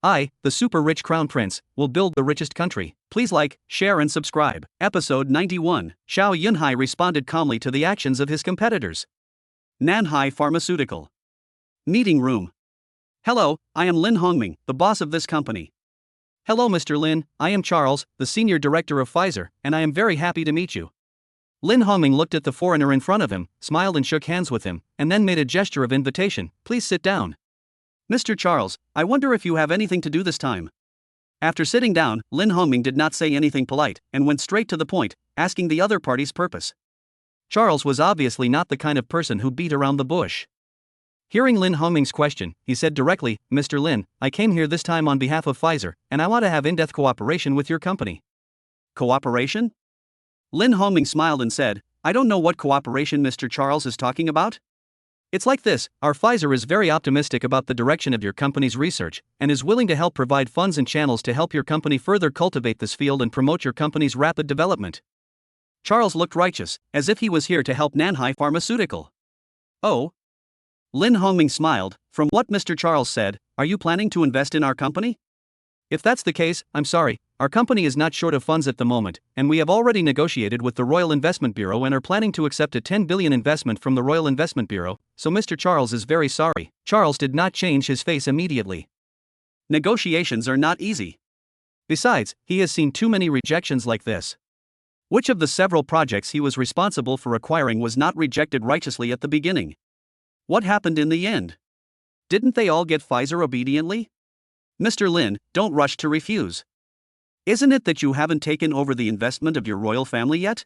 I, the super rich crown prince, will build the richest country. Please like, share and subscribe. Episode 91. Xiao Yunhai responded calmly to the actions of his competitors. Nanyang Pharmaceutical Meeting Room. Hello, I am Lin Hongming, the boss of this company. Hello Mr. Lin, I am Charles, the senior director of Pfizer, and I am very happy to meet you. Lin Hongming looked at the foreigner in front of him, smiled and shook hands with him, and then made a gesture of invitation. Please sit down. Mr. Charles, I wonder if you have anything to do this time. After sitting down, Lin Hongming did not say anything polite, and went straight to the point, asking the other party's purpose. Charles was obviously not the kind of person who beat around the bush. Hearing Lin Hongming's question, he said directly, Mr. Lin, I came here this time on behalf of Pfizer, and I want to have in-depth cooperation with your company. Cooperation? Lin Hongming smiled and said, I don't know what cooperation Mr. Charles is talking about. It's like this, our Pfizer is very optimistic about the direction of your company's research, and is willing to help provide funds and channels to help your company further cultivate this field and promote your company's rapid development. Charles looked righteous, as if he was here to help Nanyang Pharmaceutical. Oh? Lin Hongming smiled. From what Mr. Charles said, are you planning to invest in our company? If that's the case, I'm sorry, our company is not short of funds at the moment, and we have already negotiated with the Royal Investment Bureau and are planning to accept a 10 billion investment from the Royal Investment Bureau, so Mr. Charles is very sorry. Charles did not change his face immediately. Negotiations are not easy. Besides, he has seen too many rejections like this. Which of the several projects he was responsible for acquiring was not rejected righteously at the beginning? What happened in the end? Didn't they all get Pfizer obediently? Mr. Lin, don't rush to refuse. Isn't it that you haven't taken over the investment of your royal family yet?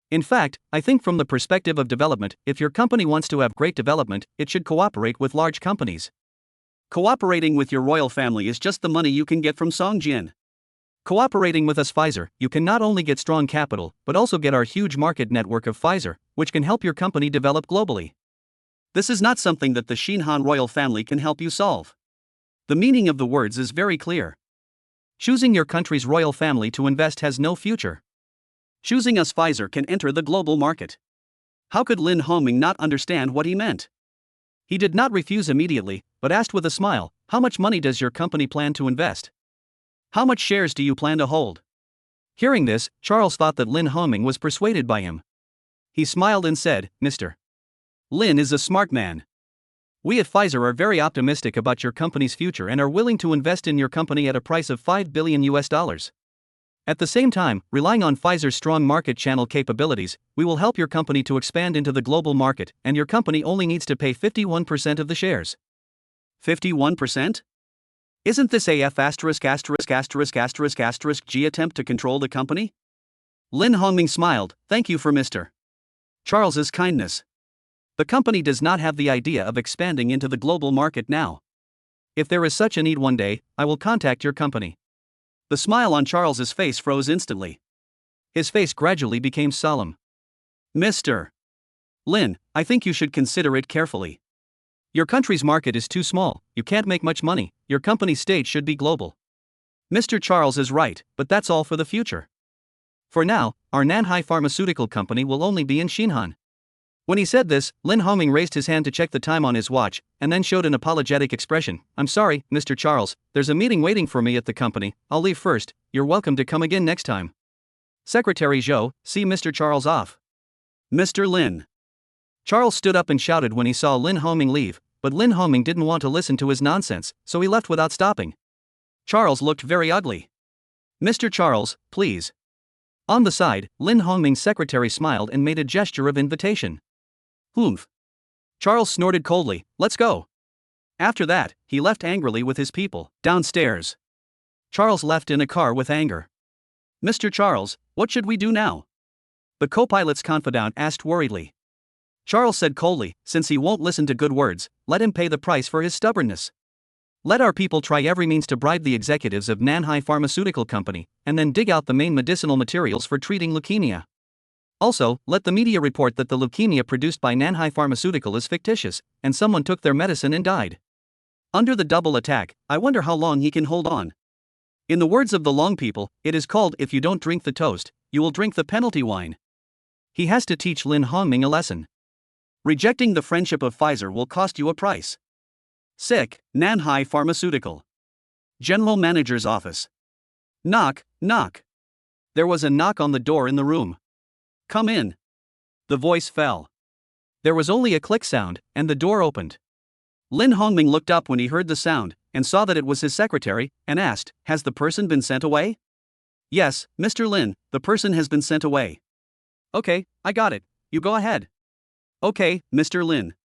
In fact, I think from the perspective of development, if your company wants to have great development, it should cooperate with large companies. Cooperating with your royal family is just the money you can get from Songjin. Cooperating with us Pfizer, you can not only get strong capital, but also get our huge market network of Pfizer, which can help your company develop globally. This is not something that the Xinhan royal family can help you solve. The meaning of the words is very clear. Choosing your country's royal family to invest has no future. Choosing us Pfizer can enter the global market. How could Lin Hongming not understand what he meant? He did not refuse immediately, but asked with a smile, how much money does your company plan to invest? How much shares do you plan to hold? Hearing this, Charles thought that Lin Hongming was persuaded by him. He smiled and said, Mr. Lin is a smart man. We at Pfizer are very optimistic about your company's future and are willing to invest in your company at a price of $5 billion. At the same time, relying on Pfizer's strong market channel capabilities, we will help your company to expand into the global market, and your company only needs to pay 51% of the shares. 51%? Isn't this a G attempt to control the company? Lin Hongming smiled, thank you for Mr. Charles's kindness. The company does not have the idea of expanding into the global market now. If there is such a need one day, I will contact your company. The smile on Charles's face froze instantly. His face gradually became solemn. Mr. Lin, I think you should consider it carefully. Your country's market is too small, you can't make much money, your company's stage should be global. Mr. Charles is right, but that's all for the future. For now, our Nanyang Pharmaceutical Company will only be in Xinhan. When he said this, Lin Hongming raised his hand to check the time on his watch, and then showed an apologetic expression. I'm sorry, Mr. Charles, there's a meeting waiting for me at the company, I'll leave first, you're welcome to come again next time. Secretary Zhou, see Mr. Charles off. Mr. Lin. Charles stood up and shouted when he saw Lin Hongming leave, but Lin Hongming didn't want to listen to his nonsense, so he left without stopping. Charles looked very ugly. Mr. Charles, please. On the side, Lin Hongming's secretary smiled and made a gesture of invitation. Humph. Charles snorted coldly, let's go. After that, he left angrily with his people. Downstairs, Charles left in a car with anger. Mr. Charles, what should we do now? The co-pilot's confidant asked worriedly. Charles said coldly, since he won't listen to good words, let him pay the price for his stubbornness. Let our people try every means to bribe the executives of Nanyang Pharmaceutical Company, and then dig out the main medicinal materials for treating leukemia. Also, let the media report that the leukemia produced by Nanyang Pharmaceutical is fictitious, and someone took their medicine and died. Under the double attack, I wonder how long he can hold on. In the words of the Long people, it is called if you don't drink the toast, you will drink the penalty wine. He has to teach Lin Hongming a lesson. Rejecting the friendship of Pfizer will cost you a price. Sick, Nanyang Pharmaceutical. General Manager's office. Knock, knock. There was a knock on the door in the room. Come in. The voice fell. There was only a click sound, and the door opened. Lin Hongming looked up when he heard the sound, and saw that it was his secretary, and asked, "Has the person been sent away?" "Yes, Mr. Lin, the person has been sent away." "Okay, I got it. You go ahead." "Okay, Mr. Lin."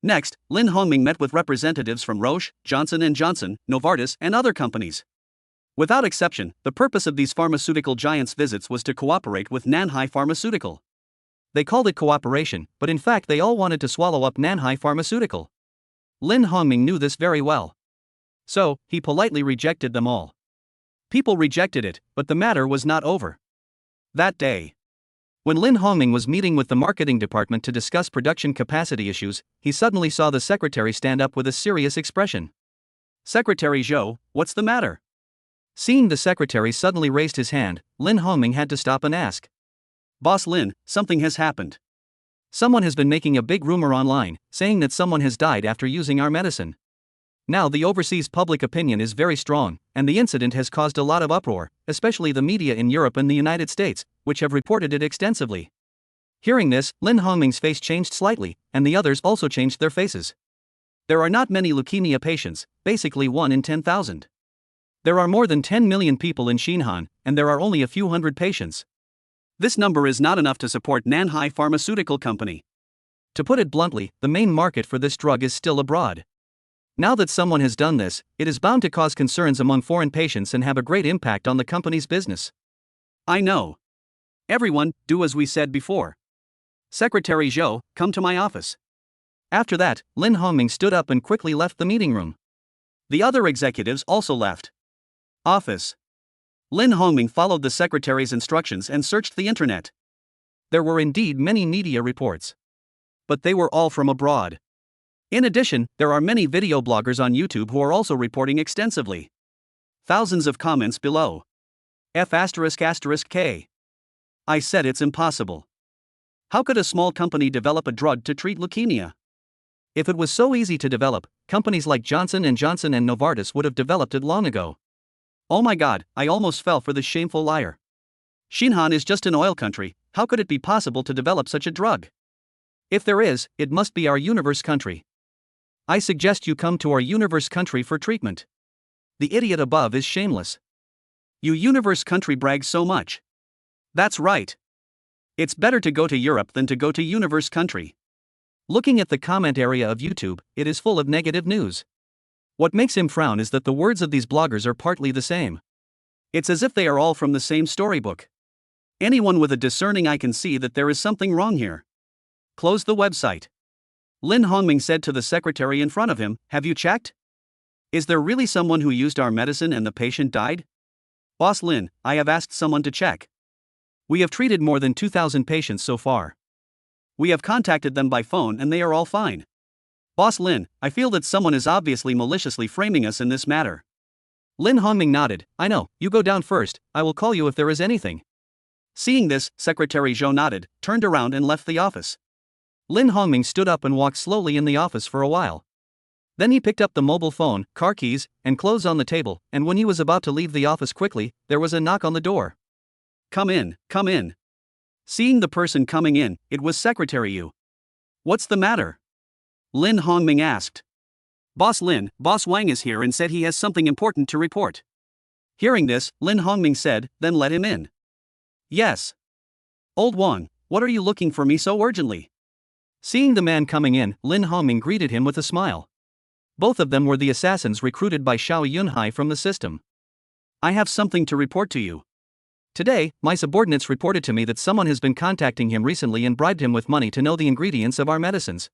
Next, Lin Hongming met with representatives from Roche, Johnson & Johnson, Novartis, and other companies. Without exception, the purpose of these pharmaceutical giants' visits was to cooperate with Nanyang Pharmaceutical. They called it cooperation, but in fact they all wanted to swallow up Nanyang Pharmaceutical. Lin Hongming knew this very well. So, he politely rejected them all. People rejected it, but the matter was not over. That day, when Lin Hongming was meeting with the marketing department to discuss production capacity issues, he suddenly saw the secretary stand up with a serious expression. "Secretary Zhou, what's the matter?" Seeing the secretary suddenly raised his hand, Lin Hongming had to stop and ask. "Boss Lin, something has happened. Someone has been making a big rumor online, saying that someone has died after using our medicine. Now the overseas public opinion is very strong, and the incident has caused a lot of uproar, especially the media in Europe and the United States, which have reported it extensively." Hearing this, Lin Hongming's face changed slightly, and the others also changed their faces. There are not many leukemia patients, basically 1 in 10,000. There are more than 10 million people in Xinjiang, and there are only a few hundred patients. This number is not enough to support Nanyang Pharmaceutical Company. To put it bluntly, the main market for this drug is still abroad. Now that someone has done this, it is bound to cause concerns among foreign patients and have a great impact on the company's business. I know. Everyone, do as we said before. Secretary Zhou, come to my office. After that, Lin Hongming stood up and quickly left the meeting room. The other executives also left. Office. Lin Hongming followed the secretary's instructions and searched the internet. There were indeed many media reports. But they were all from abroad. In addition, there are many video bloggers on YouTube who are also reporting extensively. Thousands of comments below. F***K. I said it's impossible. How could a small company develop a drug to treat leukemia? If it was so easy to develop, companies like Johnson & Johnson and Novartis would have developed it long ago. Oh my god, I almost fell for this shameful liar. Xinjiang is just an oil country, how could it be possible to develop such a drug? If there is, it must be our universe country. I suggest you come to our universe country for treatment. The idiot above is shameless. You universe country brags so much. That's right. It's better to go to Europe than to go to universe country. Looking at the comment area of YouTube, it is full of negative news. What makes him frown is that the words of these bloggers are partly the same. It's as if they are all from the same storybook. Anyone with a discerning eye can see that there is something wrong here. Close the website. Lin Hongming said to the secretary in front of him, "Have you checked? Is there really someone who used our medicine and the patient died?" "Boss Lin, I have asked someone to check. We have treated more than 2,000 patients so far. We have contacted them by phone and they are all fine. Boss Lin, I feel that someone is obviously maliciously framing us in this matter." Lin Hongming nodded. "I know, you go down first, I will call you if there is anything." Seeing this, Secretary Zhou nodded, turned around and left the office. Lin Hongming stood up and walked slowly in the office for a while. Then he picked up the mobile phone, car keys, and clothes on the table, and when he was about to leave the office quickly, there was a knock on the door. Come in, come in." Seeing the person coming in, it was Secretary Yu. "What's the matter?" Lin Hongming asked. "Boss Lin, Boss Wang is here and said he has something important to report." Hearing this, Lin Hongming said, "Then let him in." "Yes." "Old Wang, what are you looking for me so urgently?" Seeing the man coming in, Lin Hongming greeted him with a smile. Both of them were the assassins recruited by Xiao Yunhai from the system. "I have something to report to you. Today, my subordinates reported to me that someone has been contacting him recently and bribed him with money to know the ingredients of our medicines.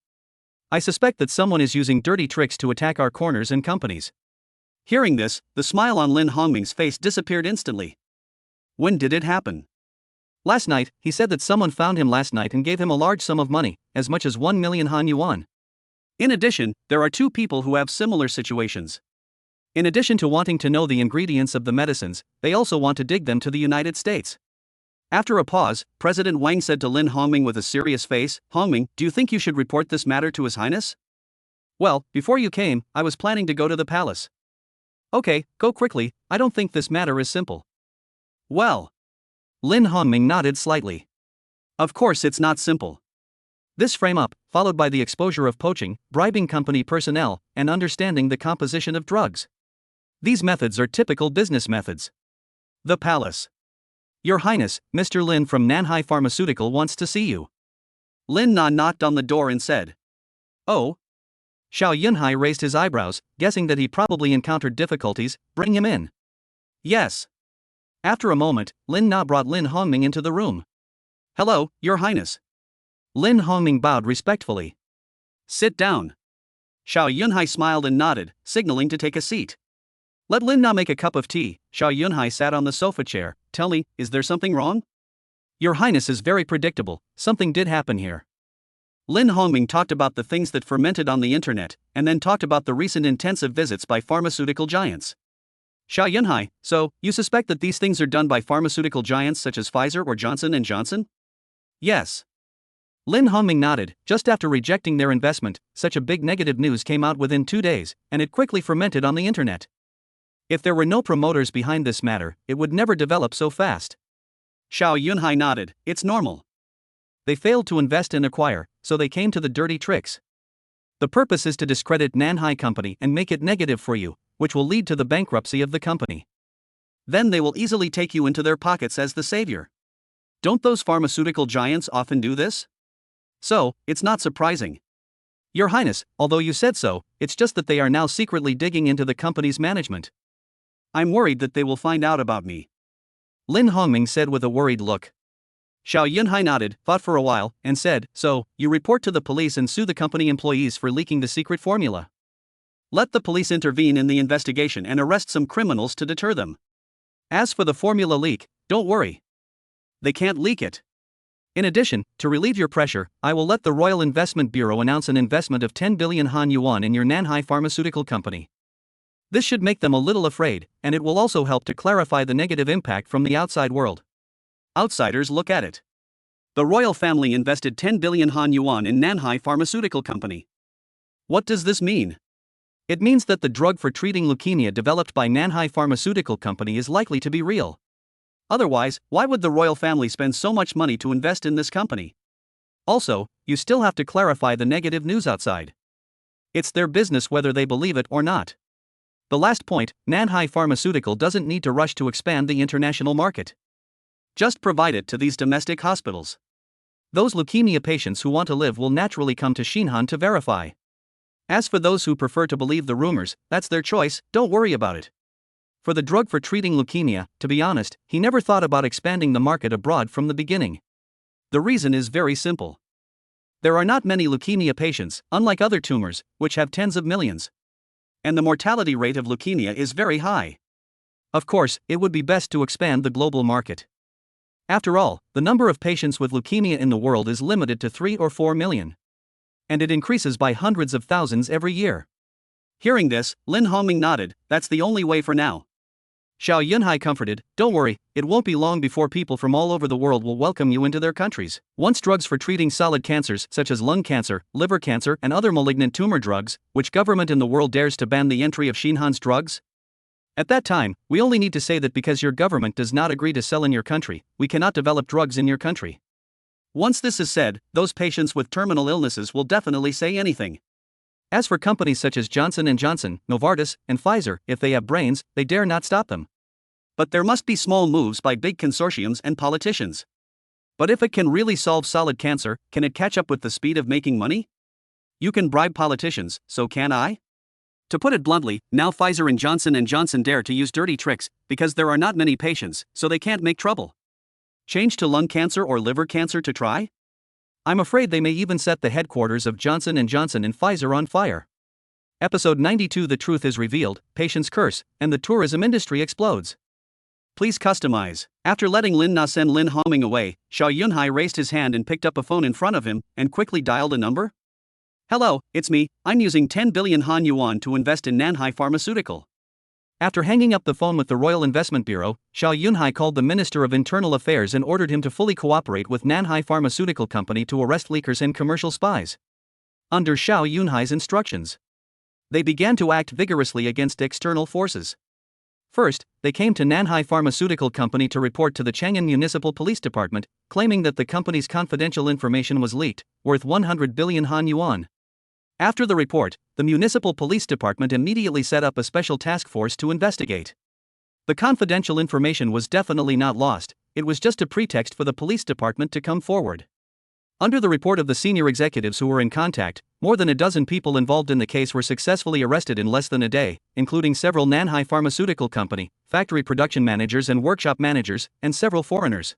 I suspect that someone is using dirty tricks to attack our corners and companies." Hearing this, the smile on Lin Hongming's face disappeared instantly. "When did it happen?" "Last night, he said that someone found him last night and gave him a large sum of money, as much as 1 million Han yuan. In addition, there are 2 people who have similar situations. In addition to wanting to know the ingredients of the medicines, they also want to dig them to the United States." After a pause, President Wang said to Lin Hongming with a serious face, "Hongming, do you think you should report this matter to His Highness?" "Well, before you came, I was planning to go to the palace." Okay, go quickly, I don't think this matter is simple. Well. Lin Hongming nodded slightly. Of course it's not simple. This frame up, followed by the exposure of poaching, bribing company personnel, and understanding the composition of drugs. These methods are typical business methods. The palace. Your Highness, Mr. Lin from Nanyang Pharmaceutical wants to see you. Lin Na knocked on the door and said. Oh? Xiao Yunhai raised his eyebrows, guessing that he probably encountered difficulties. Bring him in. Yes. After a moment, Lin Na brought Lin Hongming into the room. Hello, Your Highness. Lin Hongming bowed respectfully. Sit down. Xiao Yunhai smiled and nodded, signaling to take a seat. Let Lin Na make a cup of tea. Xiao Yunhai sat on the sofa chair. Tell me, is there something wrong? Your Highness is very predictable, something did happen here. Lin Hongming talked about the things that fermented on the internet, and then talked about the recent intensive visits by pharmaceutical giants. Xiao Yunhai, so, you suspect that these things are done by pharmaceutical giants such as Pfizer or Johnson & Johnson? Yes. Lin Hongming nodded. Just after rejecting their investment, such a big negative news came out within 2 days, and it quickly fermented on the internet. If there were no promoters behind this matter, it would never develop so fast. Xiao Yunhai nodded. It's normal. They failed to invest and acquire, so they came to the dirty tricks. The purpose is to discredit Nanyang company and make it negative for you, which will lead to the bankruptcy of the company. Then they will easily take you into their pockets as the savior. Don't those pharmaceutical giants often do this? So, it's not surprising. Your Highness, although you said so, it's just that they are now secretly digging into the company's management. I'm worried that they will find out about me. Lin Hongming said with a worried look. Xiao Yunhai nodded, thought for a while, and said, so, you report to the police and sue the company employees for leaking the secret formula. Let the police intervene in the investigation and arrest some criminals to deter them. As for the formula leak, don't worry. They can't leak it. In addition, to relieve your pressure, I will let the Royal Investment Bureau announce an investment of 10 billion Han yuan in your Nanyang Pharmaceutical Company. This should make them a little afraid, and it will also help to clarify the negative impact from the outside world. Outsiders look at it. The royal family invested 10 billion Han yuan in Nanyang Pharmaceutical Company. What does this mean? It means that the drug for treating leukemia developed by Nanyang Pharmaceutical Company is likely to be real. Otherwise, why would the royal family spend so much money to invest in this company? Also, you still have to clarify the negative news outside. It's their business whether they believe it or not. The last point, Nanyang Pharmaceutical doesn't need to rush to expand the international market. Just provide it to these domestic hospitals. Those leukemia patients who want to live will naturally come to Xinhan to verify. As for those who prefer to believe the rumors, that's their choice, don't worry about it. For the drug for treating leukemia, to be honest, he never thought about expanding the market abroad from the beginning. The reason is very simple. There are not many leukemia patients, unlike other tumors, which have tens of millions. And the mortality rate of leukemia is very high. Of course, it would be best to expand the global market. After all, the number of patients with leukemia in the world is limited to 3 or 4 million. And it increases by hundreds of thousands every year. Hearing this, Lin Hongming nodded. That's the only way for now. Xiao Yunhai comforted, don't worry, it won't be long before people from all over the world will welcome you into their countries. Once drugs for treating solid cancers such as lung cancer, liver cancer and other malignant tumor drugs, which government in the world dares to ban the entry of Xinhan's drugs? At that time, we only need to say that because your government does not agree to sell in your country, we cannot develop drugs in your country. Once this is said, those patients with terminal illnesses will definitely say anything. As for companies such as Johnson & Johnson, Novartis, and Pfizer, if they have brains, they dare not stop them. But there must be small moves by big consortiums and politicians. But if it can really solve solid cancer, can it catch up with the speed of making money? You can bribe politicians, so can I? To put it bluntly, now Pfizer and Johnson & Johnson dare to use dirty tricks, because there are not many patients, so they can't make trouble. Change to lung cancer or liver cancer to try? I'm afraid they may even set the headquarters of Johnson & Johnson and Pfizer on fire. Episode 92 The truth is revealed, patients curse, and the tourism industry explodes. Please customize. After letting Lin Na send Lin Hongming away, Xiao Yunhai raised his hand and picked up a phone in front of him, and quickly dialed a number. Hello, it's me, I'm using 10 billion Han yuan to invest in Nanyang Pharmaceutical. After hanging up the phone with the Royal Investment Bureau, Xiao Yunhai called the Minister of Internal Affairs and ordered him to fully cooperate with Nanyang Pharmaceutical Company to arrest leakers and commercial spies. Under Xiao Yunhai's instructions, they began to act vigorously against external forces. First, they came to Nanyang Pharmaceutical Company to report to the Chang'an Municipal Police Department, claiming that the company's confidential information was leaked, worth 100 billion Han yuan. After the report, the Municipal Police Department immediately set up a special task force to investigate. The confidential information was definitely not lost, it was just a pretext for the police department to come forward. Under the report of the senior executives who were in contact, more than a dozen people involved in the case were successfully arrested in less than a day, including several Nanyang Pharmaceutical Company, factory production managers and workshop managers, and several foreigners.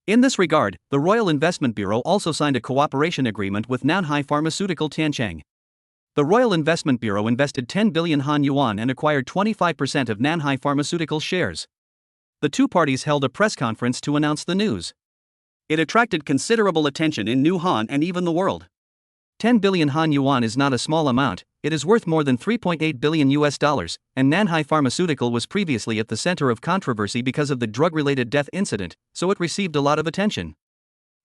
In this regard, the Royal Investment Bureau also signed a cooperation agreement with Nanyang Pharmaceutical Tiancheng. The Royal Investment Bureau invested 10 billion Han yuan and acquired 25% of Nanyang Pharmaceutical shares. The two parties held a press conference to announce the news. It attracted considerable attention in New Han and even the world. 10 billion Han yuan is not a small amount, it is worth more than $3.8 billion, and Nanyang Pharmaceutical was previously at the center of controversy because of the drug-related death incident, so it received a lot of attention.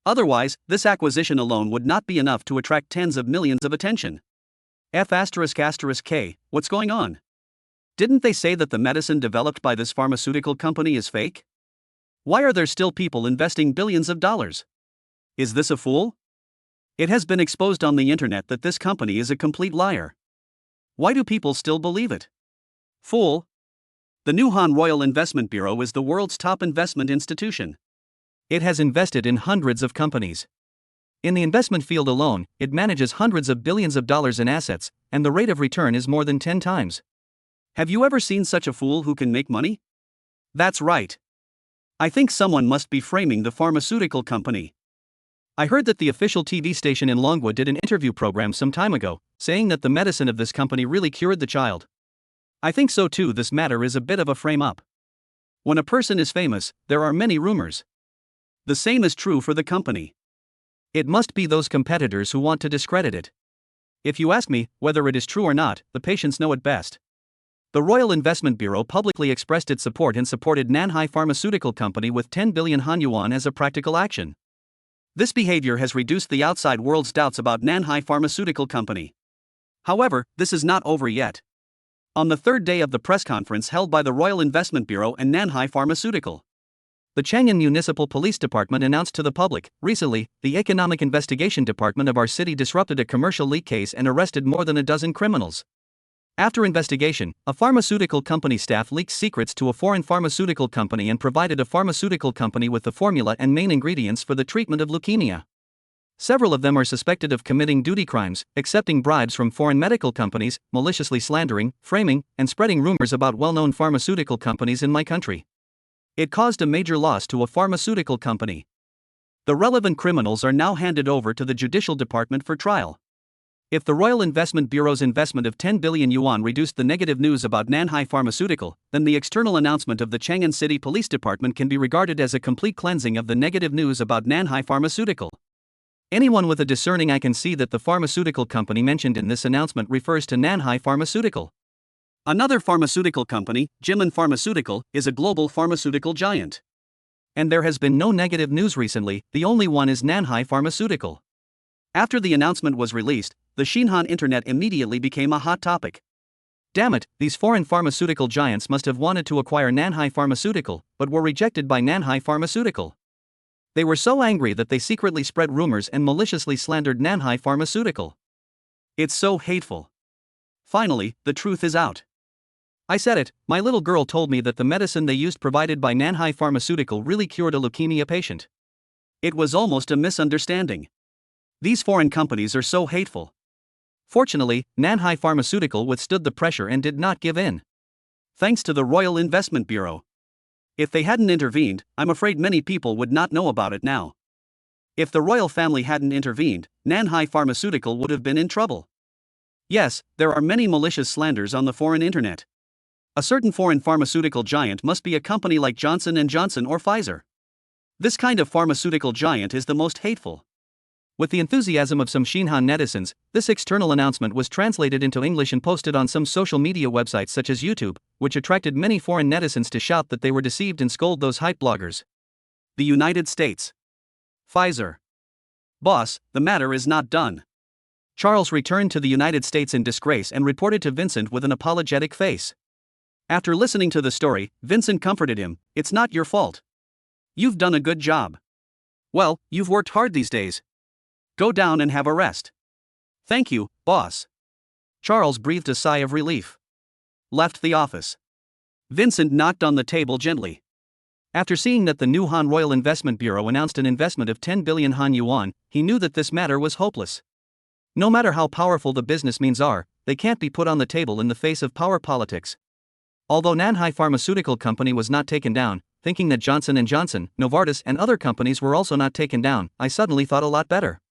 Otherwise, this acquisition alone would not be enough to attract tens of millions of attention. K, what's going on? Didn't they say that the medicine developed by this pharmaceutical company is fake? Why are there still people investing billions of dollars? Is this a fool? It has been exposed on the internet that this company is a complete liar. Why do people still believe it? Fool. The New Han Royal Investment Bureau is the world's top investment institution. It has invested in hundreds of companies. In the investment field alone, it manages hundreds of billions of dollars in assets, and the rate of return is more than 10 times. Have you ever seen such a fool who can make money? That's right. I think someone must be framing the pharmaceutical company. I heard that the official TV station in Longwood did an interview program some time ago, saying that the medicine of this company really cured the child. I think so too. This matter is a bit of a frame-up. When a person is famous, there are many rumors. The same is true for the company. It must be those competitors who want to discredit it. If you ask me, whether it is true or not, the patients know it best. The Royal Investment Bureau publicly expressed its support and supported Nanyang Pharmaceutical Company with 10 billion Han yuan as a practical action. This behavior has reduced the outside world's doubts about Nanyang Pharmaceutical Company. However, this is not over yet. On the third day of the press conference held by the Royal Investment Bureau and Nanyang Pharmaceutical, the Chang'an Municipal Police Department announced to the public, recently, the Economic Investigation Department of our city disrupted a commercial leak case and arrested more than a dozen criminals. After investigation, a pharmaceutical company staff leaked secrets to a foreign pharmaceutical company and provided a pharmaceutical company with the formula and main ingredients for the treatment of leukemia. Several of them are suspected of committing duty crimes, accepting bribes from foreign medical companies, maliciously slandering, framing, and spreading rumors about well-known pharmaceutical companies in my country. It caused a major loss to a pharmaceutical company. The relevant criminals are now handed over to the Judicial Department for trial. If the Royal Investment Bureau's investment of 10 billion yuan reduced the negative news about Nanyang Pharmaceutical, then the external announcement of the Chang'an City Police Department can be regarded as a complete cleansing of the negative news about Nanyang Pharmaceutical. Anyone with a discerning eye can see that the pharmaceutical company mentioned in this announcement refers to Nanyang Pharmaceutical. Another pharmaceutical company, Jimin Pharmaceutical, is a global pharmaceutical giant. And there has been no negative news recently, the only one is Nanyang Pharmaceutical. After the announcement was released, the Xinhan internet immediately became a hot topic. Damn it, these foreign pharmaceutical giants must have wanted to acquire Nanyang Pharmaceutical, but were rejected by Nanyang Pharmaceutical. They were so angry that they secretly spread rumors and maliciously slandered Nanyang Pharmaceutical. It's so hateful. Finally, the truth is out. I said it, my little girl told me that the medicine they used provided by Nanyang Pharmaceutical really cured a leukemia patient. It was almost a misunderstanding. These foreign companies are so hateful. Fortunately, Nanyang Pharmaceutical withstood the pressure and did not give in. Thanks to the Royal Investment Bureau. If they hadn't intervened, I'm afraid many people would not know about it now. If the royal family hadn't intervened, Nanyang Pharmaceutical would have been in trouble. Yes, there are many malicious slanders on the foreign internet. A certain foreign pharmaceutical giant must be a company like Johnson & Johnson or Pfizer. This kind of pharmaceutical giant is the most hateful. With the enthusiasm of some Xinhan netizens, this external announcement was translated into English and posted on some social media websites such as YouTube, which attracted many foreign netizens to shout that they were deceived and scold those hype bloggers. The United States. Pfizer. Boss, the matter is not done. Charles returned to the United States in disgrace and reported to Vincent with an apologetic face. After listening to the story, Vincent comforted him. It's not your fault. You've done a good job. Well, you've worked hard these days. Go down and have a rest. Thank you, boss. Charles breathed a sigh of relief. Left the office. Vincent knocked on the table gently. After seeing that the new Han Royal Investment Bureau announced an investment of 10 billion Han yuan, he knew that this matter was hopeless. No matter how powerful the businessmen are, they can't be put on the table in the face of power politics. Although Nanyang Pharmaceutical Company was not taken down, thinking that Johnson & Johnson, Novartis and other companies were also not taken down, I suddenly thought a lot better.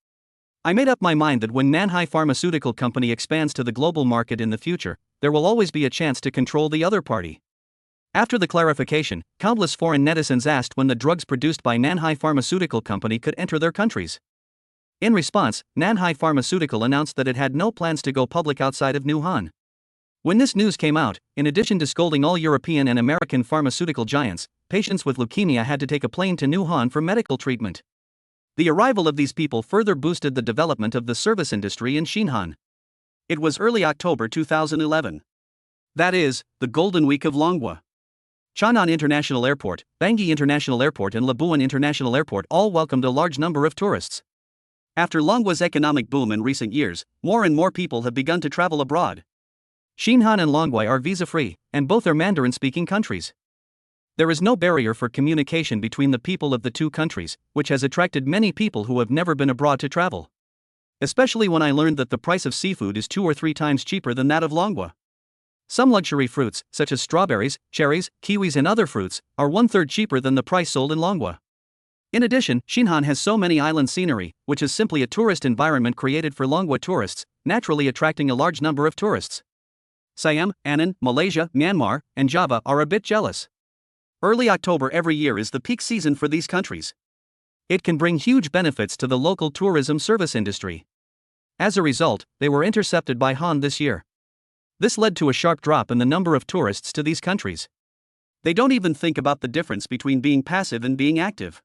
I made up my mind that when Nanyang Pharmaceutical Company expands to the global market in the future, there will always be a chance to control the other party. After the clarification, countless foreign netizens asked when the drugs produced by Nanyang Pharmaceutical Company could enter their countries. In response, Nanyang Pharmaceutical announced that it had no plans to go public outside of Wuhan. When this news came out, in addition to scolding all European and American pharmaceutical giants, patients with leukemia had to take a plane to Wuhan for medical treatment. The arrival of these people further boosted the development of the service industry in Xinjiang. It was early October 2011. That is, the Golden Week of Longhua. Chang'an International Airport, Bangui International Airport and Labuan International Airport all welcomed a large number of tourists. After Longhua's economic boom in recent years, more and more people have begun to travel abroad. Xinjiang and Longhua are visa-free, and both are Mandarin-speaking countries. There is no barrier for communication between the people of the two countries, which has attracted many people who have never been abroad to travel. Especially when I learned that the price of seafood is 2 or 3 times cheaper than that of Longhua. Some luxury fruits, such as strawberries, cherries, kiwis and other fruits, are 1/3 cheaper than the price sold in Longhua. In addition, Xinjiang has so many island scenery, which is simply a tourist environment created for Longhua tourists, naturally attracting a large number of tourists. Siam, Annan, Malaysia, Myanmar, and Java are a bit jealous. Early October every year is the peak season for these countries. It can bring huge benefits to the local tourism service industry. As a result, they were intercepted by Han this year. This led to a sharp drop in the number of tourists to these countries. They don't even think about the difference between being passive and being active.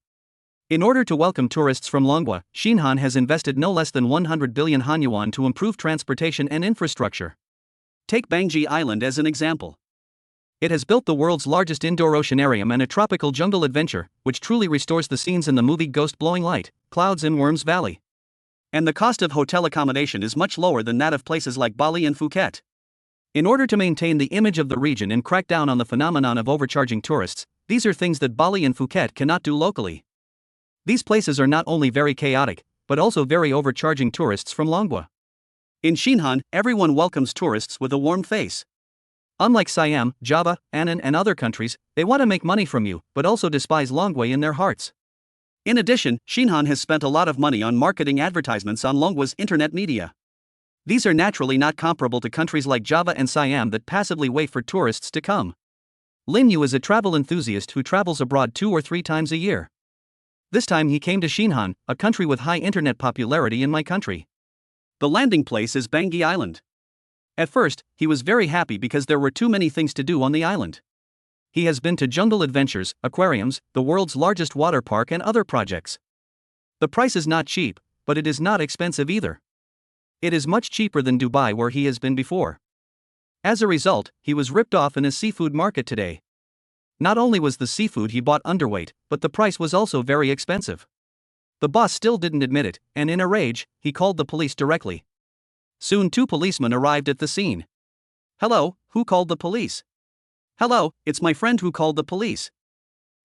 In order to welcome tourists from Longhua, Xinjiang has invested no less than 100 billion Han yuan to improve transportation and infrastructure. Take Bangui Island as an example. It has built the world's largest indoor oceanarium and a tropical jungle adventure, which truly restores the scenes in the movie Ghost Blowing Light, Clouds in Worms Valley. And the cost of hotel accommodation is much lower than that of places like Bali and Phuket. In order to maintain the image of the region and crack down on the phenomenon of overcharging tourists, these are things that Bali and Phuket cannot do locally. These places are not only very chaotic, but also very overcharging tourists from Longhua. In Xinjiang, everyone welcomes tourists with a warm face. Unlike Siam, Java, Annan and other countries, they want to make money from you, but also despise Longhua in their hearts. In addition, Xinjiang has spent a lot of money on marketing advertisements on Longhua's internet media. These are naturally not comparable to countries like Java and Siam that passively wait for tourists to come. Lin Yu is a travel enthusiast who travels abroad 2 or 3 times a year. This time he came to Xinjiang, a country with high internet popularity in my country. The landing place is Bangui Island. At first, he was very happy because there were too many things to do on the island. He has been to jungle adventures, aquariums, the world's largest water park and other projects. The price is not cheap, but it is not expensive either. It is much cheaper than Dubai where he has been before. As a result, he was ripped off in a seafood market today. Not only was the seafood he bought underweight, but the price was also very expensive. The boss still didn't admit it, and in a rage, he called the police directly. Soon 2 policemen arrived at the scene. "Hello, who called the police?" "Hello, it's my friend who called the police."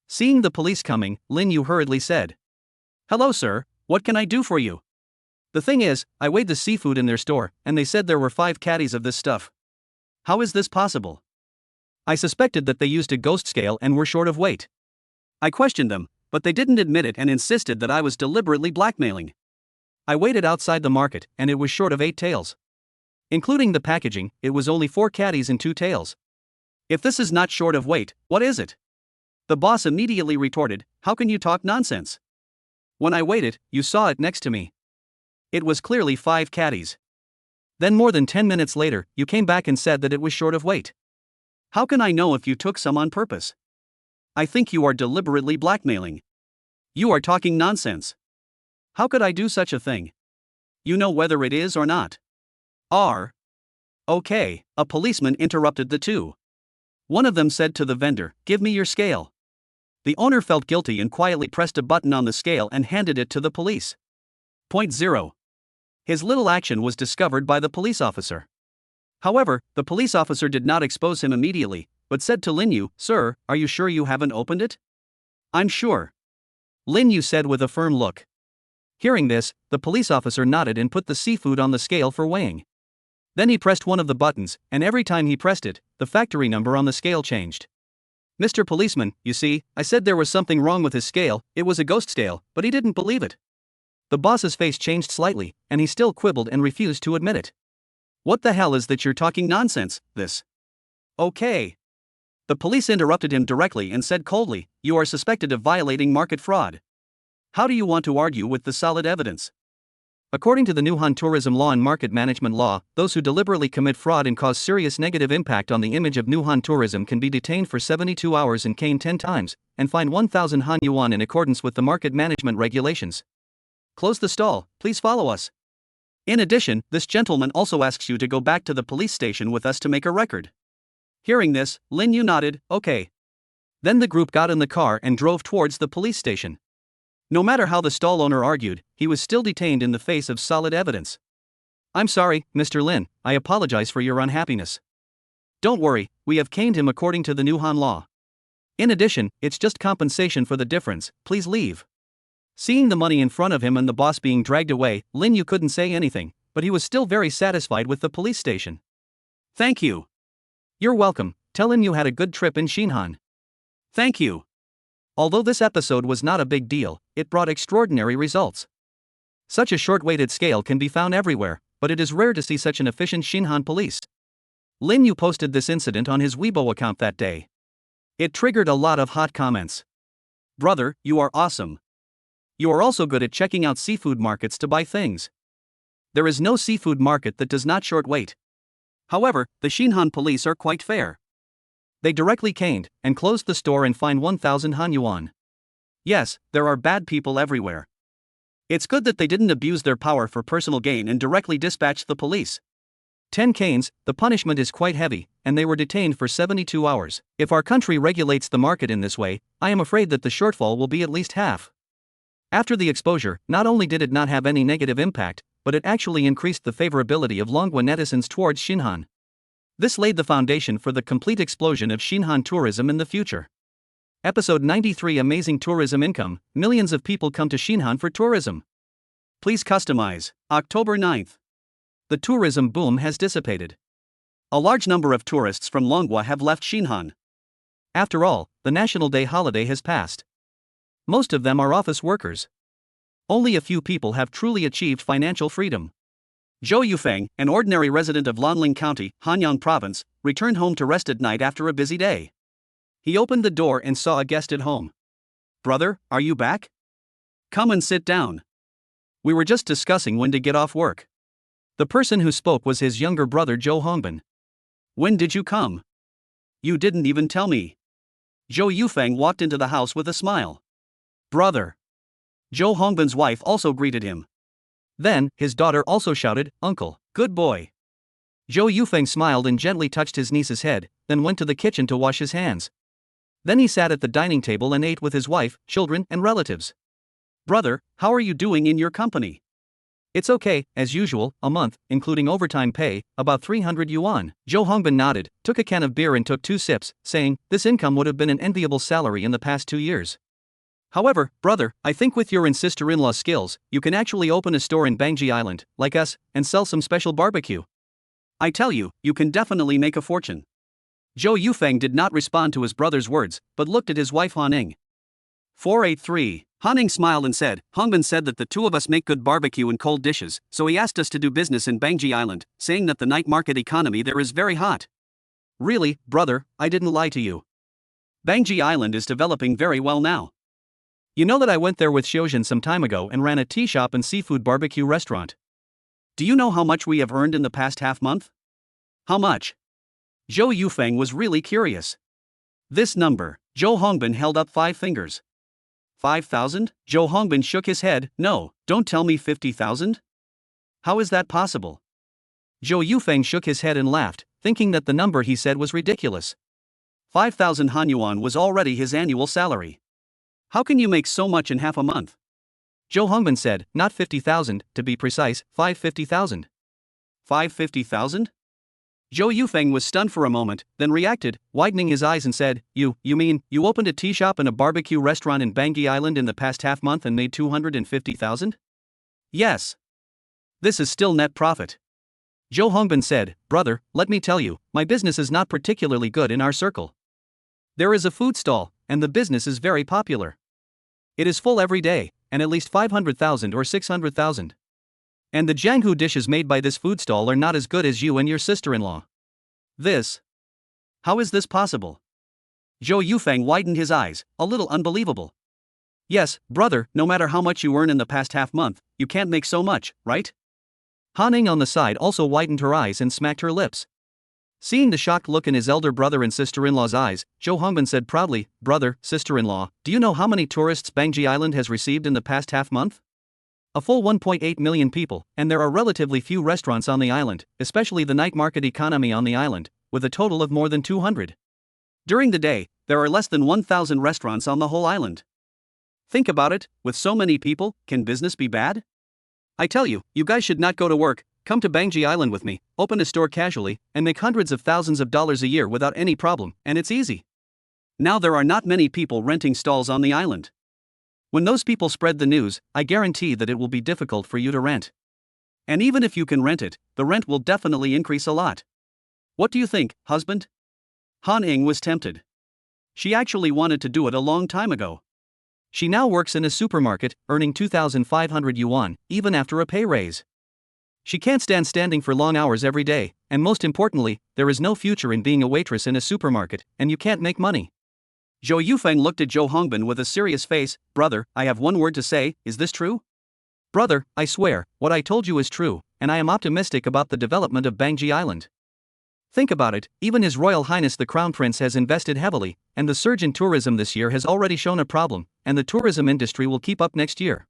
Seeing the police coming, Lin Yu hurriedly said, "Hello sir, what can I do for you?" "The thing is, I weighed the seafood in their store, and they said there were 5 caddies of this stuff. How is this possible?" I suspected that they used a ghost scale and were short of weight. I questioned them, but they didn't admit it and insisted that I was deliberately blackmailing. I waited outside the market, and it was short of 8 taels. Including the packaging, it was only 4 caddies and 2 taels. If this is not short of weight, what is it? The boss immediately retorted, "How can you talk nonsense? When I weighed it, you saw it next to me. It was clearly 5 caddies. Then more than 10 minutes later, you came back and said that it was short of weight. How can I know if you took some on purpose? I think you are deliberately blackmailing. You are talking nonsense. How could I do such a thing? You know whether it is or not?" Okay, a policeman interrupted the two. One of them said to the vendor, "Give me your scale." The owner felt guilty and quietly pressed a button on the scale and handed it to the police. Point 0. His little action was discovered by the police officer. However, the police officer did not expose him immediately, but said to Lin Yu, "Sir, are you sure you haven't opened it?" "I'm sure," Lin Yu said with a firm look. Hearing this, the police officer nodded and put the seafood on the scale for weighing. Then he pressed one of the buttons, and every time he pressed it, the factory number on the scale changed. "Mr. Policeman, you see, I said there was something wrong with his scale, it was a ghost scale, but he didn't believe it." The boss's face changed slightly, and he still quibbled and refused to admit it. "What the hell is that you're talking nonsense, this?" "Okay." The police interrupted him directly and said coldly, "You are suspected of violating market fraud. How do you want to argue with the solid evidence?" According to the new Han tourism law and market management law, those who deliberately commit fraud and cause serious negative impact on the image of new Han tourism can be detained for 72 hours and caned 10 times, and fined 1,000 Han yuan in accordance with the market management regulations. Close the stall, please follow us. In addition, this gentleman also asks you to go back to the police station with us to make a record. Hearing this, Lin Yu nodded, "Okay." Then the group got in the car and drove towards the police station. No matter how the stall owner argued, he was still detained in the face of solid evidence. "I'm sorry, Mr. Lin, I apologize for your unhappiness. Don't worry, we have caned him according to the new Han law. In addition, it's just compensation for the difference, please leave." Seeing the money in front of him and the boss being dragged away, Lin Yu couldn't say anything, but he was still very satisfied with the police station. "Thank you." "You're welcome, tell him you had a good trip in Xinhan." "Thank you." Although this episode was not a big deal, it brought extraordinary results. Such a short-weighted scale can be found everywhere, but it is rare to see such an efficient Xinhan police. Lin Yu posted this incident on his Weibo account that day. It triggered a lot of hot comments. "Brother, you are awesome. You are also good at checking out seafood markets to buy things. There is no seafood market that does not short weight." However, the Xinhan police are quite fair. They directly caned and closed the store and fined 1,000 Han yuan. Yes, there are bad people everywhere. It's good that they didn't abuse their power for personal gain and directly dispatched the police. 10 canes, the punishment is quite heavy, and they were detained for 72 hours. If our country regulates the market in this way, I am afraid that the shortfall will be at least half. After the exposure, not only did it not have any negative impact, but it actually increased the favorability of Longwa netizens towards Xinhan. This laid the foundation for the complete explosion of Xinhan tourism in the future. Episode 93 Amazing Tourism Income, millions of people come to Xinhan for tourism. Please customize. October 9th. The tourism boom has dissipated. A large number of tourists from Longwa have left Xinhan. After all, the National Day holiday has passed. Most of them are office workers. Only a few people have truly achieved financial freedom. Zhou Yufeng, an ordinary resident of Lanling County, Hanyang Province, returned home to rest at night after a busy day. He opened the door and saw a guest at home. "Brother, are you back? Come and sit down. We were just discussing when to get off work." The person who spoke was his younger brother Zhou Hongbin. "When did you come? You didn't even tell me." Zhou Yufeng walked into the house with a smile. "Brother." Zhou Hongbin's wife also greeted him. Then, his daughter also shouted, "Uncle, good boy." Zhou Yufeng smiled and gently touched his niece's head, then went to the kitchen to wash his hands. Then he sat at the dining table and ate with his wife, children, and relatives. "Brother, how are you doing in your company?" "It's okay, as usual, a month, including overtime pay, about 300 yuan. Zhou Hongbin nodded, took a can of beer and took 2 sips, saying, "This income would have been an enviable salary in the past 2 years. However, brother, I think with your and sister-in-law skills, you can actually open a store in Bangji Island, like us, and sell some special barbecue. I tell you, you can definitely make a fortune." Zhou Yufeng did not respond to his brother's words, but looked at his wife Haning. 483. Haning smiled and said, "Hongbin said that the two of us make good barbecue and cold dishes, so he asked us to do business in Bangji Island, saying that the night market economy there is very hot." "Really, brother, I didn't lie to you. Bangji Island is developing very well now. You know that I went there with Xiaozhen some time ago and ran a tea shop and seafood barbecue restaurant. Do you know how much we have earned in the past half month?" "How much?" Zhou Yufeng was really curious. "This number." Zhou Hongbin held up 5 fingers. 5,000? Zhou Hongbin shook his head. "No, don't tell me 50,000. How is that possible?" Zhou Yufeng shook his head and laughed, thinking that the number he said was ridiculous. 5,000 Han Yuan was already his annual salary. How can you make so much in half a month? Zhou Hongbin said, not 50,000, to be precise, 550,000. 550,000? Zhou Yufeng was stunned for a moment, then reacted, widening his eyes and said, You mean, you opened a tea shop and a barbecue restaurant in Bangui Island in the past half month and made 250,000? Yes. This is still net profit. Zhou Hongbin said, Brother, let me tell you, my business is not particularly good in our circle. There is a food stall, and the business is very popular. It is full every day, and at least 500,000 or 600,000. And the Jianghu dishes made by this food stall are not as good as you and your sister-in-law. How is this possible? Zhou Yufeng widened his eyes, a little unbelievable. Yes, brother, no matter how much you earn in the past half month, you can't make so much, right? Han Ning on the side also widened her eyes and smacked her lips. Seeing the shocked look in his elder brother and sister-in-law's eyes, Zhou Hongbin said proudly, Brother, sister-in-law, do you know how many tourists Bangui Island has received in the past half month? A full 1.8 million people, and there are relatively few restaurants on the island, especially the night market economy on the island, with a total of more than 200. During the day, there are less than 1,000 restaurants on the whole island. Think about it, with so many people, can business be bad? I tell you, you guys should not go to work, come to Bangui Island with me, open a store casually, and make hundreds of thousands of dollars a year without any problem, and it's easy. Now there are not many people renting stalls on the island. When those people spread the news, I guarantee that it will be difficult for you to rent. And even if you can rent it, the rent will definitely increase a lot. What do you think, husband? Han Ing was tempted. She actually wanted to do it a long time ago. She now works in a supermarket, earning 2,500 yuan, even after a pay raise. She can't stand standing for long hours every day, and most importantly, there is no future in being a waitress in a supermarket, and you can't make money. Zhou Yufeng looked at Zhou Hongbin with a serious face. Brother, I have one word to say, is this true? Brother, I swear, what I told you is true, and I am optimistic about the development of Bangui Island. Think about it, even His Royal Highness the Crown Prince has invested heavily, and the surge in tourism this year has already shown a problem, and the tourism industry will keep up next year.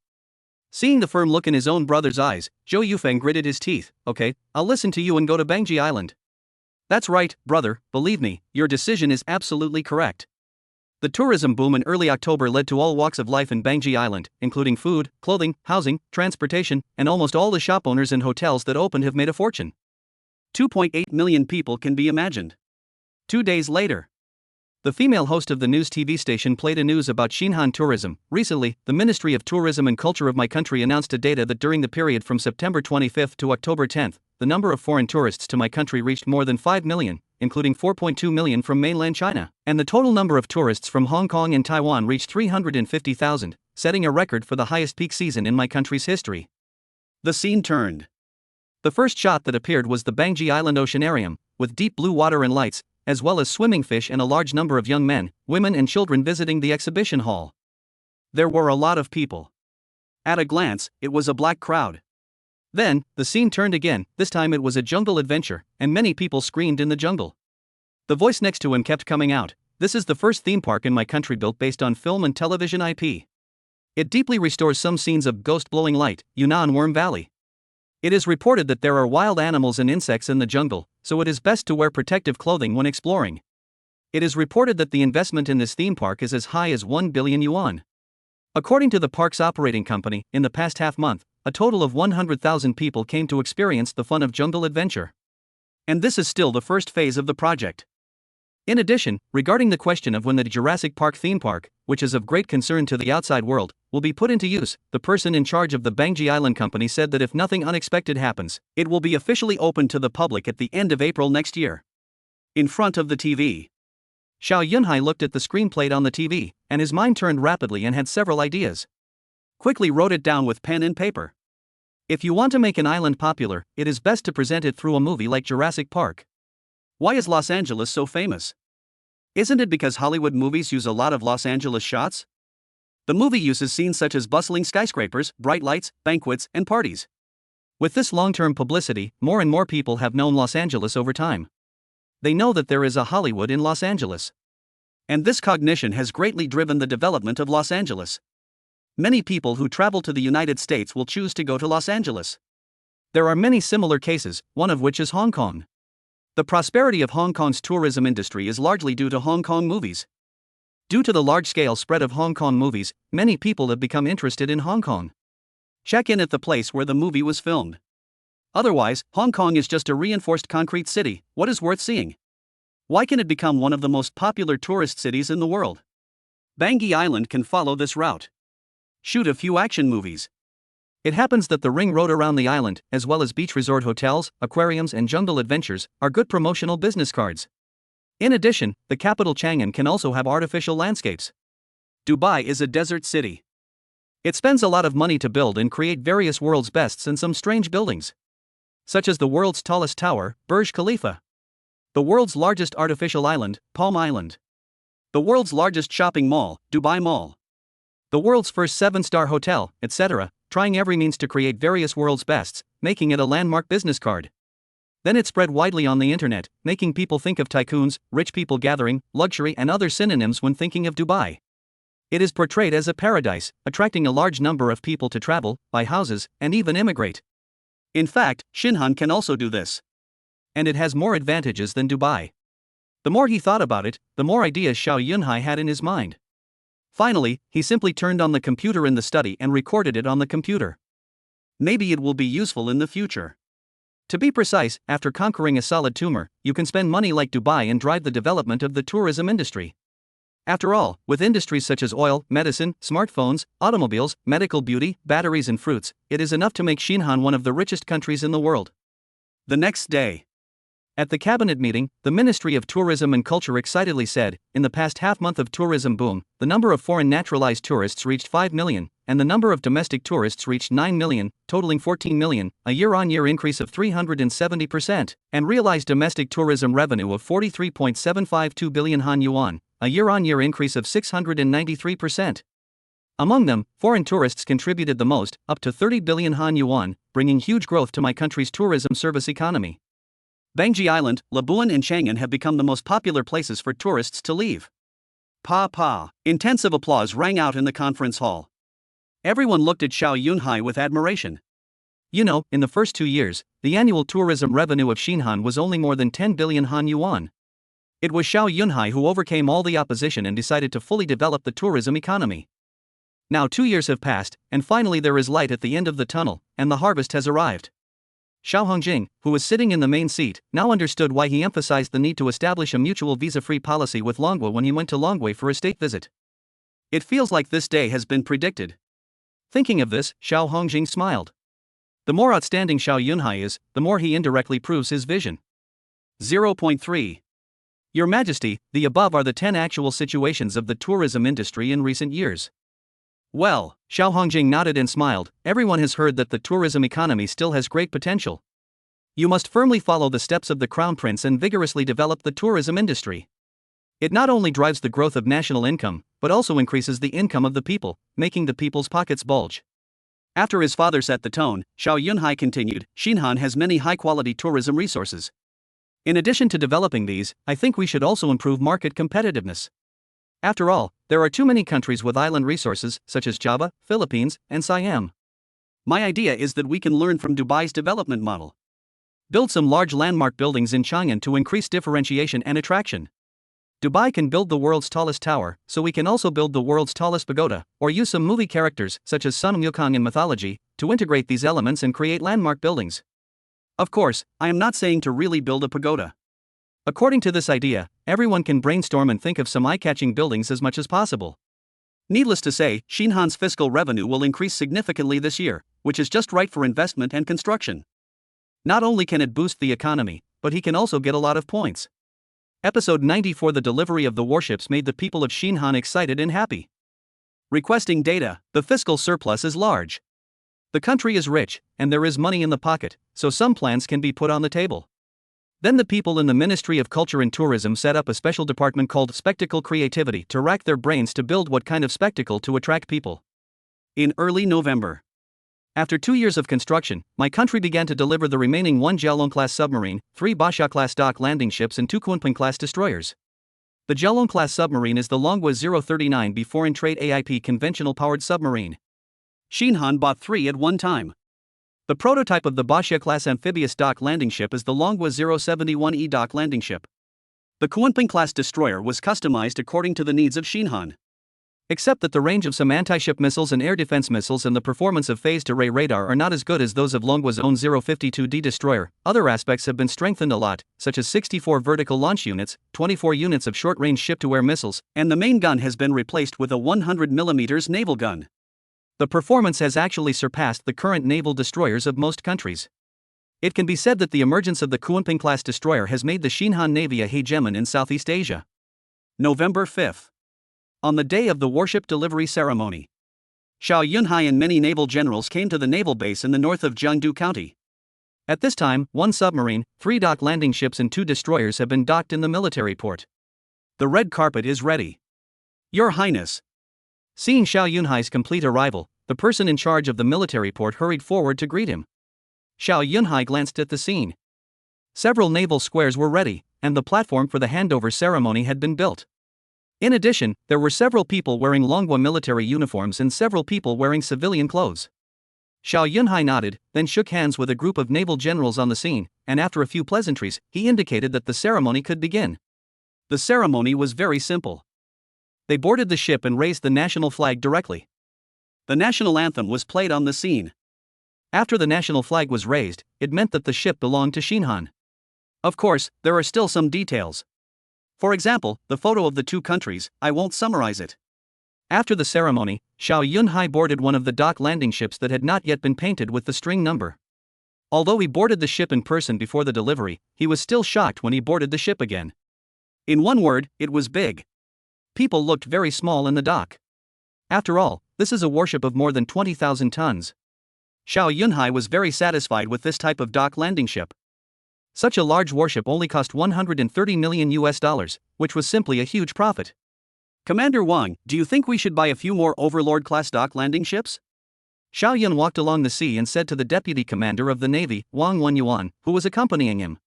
Seeing the firm look in his own brother's eyes, Zhou Yufeng gritted his teeth. Okay, I'll listen to you and go to Bangui Island. That's right, brother, believe me, your decision is absolutely correct. The tourism boom in early October led to all walks of life in Bangui Island, including food, clothing, housing, transportation, and almost all the shop owners and hotels that opened have made a fortune. 2.8 million people can be imagined. 2 days later, the female host of the news TV station played a news about Xinhan tourism. Recently, the Ministry of Tourism and Culture of my country announced a data that during the period from September 25 to October 10, the number of foreign tourists to my country reached more than 5 million, including 4.2 million from mainland China, and the total number of tourists from Hong Kong and Taiwan reached 350,000, setting a record for the highest peak season in my country's history. The scene turned. The first shot that appeared was the Bangui Island Oceanarium, with deep blue water and lights, as well as swimming fish and a large number of young men, women and children visiting the exhibition hall. There were a lot of people. At a glance, it was a black crowd. Then, the scene turned again. This time it was a jungle adventure, and many people screamed in the jungle. The voice next to him kept coming out. This is the first theme park in my country built based on film and television IP. It deeply restores some scenes of ghost blowing light, Yunnan Worm Valley. It is reported that there are wild animals and insects in the jungle, so it is best to wear protective clothing when exploring. It is reported that the investment in this theme park is as high as 1 billion yuan. According to the park's operating company, in the past half month, a total of 100,000 people came to experience the fun of jungle adventure. And this is still the first phase of the project. In addition, regarding the question of when the Jurassic Park theme park, which is of great concern to the outside world, will be put into use, the person in charge of the Bangui Island Company said that if nothing unexpected happens, it will be officially open to the public at the end of April next year. In front of the TV, Xiao Yunhai looked at the screen played on the TV, and his mind turned rapidly and had several ideas. Quickly wrote it down with pen and paper. If you want to make an island popular, it is best to present it through a movie like Jurassic Park. Why is Los Angeles so famous? Isn't it because Hollywood movies use a lot of Los Angeles shots? The movie uses scenes such as bustling skyscrapers, bright lights, banquets, and parties. With this long-term publicity, more and more people have known Los Angeles over time. They know that there is a Hollywood in Los Angeles. And this cognition has greatly driven the development of Los Angeles. Many people who travel to the United States will choose to go to Los Angeles. There are many similar cases, one of which is Hong Kong. The prosperity of Hong Kong's tourism industry is largely due to Hong Kong movies. Due to the large-scale spread of Hong Kong movies, many people have become interested in Hong Kong. Check in at the place where the movie was filmed. Otherwise, Hong Kong is just a reinforced concrete city. What is worth seeing? Why can it become one of the most popular tourist cities in the world? Bangui Island can follow this route. Shoot a few action movies. It happens that the ring road around the island, as well as beach resort hotels, aquariums and jungle adventures, are good promotional business cards. In addition, the capital Changan can also have artificial landscapes. Dubai is a desert city. It spends a lot of money to build and create various world's bests and some strange buildings, such as the world's tallest tower, Burj Khalifa. The world's largest artificial island, Palm Island. The world's largest shopping mall, Dubai Mall. The world's first 7-star hotel, etc., trying every means to create various world's bests, making it a landmark business card. Then it spread widely on the internet, making people think of tycoons, rich people gathering, luxury and other synonyms when thinking of Dubai. It is portrayed as a paradise, attracting a large number of people to travel, buy houses, and even immigrate. In fact, Xinhan can also do this. And it has more advantages than Dubai. The more he thought about it, the more ideas Xiao Yunhai had in his mind. Finally, he simply turned on the computer in the study and recorded it on the computer. Maybe it will be useful in the future. To be precise, after conquering a solid tumor, you can spend money like Dubai and drive the development of the tourism industry. After all, with industries such as oil, medicine, smartphones, automobiles, medical beauty, batteries and fruits, it is enough to make Xinhan one of the richest countries in the world. The next day, at the cabinet meeting, the Ministry of Tourism and Culture excitedly said, in the past half-month of tourism boom, the number of foreign naturalized tourists reached 5 million, and the number of domestic tourists reached 9 million, totaling 14 million, a year-on-year increase of 370%, and realized domestic tourism revenue of 43.752 billion Han yuan, a year-on-year increase of 693%. Among them, foreign tourists contributed the most, up to 30 billion Han yuan, bringing huge growth to my country's tourism service economy. Bangui Island, Labuan and Changan have become the most popular places for tourists to leave. Intensive applause rang out in the conference hall. Everyone looked at Xiao Yunhai with admiration. You know, in the first 2 years, the annual tourism revenue of Xinhan was only more than 10 billion Han yuan. It was Xiao Yunhai who overcame all the opposition and decided to fully develop the tourism economy. Now 2 years have passed, and finally there is light at the end of the tunnel, and the harvest has arrived. Xiao Hongjing, who was sitting in the main seat, now understood why he emphasized the need to establish a mutual visa-free policy with Longwa when he went to Longwei for a state visit. It feels like this day has been predicted. Thinking of this, Xiao Hongjing smiled. The more outstanding Xiao Yunhai is, the more he indirectly proves his vision. 0.3. Your Majesty, the above are the 10 actual situations of the tourism industry in recent years. Well, Xiao Hongjing nodded and smiled. Everyone has heard that the tourism economy still has great potential. You must firmly follow the steps of the Crown Prince and vigorously develop the tourism industry. It not only drives the growth of national income, but also increases the income of the people, making the people's pockets bulge. After his father set the tone, Xiao Yunhai continued, Xinhan has many high-quality tourism resources. In addition to developing these, I think we should also improve market competitiveness. After all, there are too many countries with island resources, such as Java, Philippines, and Siam. My idea is that we can learn from Dubai's development model. Build some large landmark buildings in Changan to increase differentiation and attraction. Dubai can build the world's tallest tower, so we can also build the world's tallest pagoda, or use some movie characters, such as Sun Wukong in mythology, to integrate these elements and create landmark buildings. Of course, I am not saying to really build a pagoda. According to this idea, everyone can brainstorm and think of some eye-catching buildings as much as possible. Needless to say, Xinhan's fiscal revenue will increase significantly this year, which is just right for investment and construction. Not only can it boost the economy, but he can also get a lot of points. Episode 94. The delivery of the warships made the people of Xinhan excited and happy. Requesting data, the fiscal surplus is large. The country is rich, and there is money in the pocket, so some plans can be put on the table. Then the people in the Ministry of Culture and Tourism set up a special department called Spectacle Creativity to rack their brains to build what kind of spectacle to attract people. In early November, after 2 years of construction, my country began to deliver the remaining 1 Jiaolong-class submarine, 3 Basha-class dock landing ships and 2 Kunping-class destroyers. The Jiaolong-class submarine is the Longwa 039B foreign trade AIP conventional powered submarine. Xinhan bought 3 at one time. The prototype of the Baxia-class amphibious dock landing ship is the Longhua 071E dock landing ship. The Kunping-class destroyer was customized according to the needs of Xinhan. Except that the range of some anti-ship missiles and air defense missiles and the performance of phased array radar are not as good as those of Longhua's own 052D destroyer, other aspects have been strengthened a lot, such as 64 vertical launch units, 24 units of short-range ship-to-air missiles, and the main gun has been replaced with a 100mm naval gun. The performance has actually surpassed the current naval destroyers of most countries. It can be said that the emergence of the Kunping-class destroyer has made the Xinhan Navy a hegemon in Southeast Asia. November 5. On the day of the warship delivery ceremony, Xiao Yunhai and many naval generals came to the naval base in the north of Jiangdu County. At this time, 1 submarine, 3 dock landing ships and 2 destroyers have been docked in the military port. The red carpet is ready. Your Highness. Seeing Xiao Yunhai's complete arrival, the person in charge of the military port hurried forward to greet him. Xiao Yunhai glanced at the scene. Several naval squares were ready, and the platform for the handover ceremony had been built. In addition, there were several people wearing Longhua military uniforms and several people wearing civilian clothes. Xiao Yunhai nodded, then shook hands with a group of naval generals on the scene, and after a few pleasantries, he indicated that the ceremony could begin. The ceremony was very simple. They boarded the ship and raised the national flag directly. The national anthem was played on the scene. After the national flag was raised, it meant that the ship belonged to Xinhan. Of course, there are still some details. For example, the photo of the 2 countries, I won't summarize it. After the ceremony, Xiao Yunhai boarded one of the dock landing ships that had not yet been painted with the string number. Although he boarded the ship in person before the delivery, he was still shocked when he boarded the ship again. In one word, it was big. People looked very small in the dock. After all, this is a warship of more than 20,000 tons. Xiao Yunhai was very satisfied with this type of dock landing ship. Such a large warship only cost $130 million, which was simply a huge profit. Commander Wang, do you think we should buy a few more Overlord-class dock landing ships? Xiao Yun walked along the sea and said to the deputy commander of the Navy, Wang Wenyuan, who was accompanying him.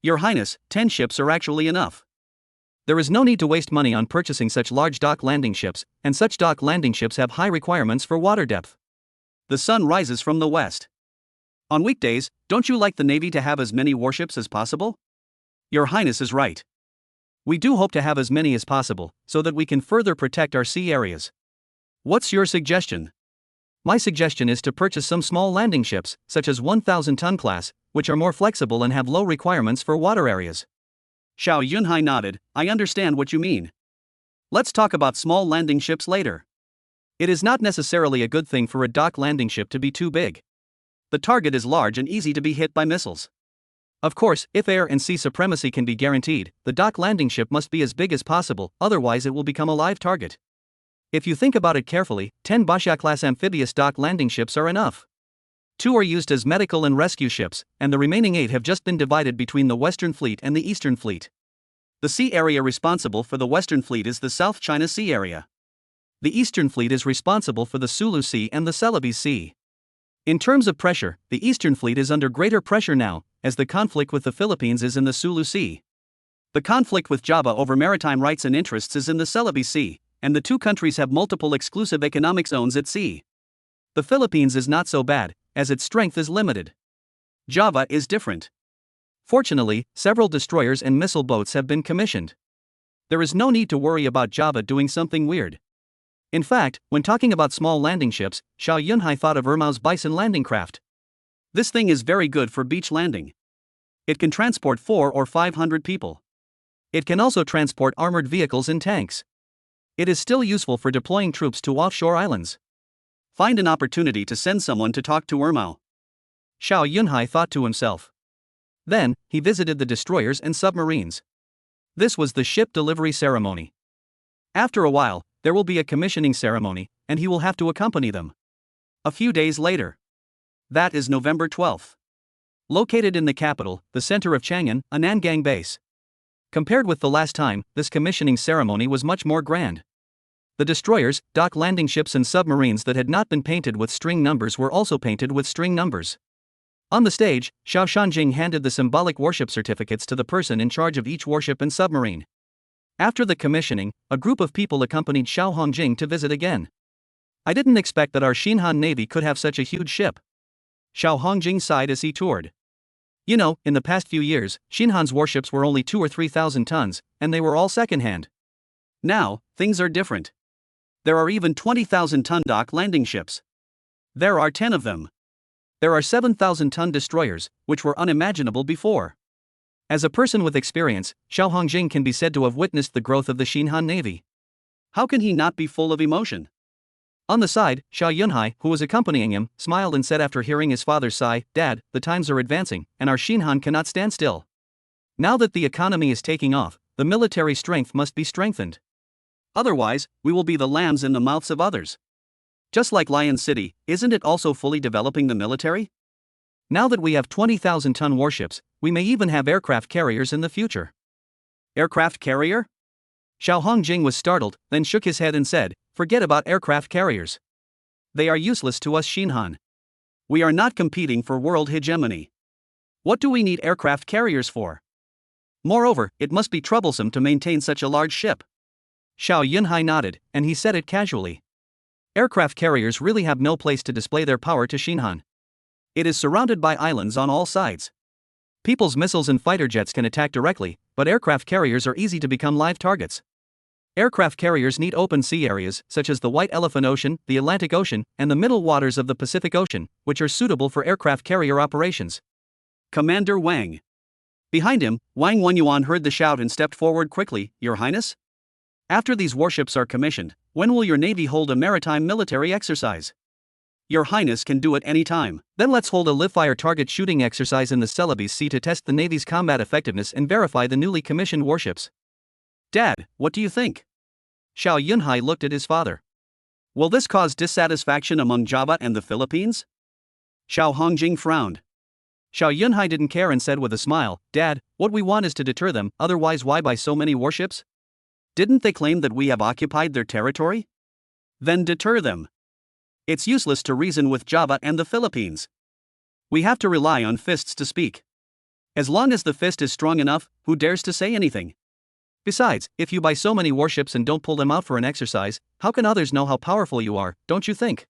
Your Highness, 10 ships are actually enough. There is no need to waste money on purchasing such large dock landing ships, and such dock landing ships have high requirements for water depth. The sun rises from the west. On weekdays, don't you like the Navy to have as many warships as possible? Your Highness is right. We do hope to have as many as possible, so that we can further protect our sea areas. What's your suggestion? My suggestion is to purchase some small landing ships, such as 1,000-ton class, which are more flexible and have low requirements for water areas. Xiao Yunhai nodded, I understand what you mean. Let's talk about small landing ships later. It is not necessarily a good thing for a dock landing ship to be too big. The target is large and easy to be hit by missiles. Of course, if air and sea supremacy can be guaranteed, the dock landing ship must be as big as possible, otherwise it will become a live target. If you think about it carefully, 10 Baxia-class amphibious dock landing ships are enough. 2 are used as medical and rescue ships, and the remaining 8 have just been divided between the Western Fleet and the Eastern Fleet. The sea area responsible for the Western Fleet is the South China Sea area. The Eastern Fleet is responsible for the Sulu Sea and the Celebes Sea. In terms of pressure, the Eastern Fleet is under greater pressure now, as the conflict with the Philippines is in the Sulu Sea. The conflict with Java over maritime rights and interests is in the Celebes Sea, and the 2 countries have multiple exclusive economic zones at sea. The Philippines is not so bad, as its strength is limited. Java is different. Fortunately, several destroyers and missile boats have been commissioned. There is no need to worry about Java doing something weird. In fact, when talking about small landing ships, Xiao Yunhai thought of Ermau's Bison landing craft. This thing is very good for beach landing. It can transport 400 or 500 people. It can also transport armored vehicles and tanks. It is still useful for deploying troops to offshore islands. Find an opportunity to send someone to talk to Ermau. Xiao Yunhai thought to himself. Then, he visited the destroyers and submarines. This was the ship delivery ceremony. After a while, there will be a commissioning ceremony, and he will have to accompany them. A few days later. That is November 12th. Located in the capital, the center of Chang'an, a Nanyang base. Compared with the last time, this commissioning ceremony was much more grand. The destroyers, dock landing ships and submarines that had not been painted with string numbers were also painted with string numbers. On the stage, Xiao Shanjing handed the symbolic warship certificates to the person in charge of each warship and submarine. After the commissioning, a group of people accompanied Xiao Hongjing to visit again. I didn't expect that our Xinhan Navy could have such a huge ship. Xiao Hongjing sighed as he toured. You know, in the past few years, Xinhan's warships were only 2 or 3,000 tons, and they were all secondhand. Now, things are different. There are even 20,000-ton dock landing ships. There are 10 of them. There are 7,000-ton destroyers, which were unimaginable before. As a person with experience, Xiao Hongjing can be said to have witnessed the growth of the Xinhan Navy. How can he not be full of emotion? On the side, Xiao Yunhai, who was accompanying him, smiled and said after hearing his father sigh, "Dad, the times are advancing, and our Xinhan cannot stand still. Now that the economy is taking off, the military strength must be strengthened. Otherwise, we will be the lambs in the mouths of others. Just like Lion City, isn't it also fully developing the military? Now that we have 20,000-ton warships, we may even have aircraft carriers in the future." Aircraft carrier? Xiao Hongjing was startled, then shook his head and said, "Forget about aircraft carriers. They are useless to us Xinhan. We are not competing for world hegemony. What do we need aircraft carriers for? Moreover, it must be troublesome to maintain such a large ship." Xiao Yunhai nodded, and he said it casually. Aircraft carriers really have no place to display their power to Xinhan. It is surrounded by islands on all sides. People's missiles and fighter jets can attack directly, but aircraft carriers are easy to become live targets. Aircraft carriers need open sea areas, such as the White Elephant Ocean, the Atlantic Ocean, and the middle waters of the Pacific Ocean, which are suitable for aircraft carrier operations. Commander Wang. Behind him, Wang Wenyuan heard the shout and stepped forward quickly. "Your Highness? After these warships are commissioned, when will your navy hold a maritime military exercise?" "Your Highness can do it any time." "Then let's hold a live-fire target shooting exercise in the Celebes Sea to test the Navy's combat effectiveness and verify the newly commissioned warships." "Dad, what do you think?" Xiao Yunhai looked at his father. "Will this cause dissatisfaction among Java and the Philippines?" Xiao Hongjing frowned. Xiao Yunhai didn't care and said with a smile, "Dad, what we want is to deter them, otherwise why buy so many warships? Didn't they claim that we have occupied their territory? Then deter them. It's useless to reason with Java and the Philippines. We have to rely on fists to speak. As long as the fist is strong enough, who dares to say anything? Besides, if you buy so many warships and don't pull them out for an exercise, how can others know how powerful you are, don't you think?"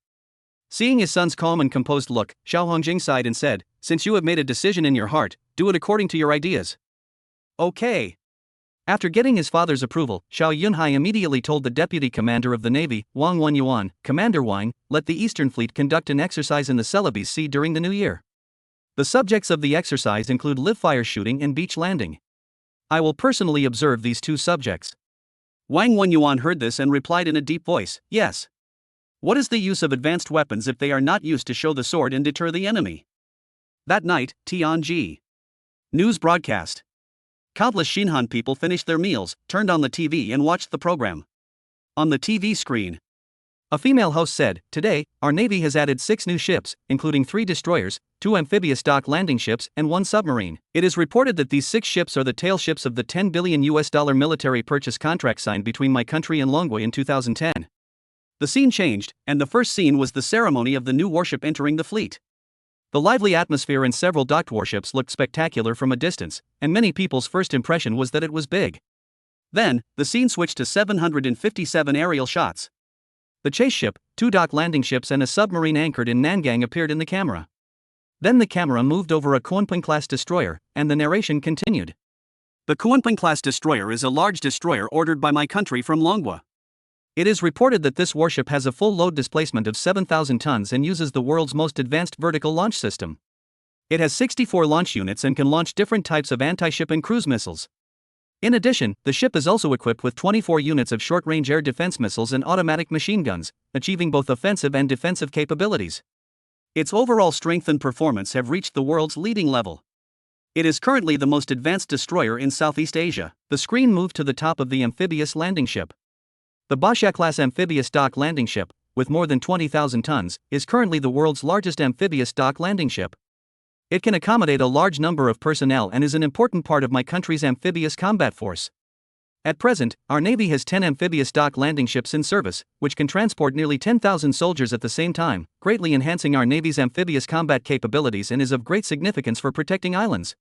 Seeing his son's calm and composed look, Xiao Hongjing sighed and said, "Since you have made a decision in your heart, do it according to your ideas." "Okay." After getting his father's approval, Xiao Yunhai immediately told the deputy commander of the navy, Wang Wenyuan, "Commander Wang, let the Eastern Fleet conduct an exercise in the Celebes Sea during the new year. The subjects of the exercise include live-fire shooting and beach landing. I will personally observe these two subjects." Wang Wenyuan heard this and replied in a deep voice, "Yes. What is the use of advanced weapons if they are not used to show the sword and deter the enemy?" That night, Tianji. News broadcast. Countless Xinhan people finished their meals, turned on the TV and watched the program. On the TV screen, a female host said, "Today, our Navy has added 6 new ships, including 3 destroyers, 2 amphibious dock landing ships, and 1 submarine. It is reported that these 6 ships are the tail ships of the $10 billion military purchase contract signed between my country and Longwy in 2010. The scene changed, and the first scene was the ceremony of the new warship entering the fleet. The lively atmosphere and several docked warships looked spectacular from a distance, and many people's first impression was that it was big. Then, the scene switched to 757 aerial shots. The chase ship, 2 dock landing ships and a submarine anchored in Nanyang appeared in the camera. Then the camera moved over a Kuanping-class destroyer, and the narration continued. The Kuanping-class destroyer is a large destroyer ordered by my country from Longwy. It is reported that this warship has a full load displacement of 7,000 tons and uses the world's most advanced vertical launch system. It has 64 launch units and can launch different types of anti-ship and cruise missiles. In addition, the ship is also equipped with 24 units of short-range air defense missiles and automatic machine guns, achieving both offensive and defensive capabilities. Its overall strength and performance have reached the world's leading level. It is currently the most advanced destroyer in Southeast Asia." The screen moved to the top of the amphibious landing ship. The Basha-class amphibious dock landing ship, with more than 20,000 tons, is currently the world's largest amphibious dock landing ship. It can accommodate a large number of personnel and is an important part of my country's amphibious combat force. At present, our Navy has 10 amphibious dock landing ships in service, which can transport nearly 10,000 soldiers at the same time, greatly enhancing our Navy's amphibious combat capabilities and is of great significance for protecting islands.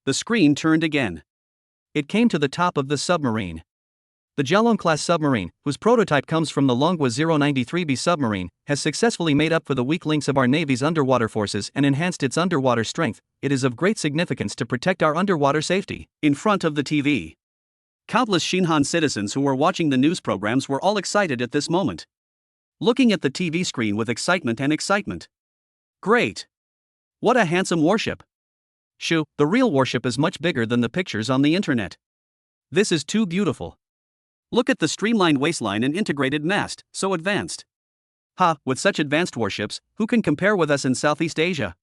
The screen turned again. It came to the top of the submarine. The Jialong-class submarine, whose prototype comes from the Longhua 093B submarine, has successfully made up for the weak links of our Navy's underwater forces and enhanced its underwater strength. It is of great significance to protect our underwater safety. In front of the TV, countless Xinhan citizens who were watching the news programs were all excited at this moment, looking at the TV screen with excitement. Great! What a handsome warship! Shoo, the real warship is much bigger than the pictures on the internet. This is too beautiful. Look at the streamlined waistline and integrated mast, so advanced. Ha, with such advanced warships, who can compare with us in Southeast Asia?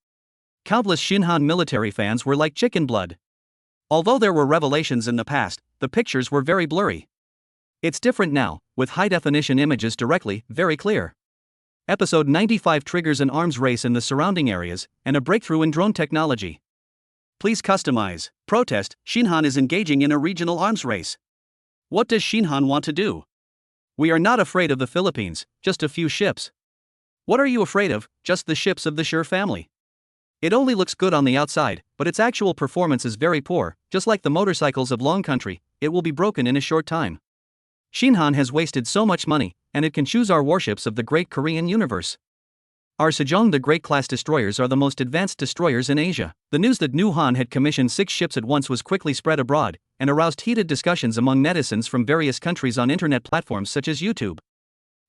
Countless Xinhan military fans were like chicken blood. Although there were revelations in the past, the pictures were very blurry. It's different now, with high-definition images directly, very clear. Episode 95 triggers an arms race in the surrounding areas, and a breakthrough in drone technology. Please customize. Protest, Xinhan is engaging in a regional arms race. What does Xinhan want to do? We are not afraid of the Philippines, just a few ships. What are you afraid of? Just the ships of the Sher family. It only looks good on the outside, but its actual performance is very poor, just like the motorcycles of Long Country, it will be broken in a short time. Xinhan has wasted so much money, and it can choose our warships of the Great Korean Universe. Our Sejong the Great class destroyers are the most advanced destroyers in Asia. The news that New Han had commissioned 6 ships at once was quickly spread abroad, and aroused heated discussions among netizens from various countries on internet platforms such as YouTube.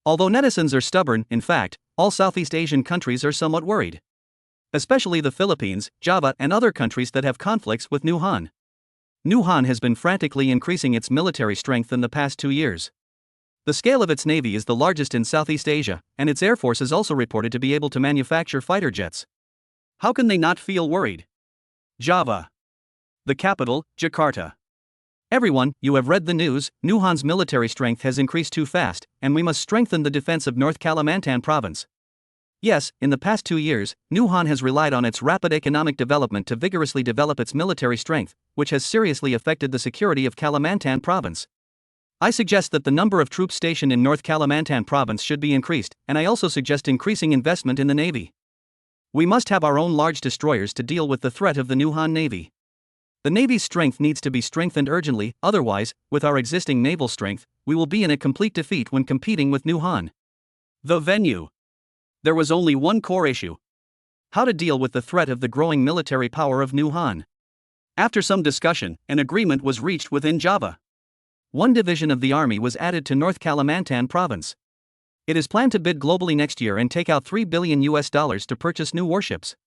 Although netizens are stubborn, in fact, all Southeast Asian countries are somewhat worried. Especially the Philippines, Java, and other countries that have conflicts with New Han. New Han has been frantically increasing its military strength in the past 2 years. The scale of its navy is the largest in Southeast Asia, and its air force is also reported to be able to manufacture fighter jets. How can they not feel worried? Java. The capital, Jakarta. Everyone, you have read the news. New Han's military strength has increased too fast, and we must strengthen the defense of North Kalimantan province. Yes, in the past 2 years, New Han has relied on its rapid economic development to vigorously develop its military strength, which has seriously affected the security of Kalimantan province. I suggest that the number of troops stationed in North Kalimantan province should be increased, and I also suggest increasing investment in the Navy. We must have our own large destroyers to deal with the threat of the New Han Navy. The Navy's strength needs to be strengthened urgently, otherwise, with our existing naval strength, we will be in a complete defeat when competing with New Han. The venue. There was only one core issue: how to deal with the threat of the growing military power of New Han. After some discussion, an agreement was reached within Java. One division of the army was added to North Kalimantan province. It is planned to bid globally next year and take out $3 billion to purchase new warships.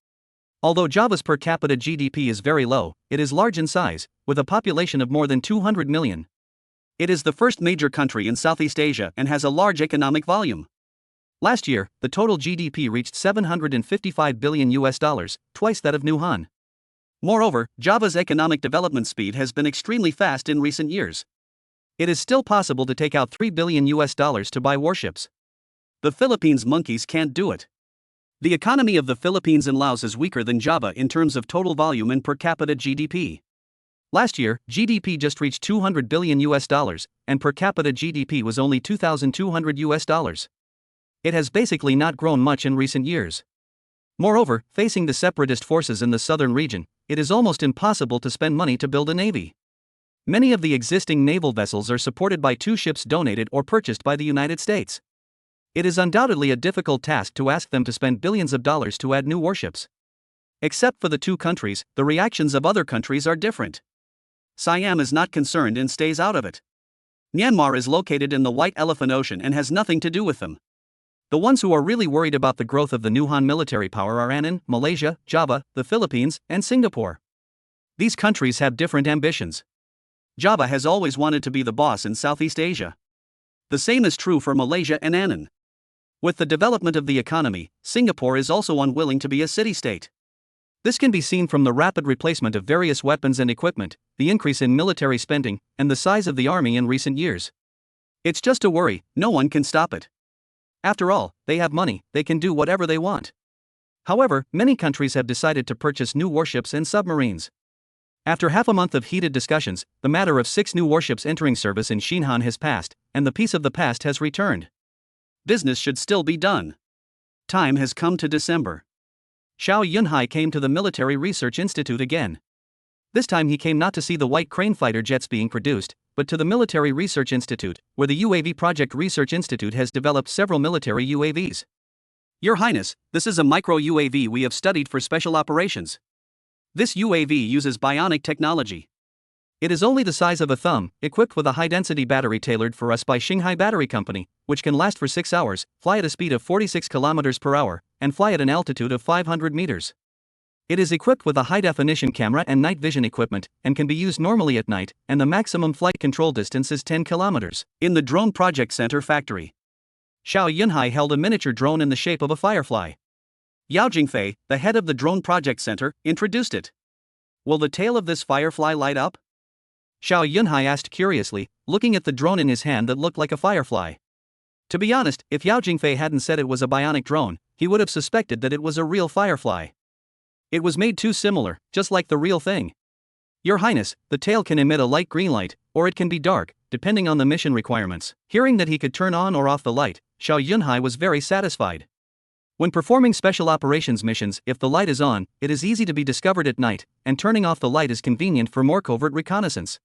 Although Java's per capita GDP is very low, it is large in size, with a population of more than 200 million. It is the first major country in Southeast Asia and has a large economic volume. Last year, the total GDP reached $755 billion, twice that of New Han. Moreover, Java's economic development speed has been extremely fast in recent years. It is still possible to take out $3 billion to buy warships. The Philippines monkeys can't do it. The economy of the Philippines and Laos is weaker than Java in terms of total volume and per capita GDP. Last year, GDP just reached $200 billion, and per capita GDP was only $2,200. It has basically not grown much in recent years. Moreover, facing the separatist forces in the southern region, it is almost impossible to spend money to build a navy. Many of the existing naval vessels are supported by 2 ships donated or purchased by the United States. It is undoubtedly a difficult task to ask them to spend billions of dollars to add new warships. Except for the 2 countries, the reactions of other countries are different. Siam is not concerned and stays out of it. Myanmar is located in the White Elephant Ocean and has nothing to do with them. The ones who are really worried about the growth of the New Han military power are Annan, Malaysia, Java, the Philippines, and Singapore. These countries have different ambitions. Java has always wanted to be the boss in Southeast Asia. The same is true for Malaysia and Annan. With the development of the economy, Singapore is also unwilling to be a city-state. This can be seen from the rapid replacement of various weapons and equipment, the increase in military spending, and the size of the army in recent years. It's just a worry, no one can stop it. After all, they have money, they can do whatever they want. However, many countries have decided to purchase new warships and submarines. After half a month of heated discussions, the matter of 6 new warships entering service in Xinhan has passed, and the peace of the past has returned. Business should still be done. Time has come to December. Xiao Yunhai came to the Military Research Institute again. This time he came not to see the white crane fighter jets being produced, but to the Military Research Institute, where the UAV Project Research Institute has developed several military UAVs. Your Highness, this is a micro UAV we have studied for special operations. This UAV uses bionic technology. It is only the size of a thumb, equipped with a high-density battery tailored for us by Shanghai Battery Company, which can last for 6 hours, fly at a speed of 46 km per hour, and fly at an altitude of 500 meters. It is equipped with a high-definition camera and night vision equipment, and can be used normally at night, and the maximum flight control distance is 10 kilometers. In the Drone Project Center factory, Xiao Yunhai held a miniature drone in the shape of a firefly. Yao Jingfei, the head of the Drone Project Center, introduced it. Will the tail of this firefly light up? Xiao Yunhai asked curiously, looking at the drone in his hand that looked like a firefly. To be honest, if Yao Jingfei hadn't said it was a bionic drone, he would have suspected that it was a real firefly. It was made too similar, just like the real thing. Your Highness, the tail can emit a light green light, or it can be dark, depending on the mission requirements. Hearing that he could turn on or off the light, Xiao Yunhai was very satisfied. When performing special operations missions, if the light is on, it is easy to be discovered at night, and turning off the light is convenient for more covert reconnaissance.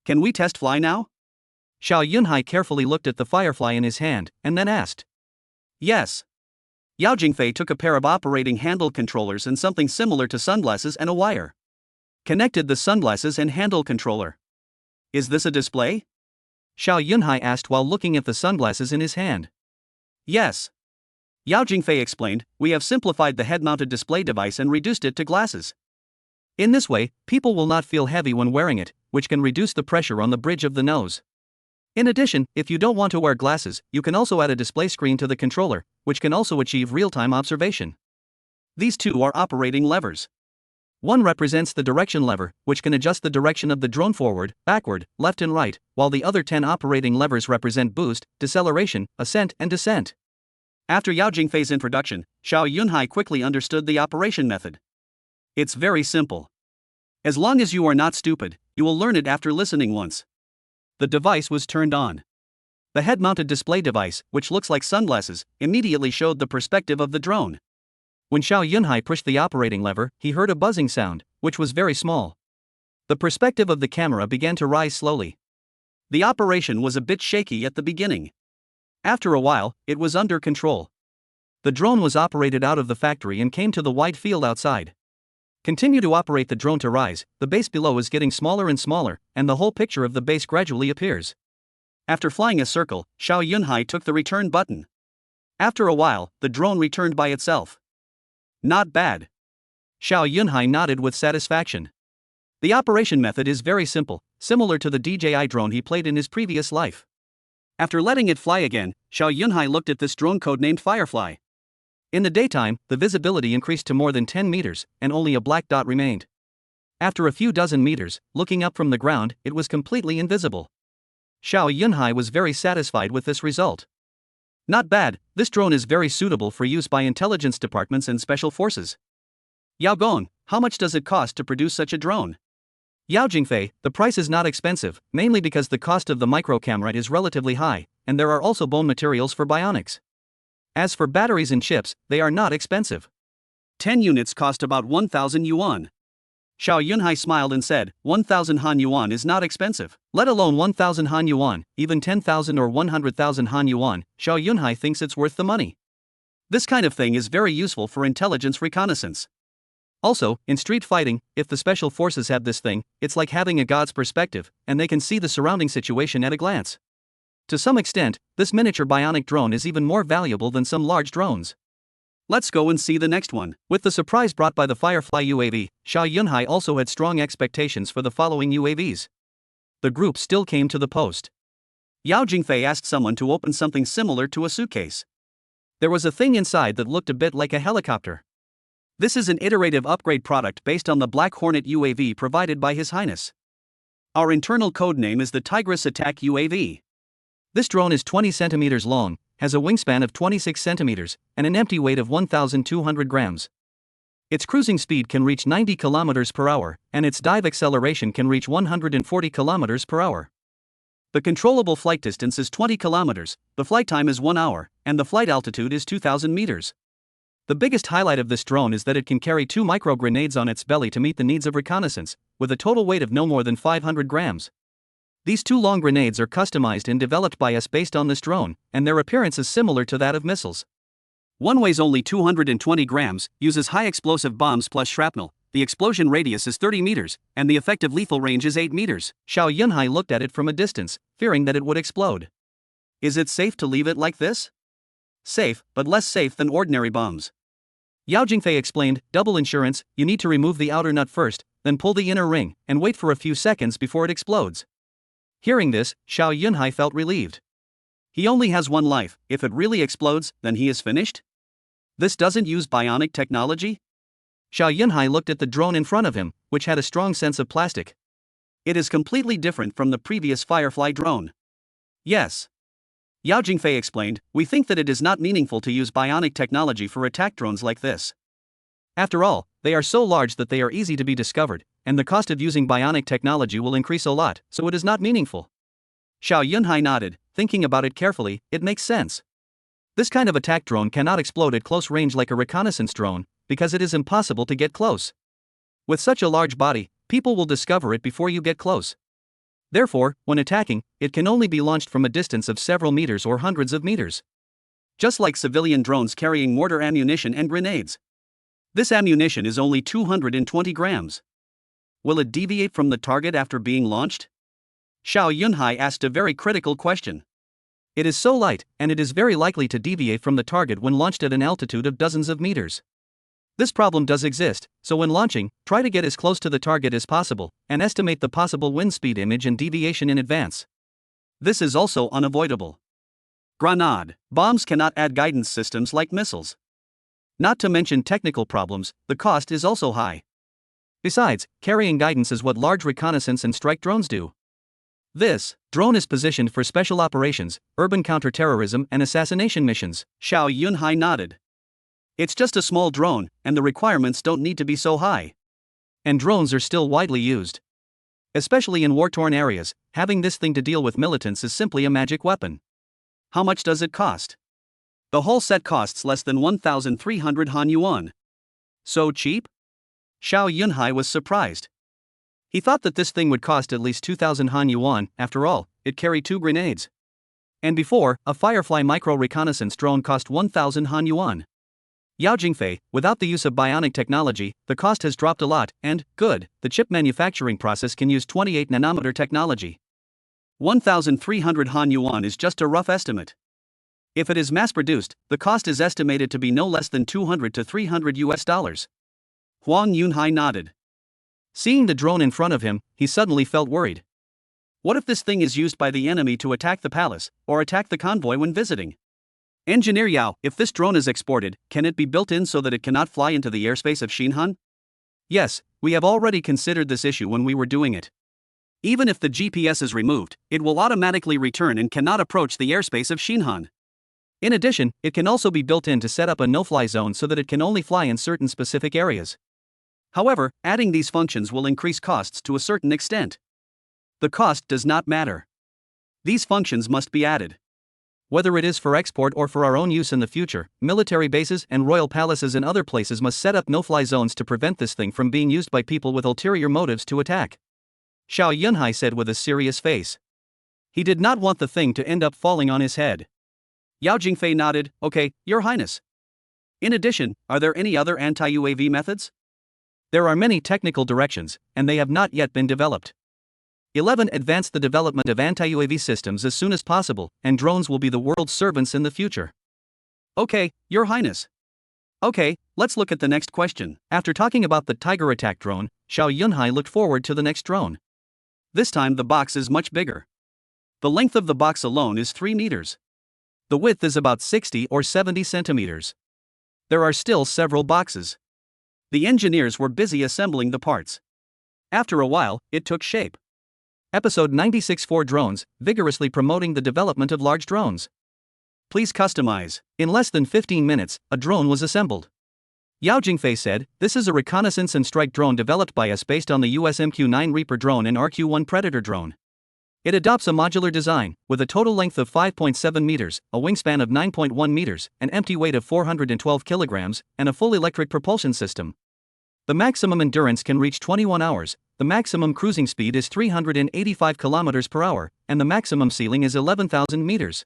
Can we test fly now? Xiao Yunhai carefully looked at the firefly in his hand, and then asked. Yes. Yao Jingfei took a pair of operating handle controllers and something similar to sunglasses and a wire. Connected the sunglasses and handle controller. Is this a display? Xiao Yunhai asked while looking at the sunglasses in his hand. Yes. Yao Jingfei explained, we have simplified the head-mounted display device and reduced it to glasses. In this way, people will not feel heavy when wearing it, which can reduce the pressure on the bridge of the nose. In addition, if you don't want to wear glasses, you can also add a display screen to the controller, which can also achieve real-time observation. These two are operating levers. One represents the direction lever, which can adjust the direction of the drone forward, backward, left and right, while the other 10 operating levers represent boost, deceleration, ascent and descent. After Yao Jingfei's introduction, Xiao Yunhai quickly understood the operation method. It's very simple. As long as you are not stupid, you will learn it after listening once. The device was turned on. The head-mounted display device, which looks like sunglasses, immediately showed the perspective of the drone. When Xiao Yunhai pushed the operating lever, he heard a buzzing sound, which was very small. The perspective of the camera began to rise slowly. The operation was a bit shaky at the beginning. After a while, it was under control. The drone was operated out of the factory and came to the wide field outside. Continue to operate the drone to rise, the base below is getting smaller and smaller, and the whole picture of the base gradually appears. After flying a circle, Xiao Yunhai took the return button. After a while, the drone returned by itself. Not bad. Xiao Yunhai nodded with satisfaction. The operation method is very simple, similar to the DJI drone he played in his previous life. After letting it fly again, Xiao Yunhai looked at this drone codenamed Firefly. In the daytime, the visibility increased to more than 10 meters, and only a black dot remained. After a few dozen meters, looking up from the ground, it was completely invisible. Xiao Yunhai was very satisfied with this result. Not bad, this drone is very suitable for use by intelligence departments and special forces. Yao Gong, how much does it cost to produce such a drone? Yao Jingfei, the price is not expensive, mainly because the cost of the micro camera is relatively high, and there are also bone materials for bionics. As for batteries and chips, they are not expensive. 10 units cost about 1,000 yuan. Xiao Yunhai smiled and said, 1,000 Han Yuan is not expensive. Let alone 1,000 Han Yuan, even 10,000 or 100,000 Han Yuan, Xiao Yunhai thinks it's worth the money. This kind of thing is very useful for intelligence reconnaissance. Also, in street fighting, if the special forces have this thing, it's like having a god's perspective, and they can see the surrounding situation at a glance. To some extent, this miniature bionic drone is even more valuable than some large drones. Let's go and see the next one. With the surprise brought by the Firefly UAV, Xiao Yunhai also had strong expectations for the following UAVs. The group still came to the post. Yao Jingfei asked someone to open something similar to a suitcase. There was a thing inside that looked a bit like a helicopter. This is an iterative upgrade product based on the Black Hornet UAV provided by His Highness. Our internal code name is the Tigris Attack UAV. This drone is 20 centimeters long, has a wingspan of 26 centimeters, and an empty weight of 1,200 grams. Its cruising speed can reach 90 kilometers per hour, and its dive acceleration can reach 140 kilometers per hour. The controllable flight distance is 20 kilometers, the flight time is 1 hour, and the flight altitude is 2,000 meters. The biggest highlight of this drone is that it can carry 2 micro grenades on its belly to meet the needs of reconnaissance, with a total weight of no more than 500 grams. These two long grenades are customized and developed by us based on this drone, and their appearance is similar to that of missiles. One weighs only 220 grams, uses high explosive bombs plus shrapnel. The explosion radius is 30 meters, and the effective lethal range is 8 meters. Xiao Yunhai looked at it from a distance, fearing that it would explode. Is it safe to leave it like this? Safe, but less safe than ordinary bombs. Yao Jingfei explained, double insurance, you need to remove the outer nut first, then pull the inner ring, and wait for a few seconds before it explodes. Hearing this, Xiao Yunhai felt relieved. He only has one life. If it really explodes, then he is finished? This doesn't use bionic technology? Xiao Yunhai looked at the drone in front of him, which had a strong sense of plastic. It is completely different from the previous Firefly drone. Yes. Yao Jingfei explained, we think that it is not meaningful to use bionic technology for attack drones like this. After all, they are so large that they are easy to be discovered, and the cost of using bionic technology will increase a lot, so it is not meaningful. Xiao Yunhai nodded, thinking about it carefully, it makes sense. This kind of attack drone cannot explode at close range like a reconnaissance drone, because it is impossible to get close. With such a large body, people will discover it before you get close. Therefore, when attacking, it can only be launched from a distance of several meters or hundreds of meters. Just like civilian drones carrying mortar ammunition and grenades. This ammunition is only 220 grams. Will it deviate from the target after being launched? Xiao Yunhai asked a very critical question. It is so light, and it is very likely to deviate from the target when launched at an altitude of dozens of meters. This problem does exist, so when launching, try to get as close to the target as possible, and estimate the possible wind speed image and deviation in advance. This is also unavoidable. Grenade. Bombs cannot add guidance systems like missiles. Not to mention technical problems, the cost is also high. Besides, carrying guidance is what large reconnaissance and strike drones do. This drone is positioned for special operations, urban counterterrorism, and assassination missions. Xiao Yunhai nodded. It's just a small drone, and the requirements don't need to be so high. And drones are still widely used. Especially in war-torn areas, having this thing to deal with militants is simply a magic weapon. How much does it cost? The whole set costs less than 1,300 Han Yuan. So cheap? Xiao Yunhai was surprised. He thought that this thing would cost at least 2,000 Han Yuan, after all, it carried 2 grenades. And before, a Firefly micro-reconnaissance drone cost 1,000 Han Yuan. Yao Jingfei, without the use of bionic technology, the cost has dropped a lot, and, good, the chip manufacturing process can use 28 nanometer technology. 1,300 Han Yuan is just a rough estimate. If it is mass-produced, the cost is estimated to be no less than 200 to 300 US. Huang Yunhai nodded. Seeing the drone in front of him, he suddenly felt worried. What if this thing is used by the enemy to attack the palace, or attack the convoy when visiting? Engineer Yao, if this drone is exported, can it be built in so that it cannot fly into the airspace of Xinhan? Yes, we have already considered this issue when we were doing it. Even if the GPS is removed, it will automatically return and cannot approach the airspace of Xinhan. In addition, it can also be built in to set up a no-fly zone so that it can only fly in certain specific areas. However, adding these functions will increase costs to a certain extent. The cost does not matter. These functions must be added. Whether it is for export or for our own use in the future, military bases and royal palaces and other places must set up no-fly zones to prevent this thing from being used by people with ulterior motives to attack. Xiao Yunhai said with a serious face. He did not want the thing to end up falling on his head. Yao Jingfei nodded, okay, Your Highness. In addition, are there any other anti-UAV methods? There are many technical directions, and they have not yet been developed. 11. Advance the development of anti-UAV systems as soon as possible, and drones will be the world's servants in the future. Okay, Your Highness. Okay, let's look at the next question. After talking about the Tiger attack drone, Xiao Yunhai looked forward to the next drone. This time the box is much bigger. The length of the box alone is 3 meters. The width is about 60 or 70 centimeters. There are still several boxes. The engineers were busy assembling the parts. After a while, it took shape. Episode 96 for drones, vigorously promoting the development of large drones. Please customize. In less than 15 minutes, a drone was assembled. Yao Jingfei said, this is a reconnaissance and strike drone developed by us based on the US MQ-9 Reaper drone and RQ-1 Predator drone. It adopts a modular design, with a total length of 5.7 meters, a wingspan of 9.1 meters, an empty weight of 412 kilograms, and a full electric propulsion system. The maximum endurance can reach 21 hours, the maximum cruising speed is 385 km per hour, and the maximum ceiling is 11,000 meters.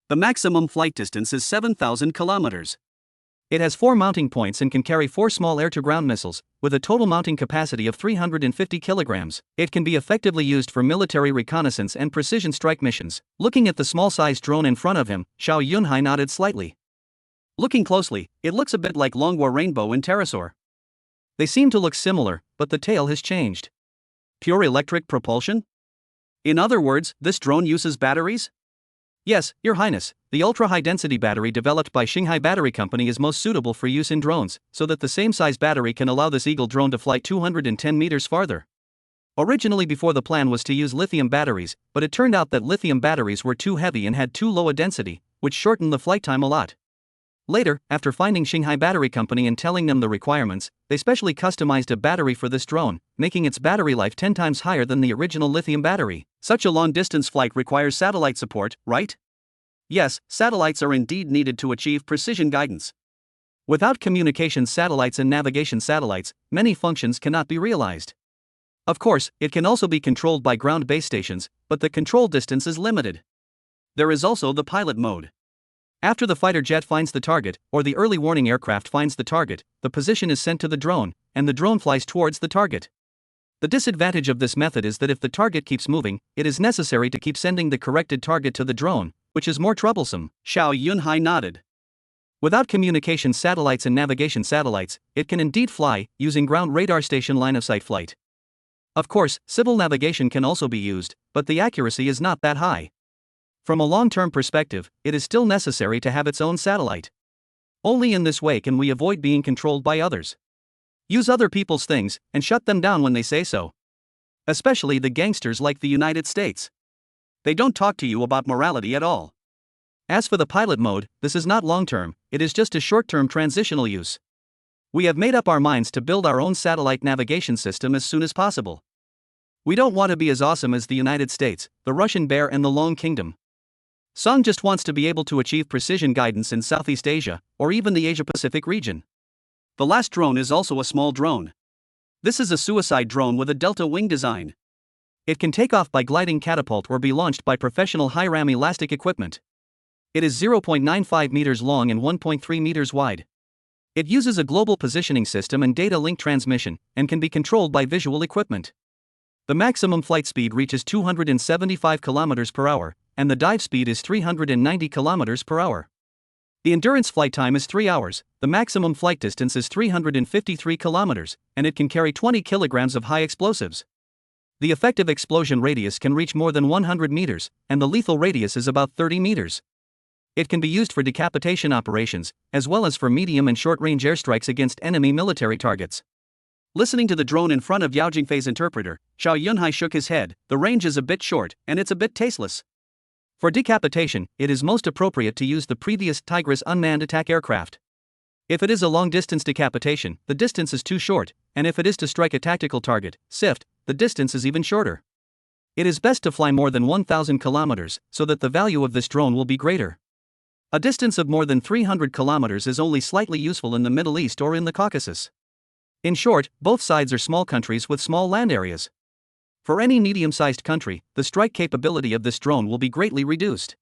The maximum flight distance is 7,000 kilometers. It has 4 mounting points and can carry 4 small air-to-ground missiles, with a total mounting capacity of 350 kilograms. It can be effectively used for military reconnaissance and precision strike missions. Looking at the small-sized drone in front of him, Xiao Yunhai nodded slightly. Looking closely, it looks a bit like Longwar Rainbow in Pterosaur. They seem to look similar, but the tail has changed. Pure electric propulsion? In other words, this drone uses batteries? Yes, Your Highness, the ultra-high-density battery developed by Xinghai Battery Company is most suitable for use in drones, so that the same size battery can allow this Eagle drone to fly 210 meters farther. Originally before the plan was to use lithium batteries, but it turned out that lithium batteries were too heavy and had too low a density, which shortened the flight time a lot. Later, after finding Xinghai Battery Company and telling them the requirements, they specially customized a battery for this drone, making its battery life 10 times higher than the original lithium battery. Such a long-distance flight requires satellite support, right? Yes, satellites are indeed needed to achieve precision guidance. Without communications satellites and navigation satellites, many functions cannot be realized. Of course, it can also be controlled by ground base stations, but the control distance is limited. There is also the pilot mode. After the fighter jet finds the target, or the early warning aircraft finds the target, the position is sent to the drone, and the drone flies towards the target. The disadvantage of this method is that if the target keeps moving, it is necessary to keep sending the corrected target to the drone, which is more troublesome. Xiao Yunhai nodded. Without communication satellites and navigation satellites, it can indeed fly, using ground radar station line-of-sight flight. Of course, civil navigation can also be used, but the accuracy is not that high. From a long-term perspective, it is still necessary to have its own satellite. Only in this way can we avoid being controlled by others. Use other people's things, and shut them down when they say so. Especially the gangsters like the United States. They don't talk to you about morality at all. As for the pilot mode, this is not long-term, it is just a short-term transitional use. We have made up our minds to build our own satellite navigation system as soon as possible. We don't want to be as awesome as the United States, the Russian Bear and the Long Kingdom. Song just wants to be able to achieve precision guidance in Southeast Asia, or even the Asia-Pacific region. The last drone is also a small drone. This is a suicide drone with a delta wing design. It can take off by gliding catapult or be launched by professional high-ram elastic equipment. It is 0.95 meters long and 1.3 meters wide. It uses a global positioning system and data link transmission, and can be controlled by visual equipment. The maximum flight speed reaches 275 km per hour, and the dive speed is 390 km per hour. The endurance flight time is 3 hours, the maximum flight distance is 353 km, and it can carry 20 kilograms of high explosives. The effective explosion radius can reach more than 100 meters, and the lethal radius is about 30 meters. It can be used for decapitation operations, as well as for medium and short-range airstrikes against enemy military targets. Listening to the drone in front of Yao Jingfei's interpreter, Xiao Yunhai shook his head. The range is a bit short, and it's a bit tasteless. For decapitation, it is most appropriate to use the previous Tigris unmanned attack aircraft. If it is a long-distance decapitation, the distance is too short, and if it is to strike a tactical target, SIFT, the distance is even shorter. It is best to fly more than 1,000 kilometers, so that the value of this drone will be greater. A distance of more than 300 kilometers is only slightly useful in the Middle East or in the Caucasus. In short, both sides are small countries with small land areas. For any medium-sized country, the strike capability of this drone will be greatly reduced.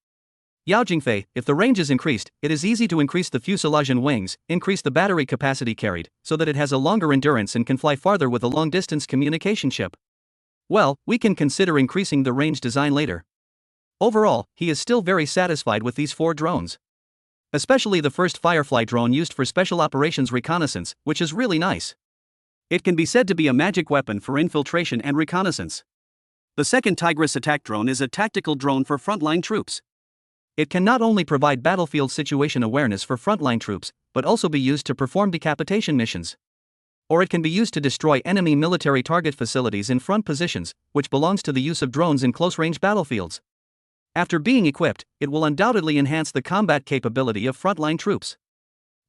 Yao Jingfei, if the range is increased, it is easy to increase the fuselage and wings, increase the battery capacity carried, so that it has a longer endurance and can fly farther with a long-distance communication ship. Well, we can consider increasing the range design later. Overall, he is still very satisfied with these 4 drones. Especially the first Firefly drone used for special operations reconnaissance, which is really nice. It can be said to be a magic weapon for infiltration and reconnaissance. The second Tigris attack drone is a tactical drone for frontline troops. It can not only provide battlefield situation awareness for frontline troops, but also be used to perform decapitation missions. Or it can be used to destroy enemy military target facilities in front positions, which belongs to the use of drones in close-range battlefields. After being equipped, it will undoubtedly enhance the combat capability of frontline troops.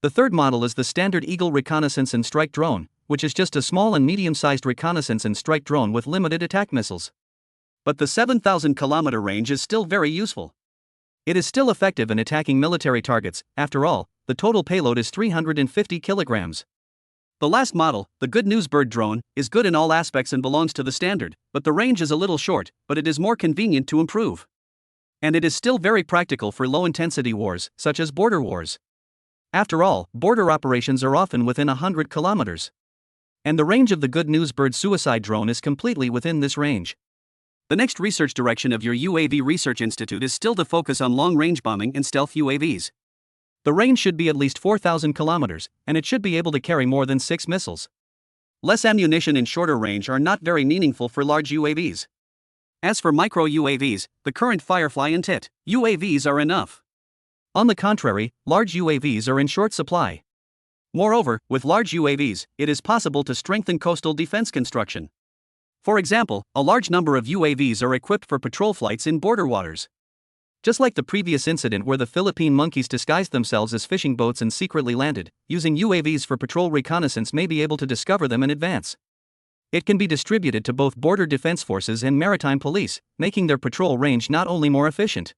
The third model is the standard Eagle reconnaissance and strike drone, which is just a small and medium-sized reconnaissance and strike drone with limited attack missiles. But the 7,000-kilometer range is still very useful. It is still effective in attacking military targets. After all, the total payload is 350 kilograms. The last model, the Good News Bird drone, is good in all aspects and belongs to the standard, but the range is a little short, but it is more convenient to improve. And it is still very practical for low-intensity wars, such as border wars. After all, border operations are often within 100 kilometers. And the range of the Good News Bird suicide drone is completely within this range. The next research direction of your UAV Research Institute is still to focus on long-range bombing and stealth UAVs. The range should be at least 4,000 kilometers, and it should be able to carry more than 6 missiles. Less ammunition in shorter range are not very meaningful for large UAVs. As for micro UAVs, the current Firefly and TIT UAVs are enough. On the contrary, large UAVs are in short supply. Moreover, with large UAVs, it is possible to strengthen coastal defense construction. For example, a large number of UAVs are equipped for patrol flights in border waters. Just like the previous incident where the Philippine monkeys disguised themselves as fishing boats and secretly landed, using UAVs for patrol reconnaissance may be able to discover them in advance. It can be distributed to both border defense forces and maritime police, making their patrol range not only more efficient,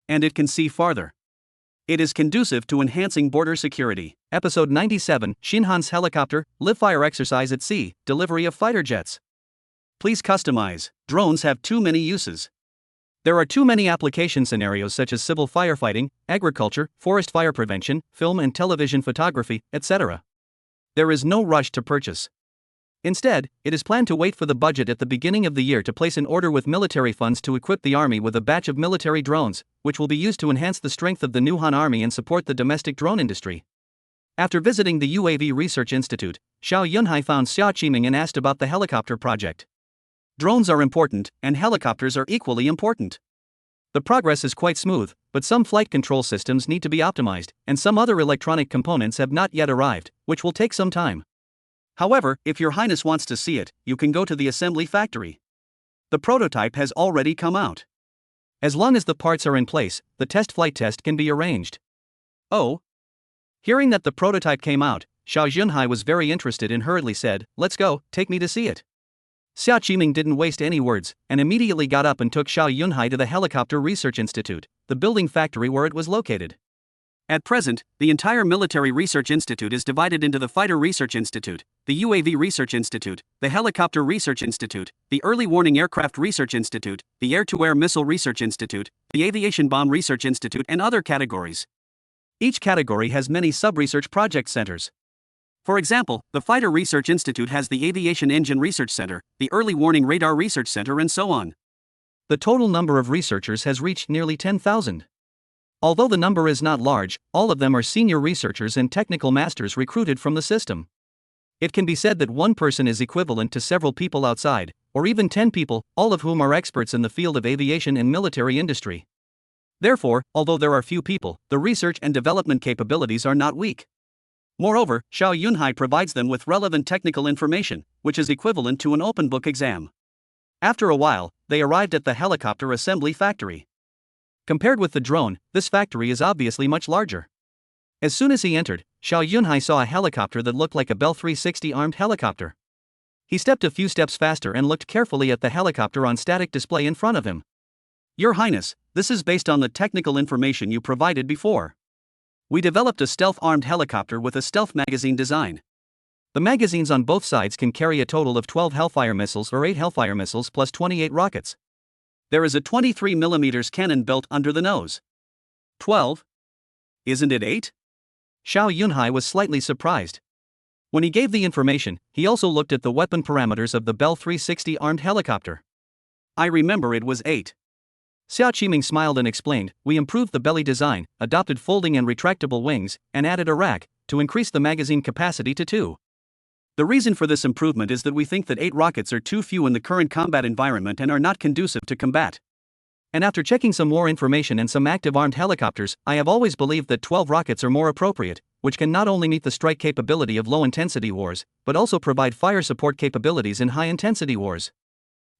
and it can see farther. It is conducive to enhancing border security. Episode 97, Shinhan's Helicopter, Live-Fire Exercise at Sea, Delivery of Fighter Jets. Please customize. Drones have too many uses. There are too many application scenarios such as civil firefighting, agriculture, forest fire prevention, film and television photography, etc. There is no rush to purchase. Instead, it is planned to wait for the budget at the beginning of the year to place an order with military funds to equip the army with a batch of military drones, which will be used to enhance the strength of the new Han army and support the domestic drone industry. After visiting the UAV Research Institute, Xiao Yunhai found Xia Qiming and asked about the helicopter project. Drones are important, and helicopters are equally important. The progress is quite smooth, but some flight control systems need to be optimized, and some other electronic components have not yet arrived, which will take some time. However, if Your Highness wants to see it, you can go to the assembly factory. The prototype has already come out. As long as the parts are in place, the test flight test can be arranged. Oh? Hearing that the prototype came out, Xiao Yunhai was very interested and hurriedly said, "Let's go, take me to see it." Xia Qiming didn't waste any words, and immediately got up and took Xiao Yunhai to the Helicopter Research Institute, the building factory where it was located. At present, the entire Military Research Institute is divided into the Fighter Research Institute, the UAV Research Institute, the Helicopter Research Institute, the Early Warning Aircraft Research Institute, the Air-to-Air Missile Research Institute, the Aviation Bomb Research Institute, and other categories. Each category has many sub-research project centers. For example, the Fighter Research Institute has the Aviation Engine Research Center, the Early Warning Radar Research Center, and so on. The total number of researchers has reached nearly 10,000. Although the number is not large, all of them are senior researchers and technical masters recruited from the system. It can be said that one person is equivalent to several people outside, or even 10 people, all of whom are experts in the field of aviation and military industry. Therefore, although there are few people, the research and development capabilities are not weak. Moreover, Xiao Yunhai provides them with relevant technical information, which is equivalent to an open book exam. After a while, they arrived at the helicopter assembly factory. Compared with the drone, this factory is obviously much larger. As soon as he entered, Xiao Yunhai saw a helicopter that looked like a Bell 360 armed helicopter. He stepped a few steps faster and looked carefully at the helicopter on static display in front of him. "Your Highness, this is based on the technical information you provided before. We developed a stealth-armed helicopter with a stealth magazine design. The magazines on both sides can carry a total of 12 Hellfire missiles or 8 Hellfire missiles plus 28 rockets. There is a 23mm cannon built under the nose." 12? Isn't it 8? Xiao Yunhai was slightly surprised. When he gave the information, he also looked at the weapon parameters of the Bell 360 armed helicopter. "I remember it was 8. Xia Qiming smiled and explained, "We improved the belly design, adopted folding and retractable wings, and added a rack, to increase the magazine capacity to 2. The reason for this improvement is that we think that 8 rockets are too few in the current combat environment and are not conducive to combat. And after checking some more information and some active armed helicopters, I have always believed that 12 rockets are more appropriate, which can not only meet the strike capability of low-intensity wars, but also provide fire support capabilities in high-intensity wars.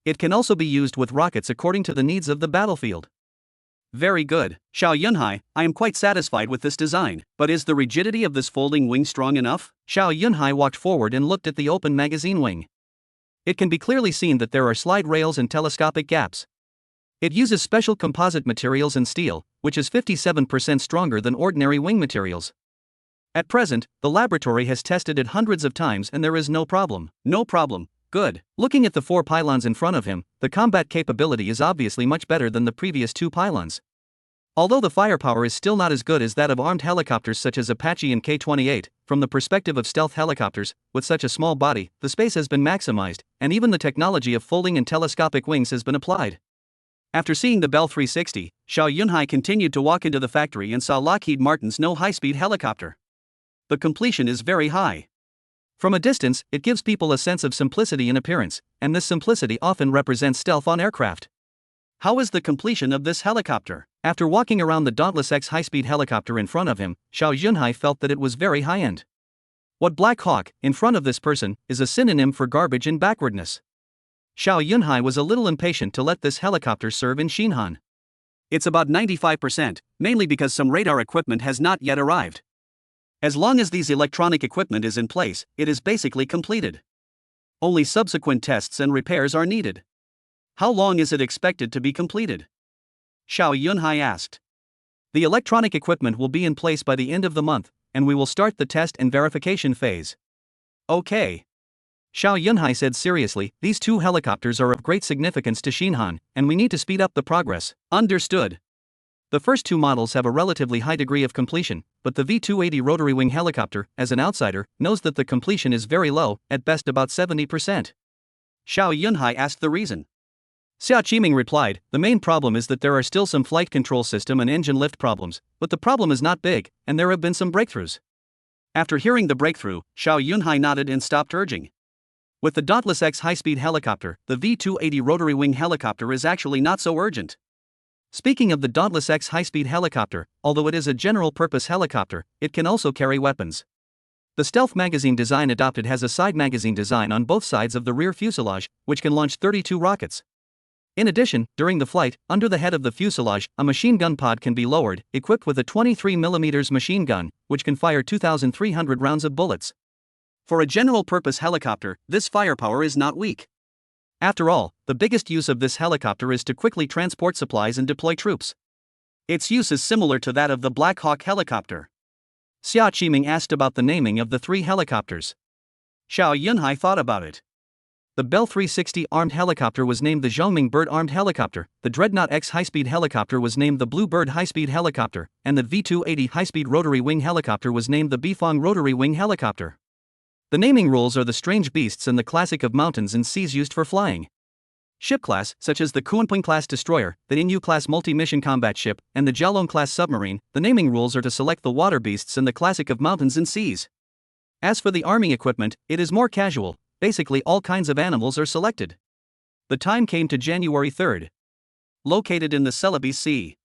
It can also be used with rockets according to the needs of the battlefield." "Very good, Xiao Yunhai, I am quite satisfied with this design, but is the rigidity of this folding wing strong enough?" Xiao Yunhai walked forward and looked at the open magazine wing. It can be clearly seen that there are slide rails and telescopic gaps. It uses special composite materials and steel, which is 57% stronger than ordinary wing materials. At present, the laboratory has tested it hundreds of times and there is no problem. No problem. Good. Looking at the 4 pylons in front of him, the combat capability is obviously much better than the previous 2 pylons. Although the firepower is still not as good as that of armed helicopters such as Apache and K-28, from the perspective of stealth helicopters, with such a small body, the space has been maximized, and even the technology of folding and telescopic wings has been applied. After seeing the Bell 360, Xiao Yunhai continued to walk into the factory and saw Lockheed Martin's no high-speed helicopter. The completion is very high. From a distance, it gives people a sense of simplicity in appearance, and this simplicity often represents stealth on aircraft. How is the completion of this helicopter? After walking around the Dauntless X high-speed helicopter in front of him, Xiao Yunhai felt that it was very high-end. What Black Hawk, in front of this person, is a synonym for garbage and backwardness. Xiao Yunhai was a little impatient to let this helicopter serve in Xinhan. It's about 95%, mainly because some radar equipment has not yet arrived. As long as these electronic equipment is in place, it is basically completed. Only subsequent tests and repairs are needed. How long is it expected to be completed? Xiao Yunhai asked. The electronic equipment will be in place by the end of the month, and we will start the test and verification phase. Okay. Xiao Yunhai said seriously, these 2 helicopters are of great significance to Xinhan, and we need to speed up the progress. Understood. The first 2 models have a relatively high degree of completion, but the V-280 rotary wing helicopter, as an outsider, knows that the completion is very low, at best about 70%. Xiao Yunhai asked the reason. Xia Qiming replied, the main problem is that there are still some flight control system and engine lift problems, but the problem is not big, and there have been some breakthroughs. After hearing the breakthrough, Xiao Yunhai nodded and stopped urging. With the Dauntless X high-speed helicopter, the V-280 rotary wing helicopter is actually not so urgent. Speaking of the Dauntless X high-speed helicopter, although it is a general-purpose helicopter, it can also carry weapons. The stealth magazine design adopted has a side magazine design on both sides of the rear fuselage, which can launch 32 rockets. In addition, during the flight, under the head of the fuselage, a machine gun pod can be lowered, equipped with a 23mm machine gun, which can fire 2,300 rounds of bullets. For a general-purpose helicopter, this firepower is not weak. After all, the biggest use of this helicopter is to quickly transport supplies and deploy troops. Its use is similar to that of the Black Hawk helicopter. Xia Qiming asked about the naming of the 3 helicopters. Xiao Yunhai thought about it. The Bell 360 armed helicopter was named the Zhongming Bird armed helicopter, the Dreadnought X high-speed helicopter was named the Blue Bird high-speed helicopter, and the V-280 high-speed rotary wing helicopter was named the Bifong rotary wing helicopter. The naming rules are the strange beasts and the classic of mountains and seas used for flying. Ship class, such as the Kuanping-class destroyer, the Inyu-class multi-mission combat ship, and the Jialong-class submarine, the naming rules are to select the water beasts and the classic of mountains and seas. As for the army equipment, it is more casual. Basically all kinds of animals are selected. The time came to January 3rd. Located in the Celebes Sea.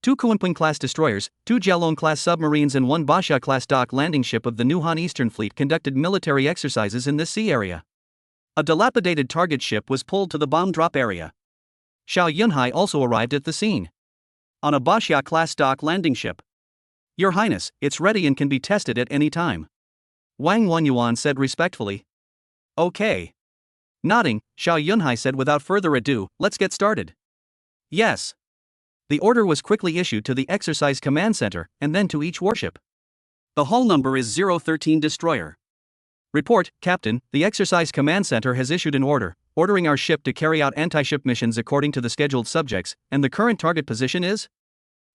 2 Kuanping-class destroyers, 2 Jialong-class submarines and 1 Baxia-class dock landing ship of the new Han Eastern Fleet conducted military exercises in this sea area. A dilapidated target ship was pulled to the bomb drop area. Xiao Yunhai also arrived at the scene. On a Baxia-class dock landing ship. Your Highness, it's ready and can be tested at any time. Wang Wenyuan said respectfully. Okay. Nodding, Xiao Yunhai said without further ado, let's get started. Yes. The order was quickly issued to the Exercise Command Center, and then to each warship. The hull number is 013 Destroyer. Report, Captain, the Exercise Command Center has issued an order, ordering our ship to carry out anti-ship missions according to the scheduled subjects, and the current target position is?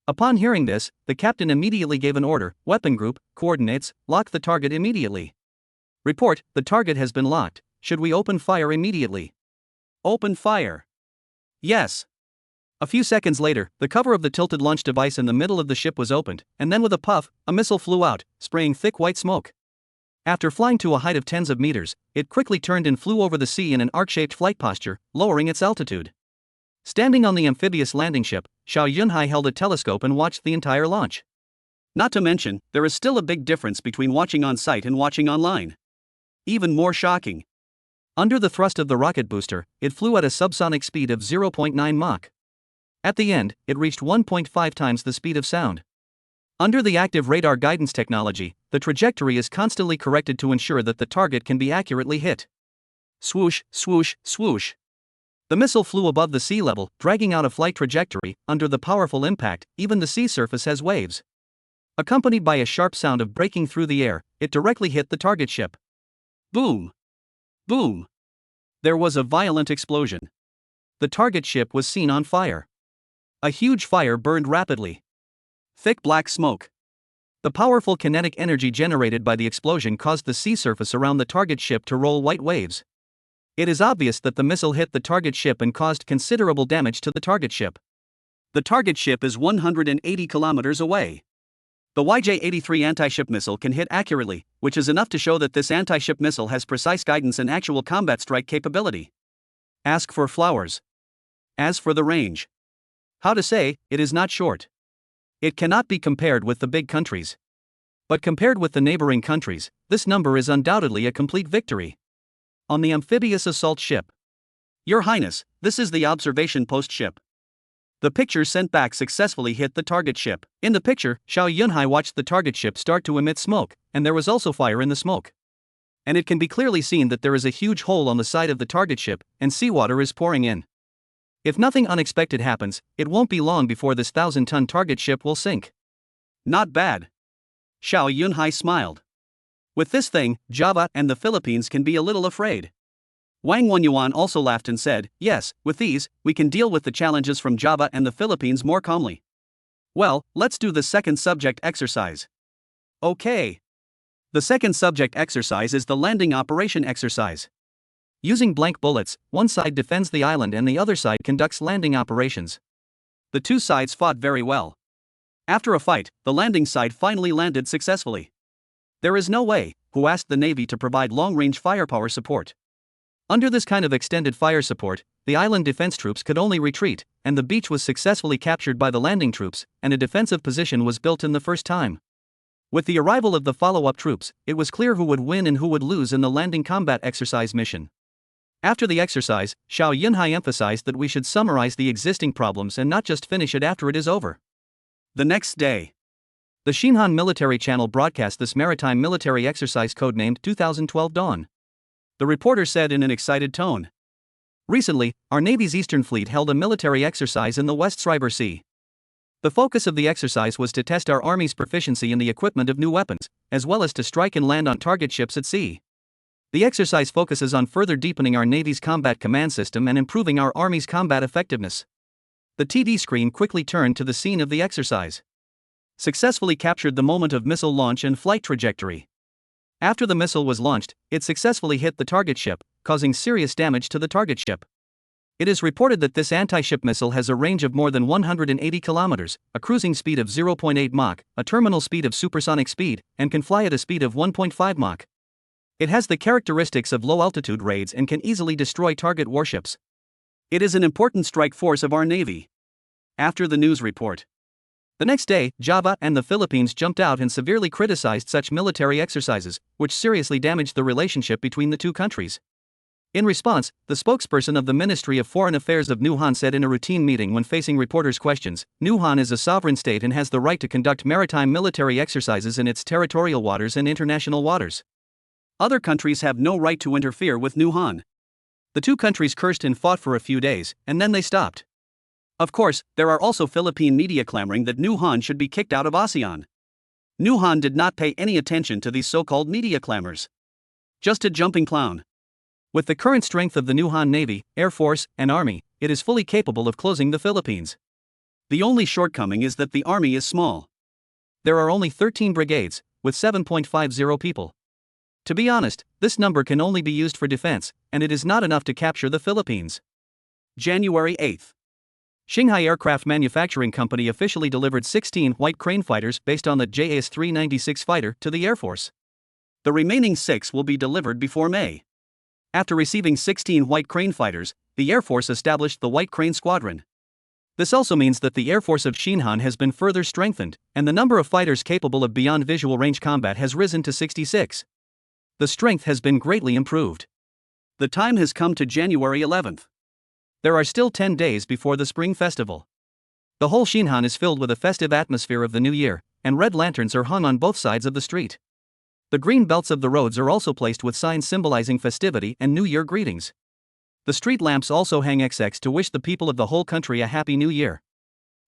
Upon hearing this, the captain immediately gave an order, weapon group, coordinates, lock the target immediately. Report, the target has been locked, should we open fire immediately? Open fire. Yes. A few seconds later, the cover of the tilted launch device in the middle of the ship was opened, and then with a puff, a missile flew out, spraying thick white smoke. After flying to a height of tens of meters, it quickly turned and flew over the sea in an arc-shaped flight posture, lowering its altitude. Standing on the amphibious landing ship, Xiao Yunhai held a telescope and watched the entire launch. Not to mention, there is still a big difference between watching on site and watching online. Even more shocking. Under the thrust of the rocket booster, it flew at a subsonic speed of 0.9 Mach. At the end, it reached 1.5 times the speed of sound. Under the active radar guidance technology, the trajectory is constantly corrected to ensure that the target can be accurately hit. Swoosh, swoosh, swoosh. The missile flew above the sea level, dragging out a flight trajectory. Under the powerful impact, even the sea surface has waves. Accompanied by a sharp sound of breaking through the air, it directly hit the target ship. Boom! Boom! There was a violent explosion. The target ship was seen on fire. A huge fire burned rapidly. Thick black smoke. The powerful kinetic energy generated by the explosion caused the sea surface around the target ship to roll white waves. It is obvious that the missile hit the target ship and caused considerable damage to the target ship. The target ship is 180 kilometers away. The YJ-83 anti-ship missile can hit accurately, which is enough to show that this anti-ship missile has precise guidance and actual combat strike capability. Ask for flowers. As for the range, how to say, it is not short. It cannot be compared with the big countries. But compared with the neighboring countries, this number is undoubtedly a complete victory. On the amphibious assault ship. Your Highness, this is the observation post ship. The picture sent back successfully hit the target ship. In the picture, Xiao Yunhai watched the target ship start to emit smoke, and there was also fire in the smoke. And it can be clearly seen that there is a huge hole on the side of the target ship, and seawater is pouring in. If nothing unexpected happens, it won't be long before this 1,000-ton target ship will sink. Not bad. Xiao Yunhai smiled. With this thing, Java and the Philippines can be a little afraid. Wang Wenyuan also laughed and said, yes, with these, we can deal with the challenges from Java and the Philippines more calmly. Well, let's do the second subject exercise. Okay. The second subject exercise is the landing operation exercise. Using blank bullets, one side defends the island and the other side conducts landing operations. The two sides fought very well. After a fight, the landing side finally landed successfully. There is no way, who asked the Navy to provide long-range firepower support. Under this kind of extended fire support, the island defense troops could only retreat, and the beach was successfully captured by the landing troops, and a defensive position was built in the first time. With the arrival of the follow-up troops, it was clear who would win and who would lose in the landing combat exercise mission. After the exercise, Xiao Yunhai emphasized that we should summarize the existing problems and not just finish it after it is over. The next day, the Xinhan military channel broadcast this maritime military exercise codenamed 2012 Dawn. The reporter said in an excited tone, recently, our Navy's Eastern Fleet held a military exercise in the West Cyber Sea. The focus of the exercise was to test our Army's proficiency in the equipment of new weapons, as well as to strike and land on target ships at sea. The exercise focuses on further deepening our Navy's combat command system and improving our Army's combat effectiveness. The TV screen quickly turned to the scene of the exercise. Successfully captured the moment of missile launch and flight trajectory. After the missile was launched, it successfully hit the target ship, causing serious damage to the target ship. It is reported that this anti-ship missile has a range of more than 180 kilometers, a cruising speed of 0.8 Mach, a terminal speed of supersonic speed, and can fly at a speed of 1.5 Mach. It has the characteristics of low-altitude raids and can easily destroy target warships. It is an important strike force of our Navy. After the news report, the next day, Java and the Philippines jumped out and severely criticized such military exercises, which seriously damaged the relationship between the two countries. In response, the spokesperson of the Ministry of Foreign Affairs of Nuhan said in a routine meeting when facing reporters' questions, Nuhan is a sovereign state and has the right to conduct maritime military exercises in its territorial waters and international waters. Other countries have no right to interfere with Nuhan. The two countries cursed and fought for a few days, and then they stopped. Of course, there are also Philippine media clamoring that Nuhan should be kicked out of ASEAN. Nuhan did not pay any attention to these so-called media clamors. Just a jumping clown. With the current strength of the Nuhan Navy, Air Force, and Army, it is fully capable of closing the Philippines. The only shortcoming is that the Army is small. There are only 13 brigades, with 7.50 people. To be honest, this number can only be used for defense, and it is not enough to capture the Philippines. January 8. Shanghai Aircraft Manufacturing Company officially delivered 16 White Crane fighters based on the JAS-396 fighter to the Air Force. The remaining 6 will be delivered before May. After receiving 16 White Crane fighters, the Air Force established the White Crane Squadron. This also means that the Air Force of Xinhan has been further strengthened, and the number of fighters capable of beyond visual range combat has risen to 66. The strength has been greatly improved. The time has come to January 11th. There are still 10 days before the Spring Festival. The whole Xinhan is filled with a festive atmosphere of the new year, and red lanterns are hung on both sides of the street. The green belts of the roads are also placed with signs symbolizing festivity and New Year greetings. The street lamps also hang XX to wish the people of the whole country a happy new year.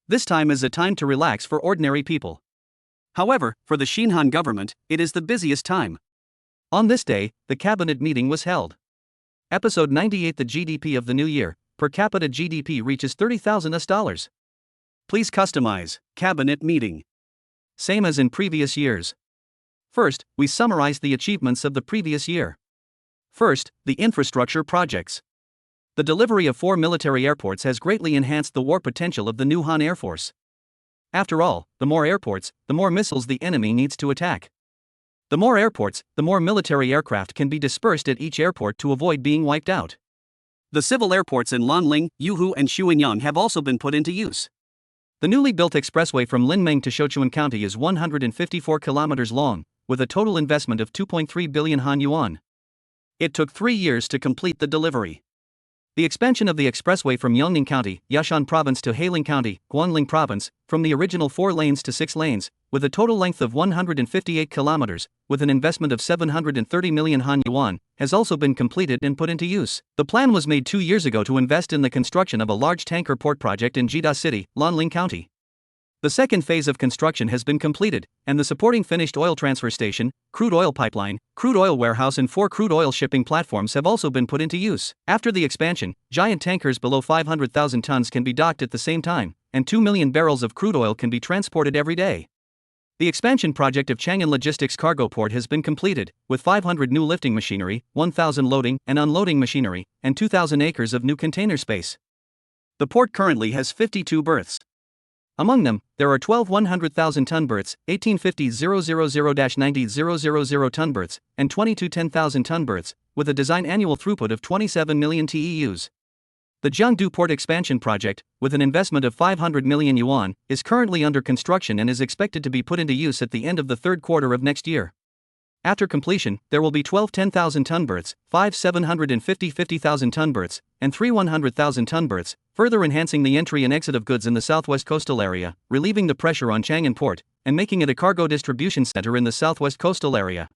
This time is a time to relax for ordinary people. However, for the Xinhan government, it is the busiest time. On this day, the cabinet meeting was held. Episode 98. The GDP of the new year. Per capita GDP reaches $30,000. Please customize cabinet meeting. Same as in previous years. First, we summarize the achievements of the previous year. First, the infrastructure projects. The delivery of 4 military airports has greatly enhanced the war potential of the new Han Air Force. After all, the more airports, the more missiles the enemy needs to attack. The more airports, the more military aircraft can be dispersed at each airport to avoid being wiped out. The civil airports in Lanling, Yuhu, and Xuanyang have also been put into use. The newly built expressway from Linmeng to Sichuan County is 154 kilometers long, with a total investment of 2.3 billion Han yuan. It took 3 years to complete the delivery. The expansion of the expressway from Yongning County, Yashan Province to Hailing County, Guangling Province, from the original 4 lanes to 6 lanes, with a total length of 158 kilometers, with an investment of 730 million Han yuan, has also been completed and put into use. The plan was made 2 years ago to invest in the construction of a large tanker port project in Jida City, Lanling County. The second phase of construction has been completed, and the supporting finished oil transfer station, crude oil pipeline, crude oil warehouse and 4 crude oil shipping platforms have also been put into use. After the expansion, giant tankers below 500,000 tons can be docked at the same time, and 2 million barrels of crude oil can be transported every day. The expansion project of Chang'an Logistics Cargo Port has been completed, with 500 new lifting machinery, 1,000 loading and unloading machinery, and 2,000 acres of new container space. The port currently has 52 berths. Among them, there are 12 100,000-ton berths, 18 50 000-90 000 ton berths, and 22 10,000-ton berths, with a design annual throughput of 27 million TEUs. The Jiangdu Port Expansion Project, with an investment of 500 million yuan, is currently under construction and is expected to be put into use at the end of the third quarter of next year. After completion, there will be 12 10,000-ton berths, 5 750 50,000-ton berths, and 3 100,000-ton berths, further enhancing the entry and exit of goods in the southwest coastal area, relieving the pressure on Chang'an Port, and making it a cargo distribution center in the southwest coastal area.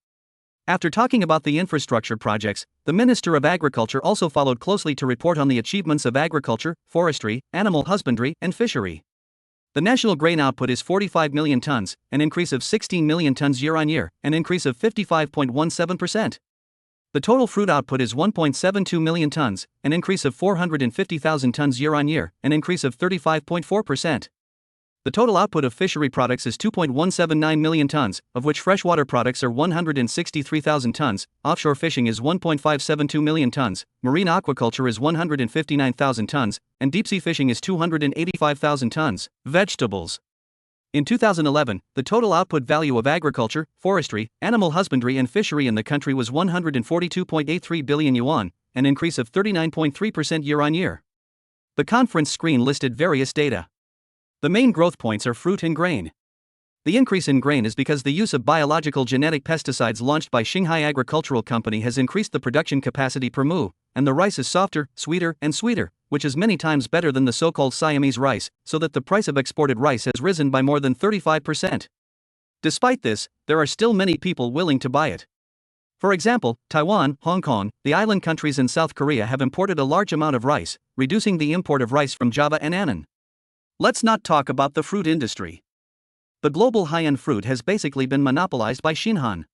After talking about the infrastructure projects, the Minister of Agriculture also followed closely to report on the achievements of agriculture, forestry, animal husbandry, and fishery. The national grain output is 45 million tons, an increase of 16 million tons year-on-year, an increase of 55.17%. The total fruit output is 1.72 million tons, an increase of 450,000 tons year-on-year, an increase of 35.4%. The total output of fishery products is 2.179 million tons, of which freshwater products are 163,000 tons, offshore fishing is 1.572 million tons, marine aquaculture is 159,000 tons, and deep-sea fishing is 285,000 tons. Vegetables. In 2011, the total output value of agriculture, forestry, animal husbandry and fishery in the country was 142.83 billion yuan, an increase of 39.3% year-on-year. The conference screen listed various data. The main growth points are fruit and grain. The increase in grain is because the use of biological genetic pesticides launched by Xinhai Agricultural Company has increased the production capacity per mu, and the rice is softer, sweeter, and sweeter, which is many times better than the so-called Siamese rice, so that the price of exported rice has risen by more than 35%. Despite this, there are still many people willing to buy it. For example, Taiwan, Hong Kong, the island countries and South Korea have imported a large amount of rice, reducing the import of rice from Java and Annan. Let's not talk about the fruit industry. The global high-end fruit has basically been monopolized by Xinhan.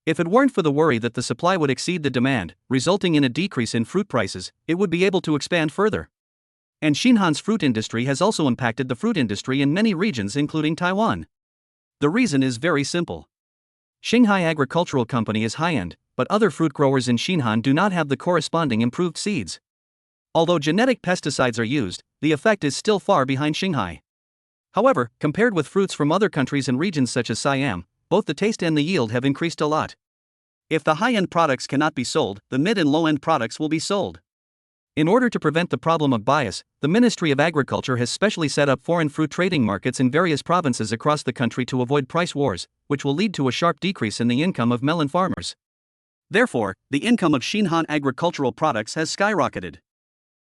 If it weren't for the worry that the supply would exceed the demand, resulting in a decrease in fruit prices, it would be able to expand further. And Xinhan's fruit industry has also impacted the fruit industry in many regions including Taiwan. The reason is very simple. Xinhai Agricultural Company is high-end, but other fruit growers in Xinhan do not have the corresponding improved seeds. Although genetic pesticides are used, the effect is still far behind Xinhai. However, compared with fruits from other countries and regions such as Siam, both the taste and the yield have increased a lot. If the high-end products cannot be sold, the mid and low-end products will be sold. In order to prevent the problem of bias, the Ministry of Agriculture has specially set up foreign fruit trading markets in various provinces across the country to avoid price wars, which will lead to a sharp decrease in the income of melon farmers. Therefore, the income of Xinhan agricultural products has skyrocketed.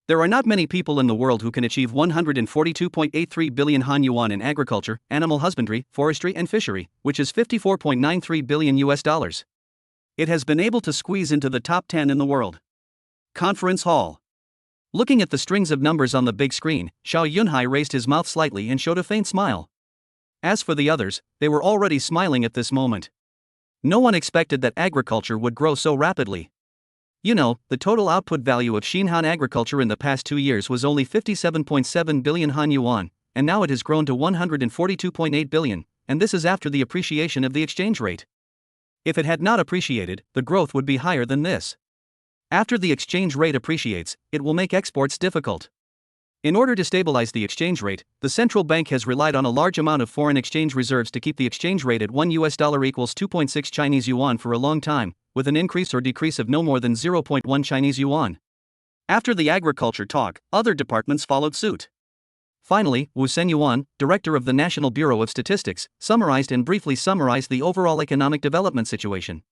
There are not many people in the world who can achieve 142.83 billion Han yuan in agriculture, animal husbandry, forestry and fishery, which is $54.93 billion US. It has been able to squeeze into the top 10 in the world. Conference Hall. Looking at the strings of numbers on the big screen, Xiao Yunhai raised his mouth slightly and showed a faint smile. As for the others, they were already smiling at this moment. No one expected that agriculture would grow so rapidly. You know, the total output value of Xinhan agriculture in the past 2 years was only 57.7 billion Han yuan, and now it has grown to 142.8 billion, and this is after the appreciation of the exchange rate. If it had not appreciated, the growth would be higher than this. After the exchange rate appreciates, it will make exports difficult. In order to stabilize the exchange rate, the central bank has relied on a large amount of foreign exchange reserves to keep the exchange rate at $1 equals 2.6 Chinese yuan for a long time, with an increase or decrease of no more than 0.1 Chinese yuan. After the agriculture talk, other departments followed suit. Finally, Wu Senyuan, director of the National Bureau of Statistics, briefly summarized the overall economic development situation.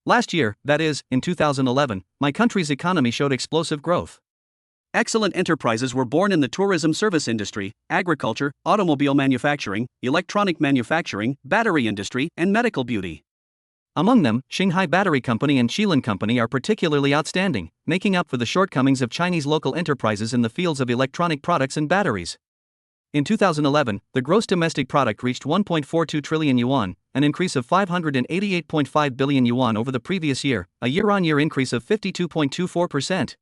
Last year, that is, in 2011, my country's economy showed explosive growth. Excellent enterprises were born in the tourism service industry, agriculture, automobile manufacturing, electronic manufacturing, battery industry, and medical beauty. Among them, Xinhai Battery Company and Qilin Company are particularly outstanding, making up for the shortcomings of Chinese local enterprises in the fields of electronic products and batteries. In 2011, the gross domestic product reached 1.42 trillion yuan, an increase of 588.5 billion yuan over the previous year, a year-on-year increase of 52.24%.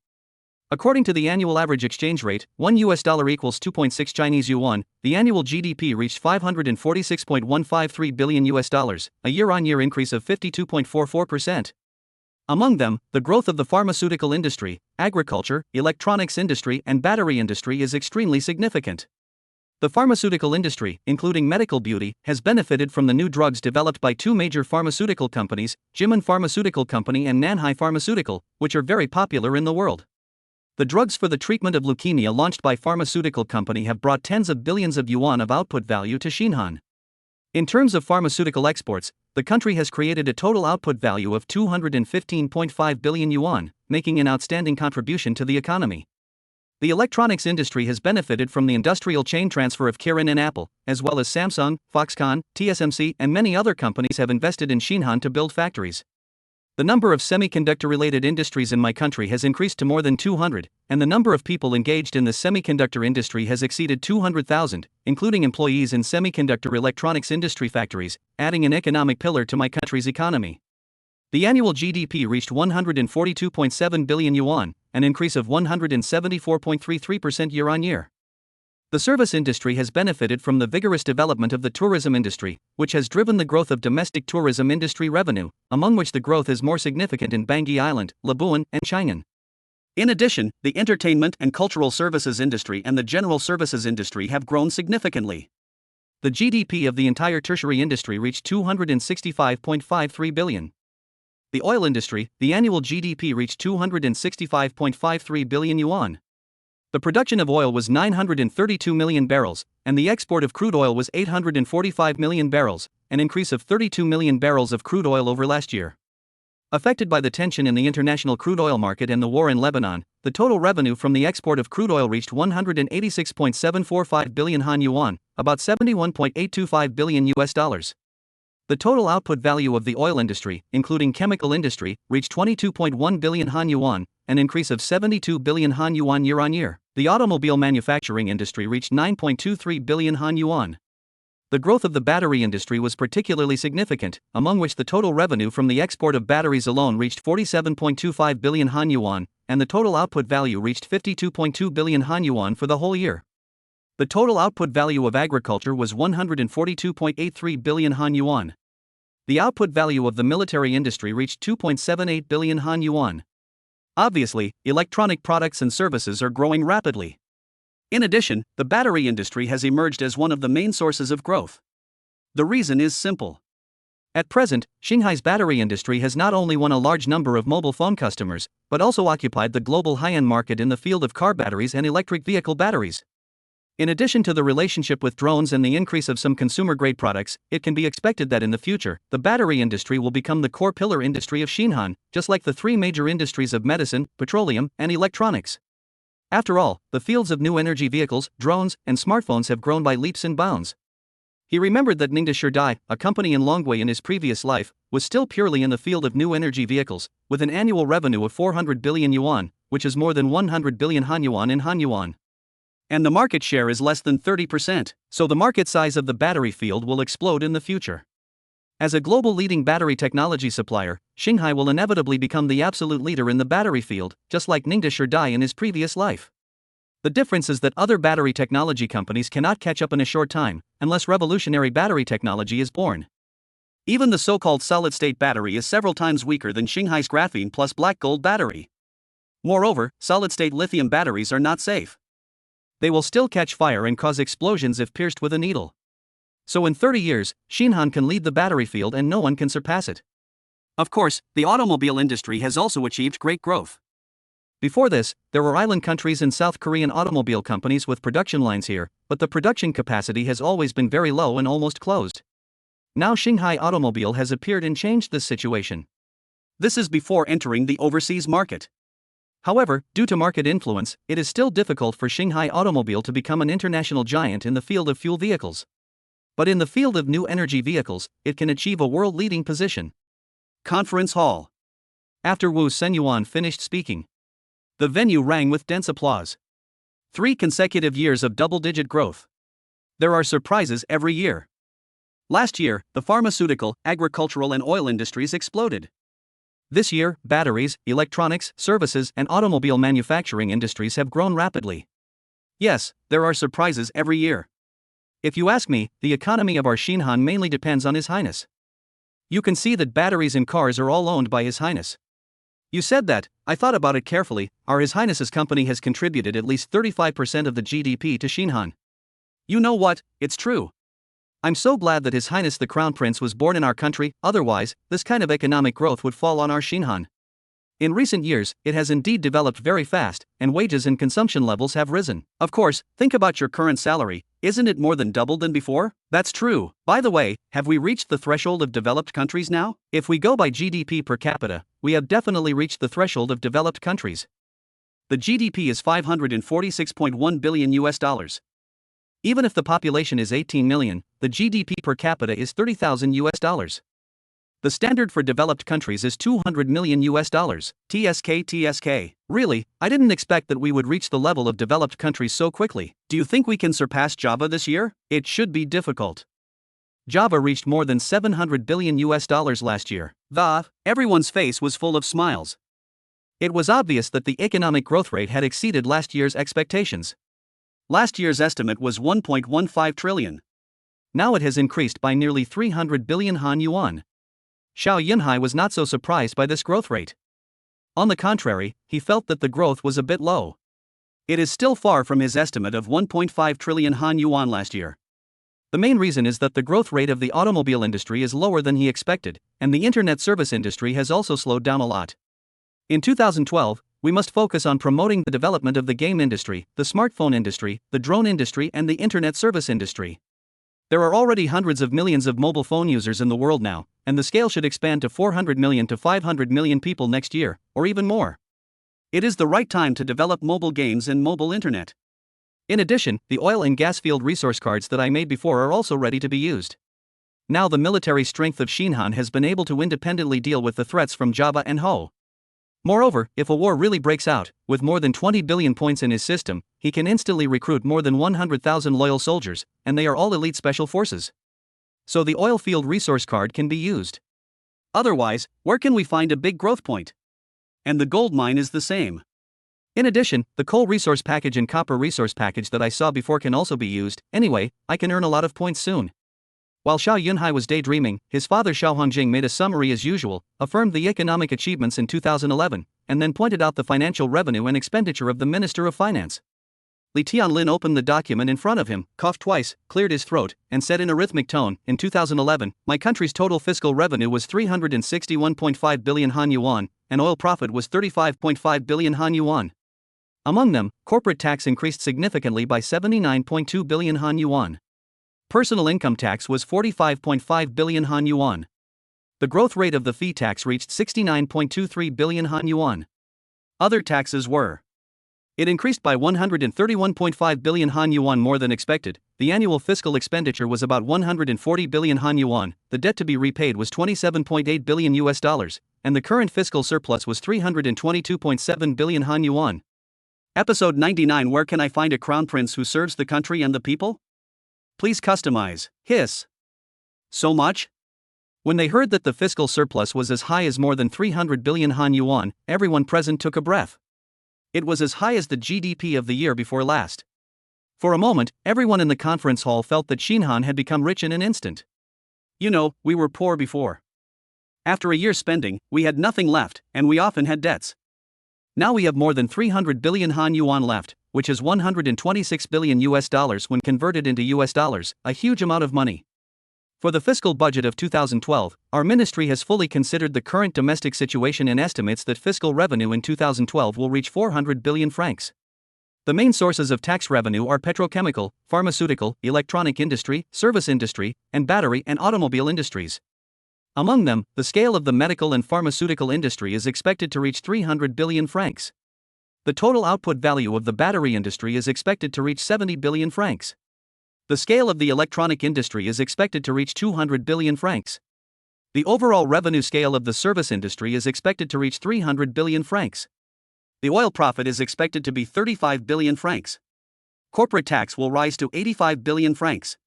According to the annual average exchange rate, $1 equals 2.6 Chinese yuan, the annual GDP reached $546.153 billion, a year-on-year increase of 52.44%. Among them, the growth of the pharmaceutical industry, agriculture, electronics industry, and battery industry is extremely significant. The pharmaceutical industry, including medical beauty, has benefited from the new drugs developed by two major pharmaceutical companies, Jimin Pharmaceutical Company and Nanyang Pharmaceutical, which are very popular in the world. The drugs for the treatment of leukemia launched by pharmaceutical company have brought tens of billions of yuan of output value to Xinhan. In terms of pharmaceutical exports, the country has created a total output value of 215.5 billion yuan, making an outstanding contribution to the economy. The electronics industry has benefited from the industrial chain transfer of Kirin and Apple, as well as Samsung, Foxconn, TSMC, and many other companies have invested in Xinhan to build factories. The number of semiconductor-related industries in my country has increased to more than 200, and the number of people engaged in the semiconductor industry has exceeded 200,000, including employees in semiconductor electronics industry factories, adding an economic pillar to my country's economy. The annual GDP reached 142.7 billion yuan, an increase of 174.33% year-on-year. The service industry has benefited from the vigorous development of the tourism industry, which has driven the growth of domestic tourism industry revenue, among which the growth is more significant in Bangui Island, Labuan, and Chang'an. In addition, the entertainment and cultural services industry and the general services industry have grown significantly. The GDP of the entire tertiary industry reached 265.53 billion. The oil industry, the annual GDP reached 265.53 billion yuan. The production of oil was 932 million barrels, and the export of crude oil was 845 million barrels, an increase of 32 million barrels of crude oil over last year. Affected by the tension in the international crude oil market and the war in Lebanon, the total revenue from the export of crude oil reached 186.745 billion Han yuan, about $71.825 billion. The total output value of the oil industry, including chemical industry, reached 22.1 billion Han yuan, an increase of 72 billion Han yuan year-on-year. The automobile manufacturing industry reached 9.23 billion Han yuan. The growth of the battery industry was particularly significant, among which the total revenue from the export of batteries alone reached 47.25 billion Han yuan, and the total output value reached 52.2 billion Han yuan for the whole year. The total output value of agriculture was 142.83 billion Han yuan. The output value of the military industry reached 2.78 billion Han yuan. Obviously, electronic products and services are growing rapidly. In addition, the battery industry has emerged as one of the main sources of growth. The reason is simple. At present, Xinhai's battery industry has not only won a large number of mobile phone customers, but also occupied the global high-end market in the field of car batteries and electric vehicle batteries. In addition to the relationship with drones and the increase of some consumer-grade products, it can be expected that in the future, the battery industry will become the core pillar industry of Xinhan, just like the three major industries of medicine, petroleum, and electronics. After all, the fields of new energy vehicles, drones, and smartphones have grown by leaps and bounds. He remembered that Ningde Sherdai, a company in Longwei in his previous life, was still purely in the field of new energy vehicles, with an annual revenue of 400 billion yuan, which is more than 100 billion Han yuan in Han yuan. And the market share is less than 30%, so the market size of the battery field will explode in the future. As a global leading battery technology supplier, Xiaoyunhai will inevitably become the absolute leader in the battery field, just like Ningde Dai in his previous life. The difference is that other battery technology companies cannot catch up in a short time, unless revolutionary battery technology is born. Even the so-called solid-state battery is several times weaker than Xiaoyunhai's graphene plus black gold battery. Moreover, solid-state lithium batteries are not safe. They will still catch fire and cause explosions if pierced with a needle. So in 30 years, Xiaoyunhai can lead the battery field and no one can surpass it. Of course, the automobile industry has also achieved great growth. Before this, there were island countries and South Korean automobile companies with production lines here, but the production capacity has always been very low and almost closed. Now Xiaoyunhai Automobile has appeared and changed this situation. This is before entering the overseas market. However, due to market influence, it is still difficult for Xiaoyunhai Automobile to become an international giant in the field of fuel vehicles. But in the field of new energy vehicles, it can achieve a world-leading position. Conference Hall. After Wu Senyuan finished speaking, the venue rang with dense applause. 3 consecutive years of double-digit growth. There are surprises every year. Last year, the pharmaceutical, agricultural and oil industries exploded. This year, batteries, electronics, services and automobile manufacturing industries have grown rapidly. Yes, there are surprises every year. If you ask me, the economy of our Xiaoyunhai mainly depends on His Highness. You can see that batteries in cars are all owned by His Highness. You said that. I thought about it carefully. Our His Highness's company has contributed at least 35% of the GDP to Xiaoyunhai. You know what, it's true. I'm so glad that His Highness the Crown Prince was born in our country, otherwise, this kind of economic growth would fall on our Xiaoyunhai. In recent years, it has indeed developed very fast, and wages and consumption levels have risen. Of course, think about your current salary, isn't it more than double than before? That's true. By the way, have we reached the threshold of developed countries now? If we go by GDP per capita, we have definitely reached the threshold of developed countries. The GDP is $546.1 billion US. Even if the population is 18 million, the GDP per capita is $30,000 US. The standard for developed countries is $200 million US. TSK. Really, I didn't expect that we would reach the level of developed countries so quickly. Do you think we can surpass Java this year? It should be difficult. Java reached more than $700 billion US last year. Everyone's face was full of smiles. It was obvious that the economic growth rate had exceeded last year's expectations. Last year's estimate was 1.15 trillion. Now it has increased by nearly 300 billion Han yuan. Xiao Yunhai was not so surprised by this growth rate. On the contrary, he felt that the growth was a bit low. It is still far from his estimate of 1.5 trillion Han yuan last year. The main reason is that the growth rate of the automobile industry is lower than he expected, and the internet service industry has also slowed down a lot. In 2012, we must focus on promoting the development of the game industry, the smartphone industry, the drone industry and the internet service industry. There are already hundreds of millions of mobile phone users in the world now, and the scale should expand to 400 million to 500 million people next year, or even more. It is the right time to develop mobile games and mobile internet. In addition, the oil and gas field resource cards that I made before are also ready to be used. Now the military strength of Xiaoyunhai has been able to independently deal with the threats from Java and Ho. Moreover, if a war really breaks out, with more than 20 billion points in his system, he can instantly recruit more than 100,000 loyal soldiers, and they are all elite special forces. So the oil field resource card can be used. Otherwise, where can we find a big growth point? And the gold mine is the same. In addition, the coal resource package and copper resource package that I saw before can also be used. Anyway, I can earn a lot of points soon. While Xiao Yunhai was daydreaming, his father Xiao Hongjing made a summary as usual, affirmed the economic achievements in 2011, and then pointed out the financial revenue and expenditure of the Minister of Finance. Li Tianlin opened the document in front of him, coughed twice, cleared his throat, and said in a rhythmic tone, "In 2011, my country's total fiscal revenue was 361.5 billion Han yuan, and oil profit was 35.5 billion Han yuan. Among them, corporate tax increased significantly by 79.2 billion Han yuan. Personal income tax was 45.5 billion Han yuan. The growth rate of the fee tax reached 69.23 billion Han yuan. Other taxes were. It increased by 131.5 billion Han yuan more than expected. The annual fiscal expenditure was about 140 billion Han yuan, the debt to be repaid was 27.8 billion US dollars, and the current fiscal surplus was 322.7 billion Han yuan. Episode 99. Where can I find a crown prince who serves the country and the people? Please customize. Hiss. So much? When they heard that the fiscal surplus was as high as more than 300 billion Han yuan, everyone present took a breath. It was as high as the GDP of the year before last. For a moment, everyone in the conference hall felt that Xinhan had become rich in an instant. You know, we were poor before. After a year's spending, we had nothing left, and we often had debts. Now we have more than 300 billion Han yuan left, which is 126 billion US dollars when converted into US dollars, a huge amount of money. For the fiscal budget of 2012, our ministry has fully considered the current domestic situation and estimates that fiscal revenue in 2012 will reach 400 billion francs. The main sources of tax revenue are petrochemical, pharmaceutical, electronic industry, service industry, and battery and automobile industries. Among them, the scale of the medical and pharmaceutical industry is expected to reach 300 billion francs. The total output value of the battery industry is expected to reach 70 billion francs. The scale of the electronic industry is expected to reach 200 billion francs. The overall revenue scale of the service industry is expected to reach 300 billion francs. The oil profit is expected to be 35 billion francs. Corporate tax will rise to 85 billion francs.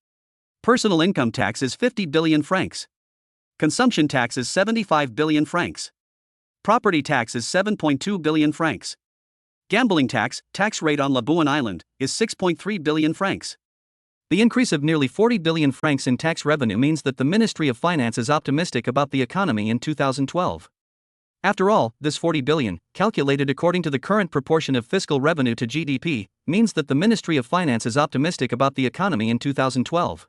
Personal income tax is 50 billion francs. Consumption tax is 75 billion francs. Property tax is 7.2 billion francs. Gambling tax rate on Labuan Island, is 6.3 billion francs. The increase of nearly 40 billion francs in tax revenue means that the Ministry of Finance is optimistic about the economy in 2012. After all, this 40 billion, calculated according to the current proportion of fiscal revenue to GDP, means that the Ministry of Finance is optimistic about the economy in 2012.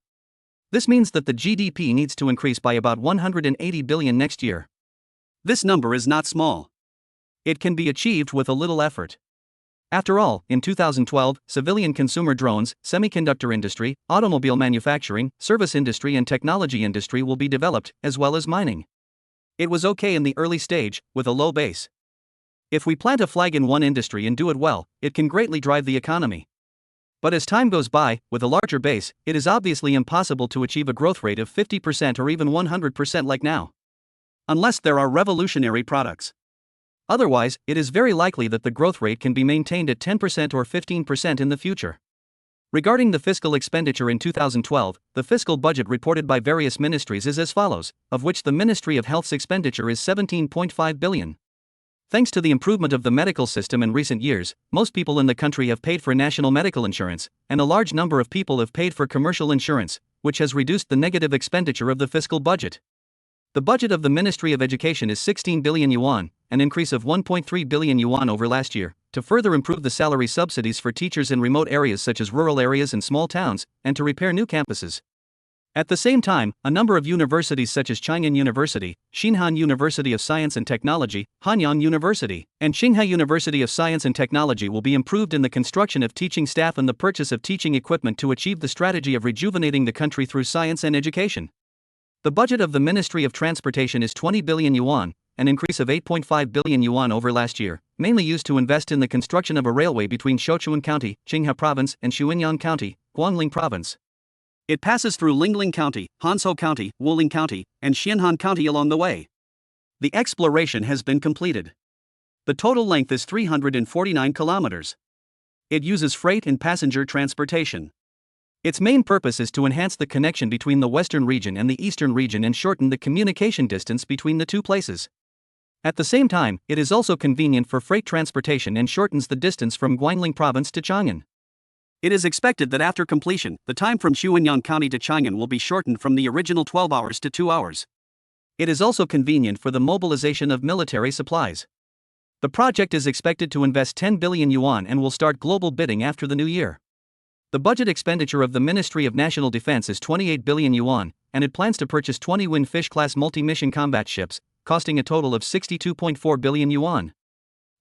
This means that the GDP needs to increase by about 180 billion next year. This number is not small. It can be achieved with a little effort. After all, in 2012, civilian consumer drones, semiconductor industry, automobile manufacturing, service industry and technology industry will be developed, as well as mining. It was okay in the early stage, with a low base. If we plant a flag in one industry and do it well, it can greatly drive the economy. But as time goes by, with a larger base, it is obviously impossible to achieve a growth rate of 50% or even 100% like now. Unless there are revolutionary products. Otherwise, it is very likely that the growth rate can be maintained at 10% or 15% in the future. Regarding the fiscal expenditure in 2012, the fiscal budget reported by various ministries is as follows, of which the Ministry of Health's expenditure is 17.5 billion. Thanks to the improvement of the medical system in recent years, most people in the country have paid for national medical insurance, and a large number of people have paid for commercial insurance, which has reduced the negative expenditure of the fiscal budget. The budget of the Ministry of Education is 16 billion yuan, an increase of 1.3 billion yuan over last year, to further improve the salary subsidies for teachers in remote areas such as rural areas and small towns, and to repair new campuses. At the same time, a number of universities such as Chang'an University, Xinhan University of Science and Technology, Hanyang University, and Qinghai University of Science and Technology will be improved in the construction of teaching staff and the purchase of teaching equipment to achieve the strategy of rejuvenating the country through science and education. The budget of the Ministry of Transportation is 20 billion yuan, an increase of 8.5 billion yuan over last year, mainly used to invest in the construction of a railway between Sichuan County, Qinghai Province, and Xiunyang County, Guangling Province. It passes through Lingling County, Hanzhou County, Wuling County, and Xianhan County along the way. The exploration has been completed. The total length is 349 kilometers. It uses freight and passenger transportation. Its main purpose is to enhance the connection between the western region and the eastern region and shorten the communication distance between the two places. At the same time, it is also convenient for freight transportation and shortens the distance from Guangling Province to Chang'an. It is expected that after completion, the time from Xiunyang County to Chang'an will be shortened from the original 12 hours to 2 hours. It is also convenient for the mobilization of military supplies. The project is expected to invest 10 billion yuan and will start global bidding after the new year. The budget expenditure of the Ministry of National Defense is 28 billion yuan, and it plans to purchase 20 Windfish-class multi-mission combat ships, costing a total of 62.4 billion yuan.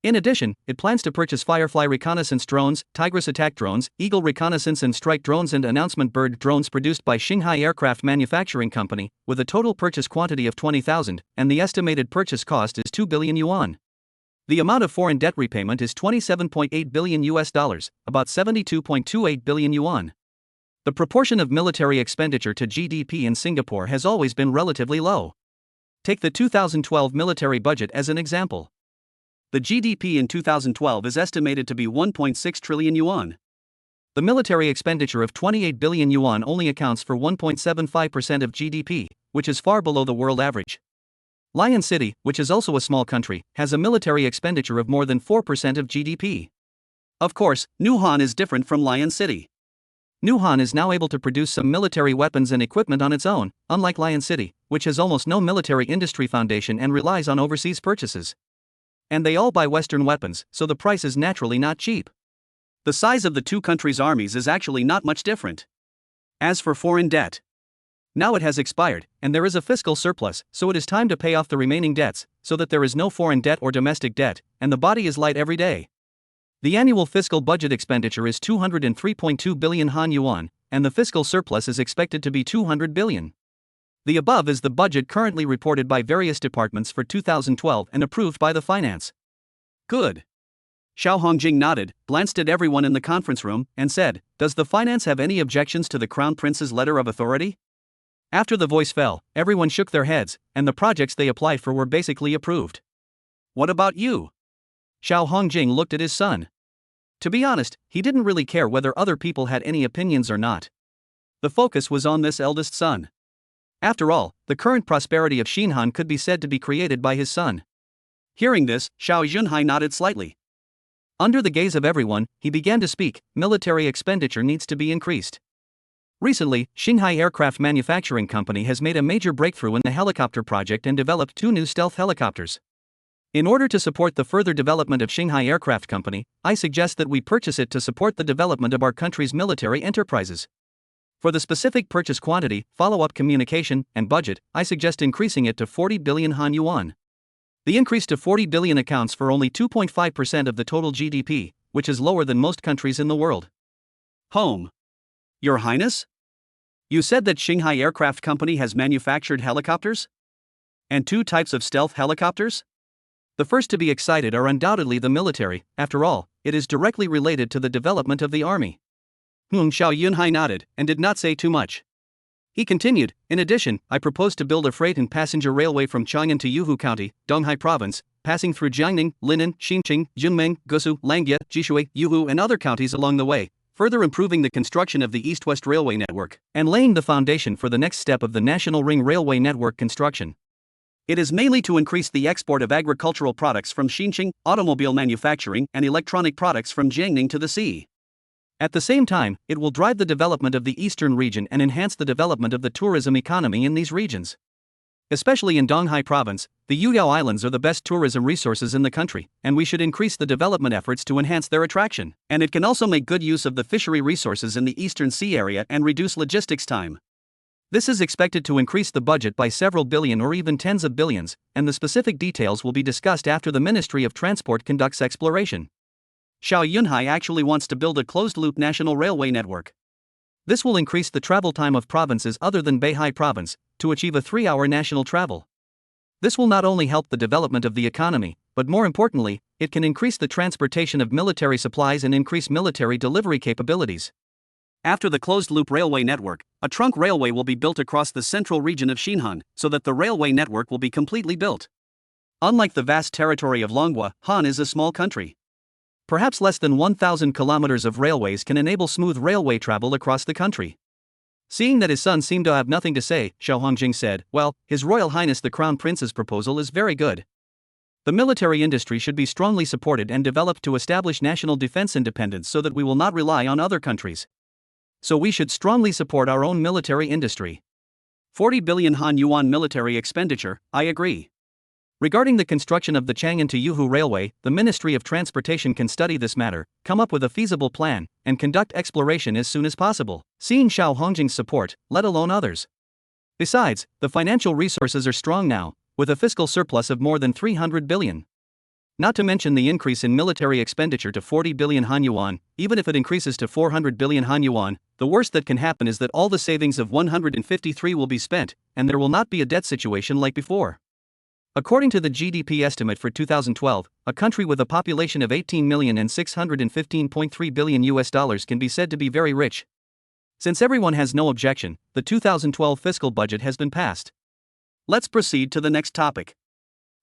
In addition, it plans to purchase Firefly reconnaissance drones, Tigris attack drones, Eagle reconnaissance and strike drones and announcement bird drones produced by Xinghai Aircraft Manufacturing Company, with a total purchase quantity of 20,000, and the estimated purchase cost is 2 billion yuan. The amount of foreign debt repayment is 27.8 billion US dollars, about 72.28 billion yuan. The proportion of military expenditure to GDP in Singapore has always been relatively low. Take the 2012 military budget as an example. The GDP in 2012 is estimated to be 1.6 trillion yuan. The military expenditure of 28 billion yuan only accounts for 1.75% of GDP, which is far below the world average. Lion City, which is also a small country, has a military expenditure of more than 4% of GDP. Of course, Wuhan is different from Lion City. Wuhan is now able to produce some military weapons and equipment on its own, unlike Lion City, which has almost no military industry foundation and relies on overseas purchases. And they all buy Western weapons, so the price is naturally not cheap. The size of the two countries' armies is actually not much different. As for foreign debt, now it has expired, and there is a fiscal surplus, so it is time to pay off the remaining debts, so that there is no foreign debt or domestic debt, and the body is light every day. The annual fiscal budget expenditure is 203.2 billion Han yuan, and the fiscal surplus is expected to be 200 billion. The above is the budget currently reported by various departments for 2012 and approved by the finance. Good. Xiao Hongjing nodded, glanced at everyone in the conference room, and said, "Does the finance have any objections to the Crown Prince's letter of authority?" After the voice fell, everyone shook their heads, and the projects they applied for were basically approved. What about you? Xiao Hongjing looked at his son. To be honest, he didn't really care whether other people had any opinions or not. The focus was on this eldest son. After all, the current prosperity of Xinhan could be said to be created by his son. Hearing this, Xiao Yunhai nodded slightly. Under the gaze of everyone, he began to speak. Military expenditure needs to be increased. Recently, Xinhai Aircraft Manufacturing Company has made a major breakthrough in the helicopter project and developed 2 new stealth helicopters. In order to support the further development of Xinhai Aircraft Company, I suggest that we purchase it to support the development of our country's military enterprises. For the specific purchase quantity, follow-up communication, and budget, I suggest increasing it to 40 billion Han yuan. The increase to 40 billion accounts for only 2.5% of the total GDP, which is lower than most countries in the world. Home. Your Highness? You said that Xinhai Aircraft Company has manufactured helicopters? And 2 types of stealth helicopters? The first to be excited are undoubtedly the military. After all, it is directly related to the development of the army. Xiao Yunhai nodded, and did not say too much. He continued, in addition, I propose to build a freight and passenger railway from Chang'an to Yuhu County, Donghai Province, passing through Jiangning, Linan, Xinqing, Junmeng, Gusu, Langjie, Jishui, Yuhu and other counties along the way, further improving the construction of the East-West Railway network, and laying the foundation for the next step of the National Ring Railway network construction. It is mainly to increase the export of agricultural products from Xinqing, automobile manufacturing and electronic products from Jiangning to the sea. At the same time, it will drive the development of the eastern region and enhance the development of the tourism economy in these regions. Especially in Donghai Province, the Yuyao Islands are the best tourism resources in the country, and we should increase the development efforts to enhance their attraction. And it can also make good use of the fishery resources in the eastern sea area and reduce logistics time. This is expected to increase the budget by several billion or even tens of billions, and the specific details will be discussed after the Ministry of Transport conducts exploration. Xiao Yunhai actually wants to build a closed-loop national railway network. This will increase the travel time of provinces other than Beihai Province, to achieve a 3-hour national travel. This will not only help the development of the economy, but more importantly, it can increase the transportation of military supplies and increase military delivery capabilities. After the closed-loop railway network, a trunk railway will be built across the central region of Xinhan, so that the railway network will be completely built. Unlike the vast territory of Longhua, Han is a small country. Perhaps less than 1,000 kilometers of railways can enable smooth railway travel across the country. Seeing that his son seemed to have nothing to say, Xiao Hongjing said, "Well, His Royal Highness the Crown Prince's proposal is very good. The military industry should be strongly supported and developed to establish national defense independence so that we will not rely on other countries. So we should strongly support our own military industry. 40 billion Han yuan military expenditure, I agree. Regarding the construction of the Chang'an to Yuhu Railway, the Ministry of Transportation can study this matter, come up with a feasible plan, and conduct exploration as soon as possible, seeing Xiao Hongjing's support, let alone others. Besides, the financial resources are strong now, with a fiscal surplus of more than 300 billion. Not to mention the increase in military expenditure to 40 billion Han yuan, even if it increases to 400 billion Han yuan, the worst that can happen is that all the savings of 153 will be spent, and there will not be a debt situation like before. According to the GDP estimate for 2012, a country with a population of 18 million and 615.3 billion US dollars can be said to be very rich. Since everyone has no objection, the 2012 fiscal budget has been passed. Let's proceed to the next topic.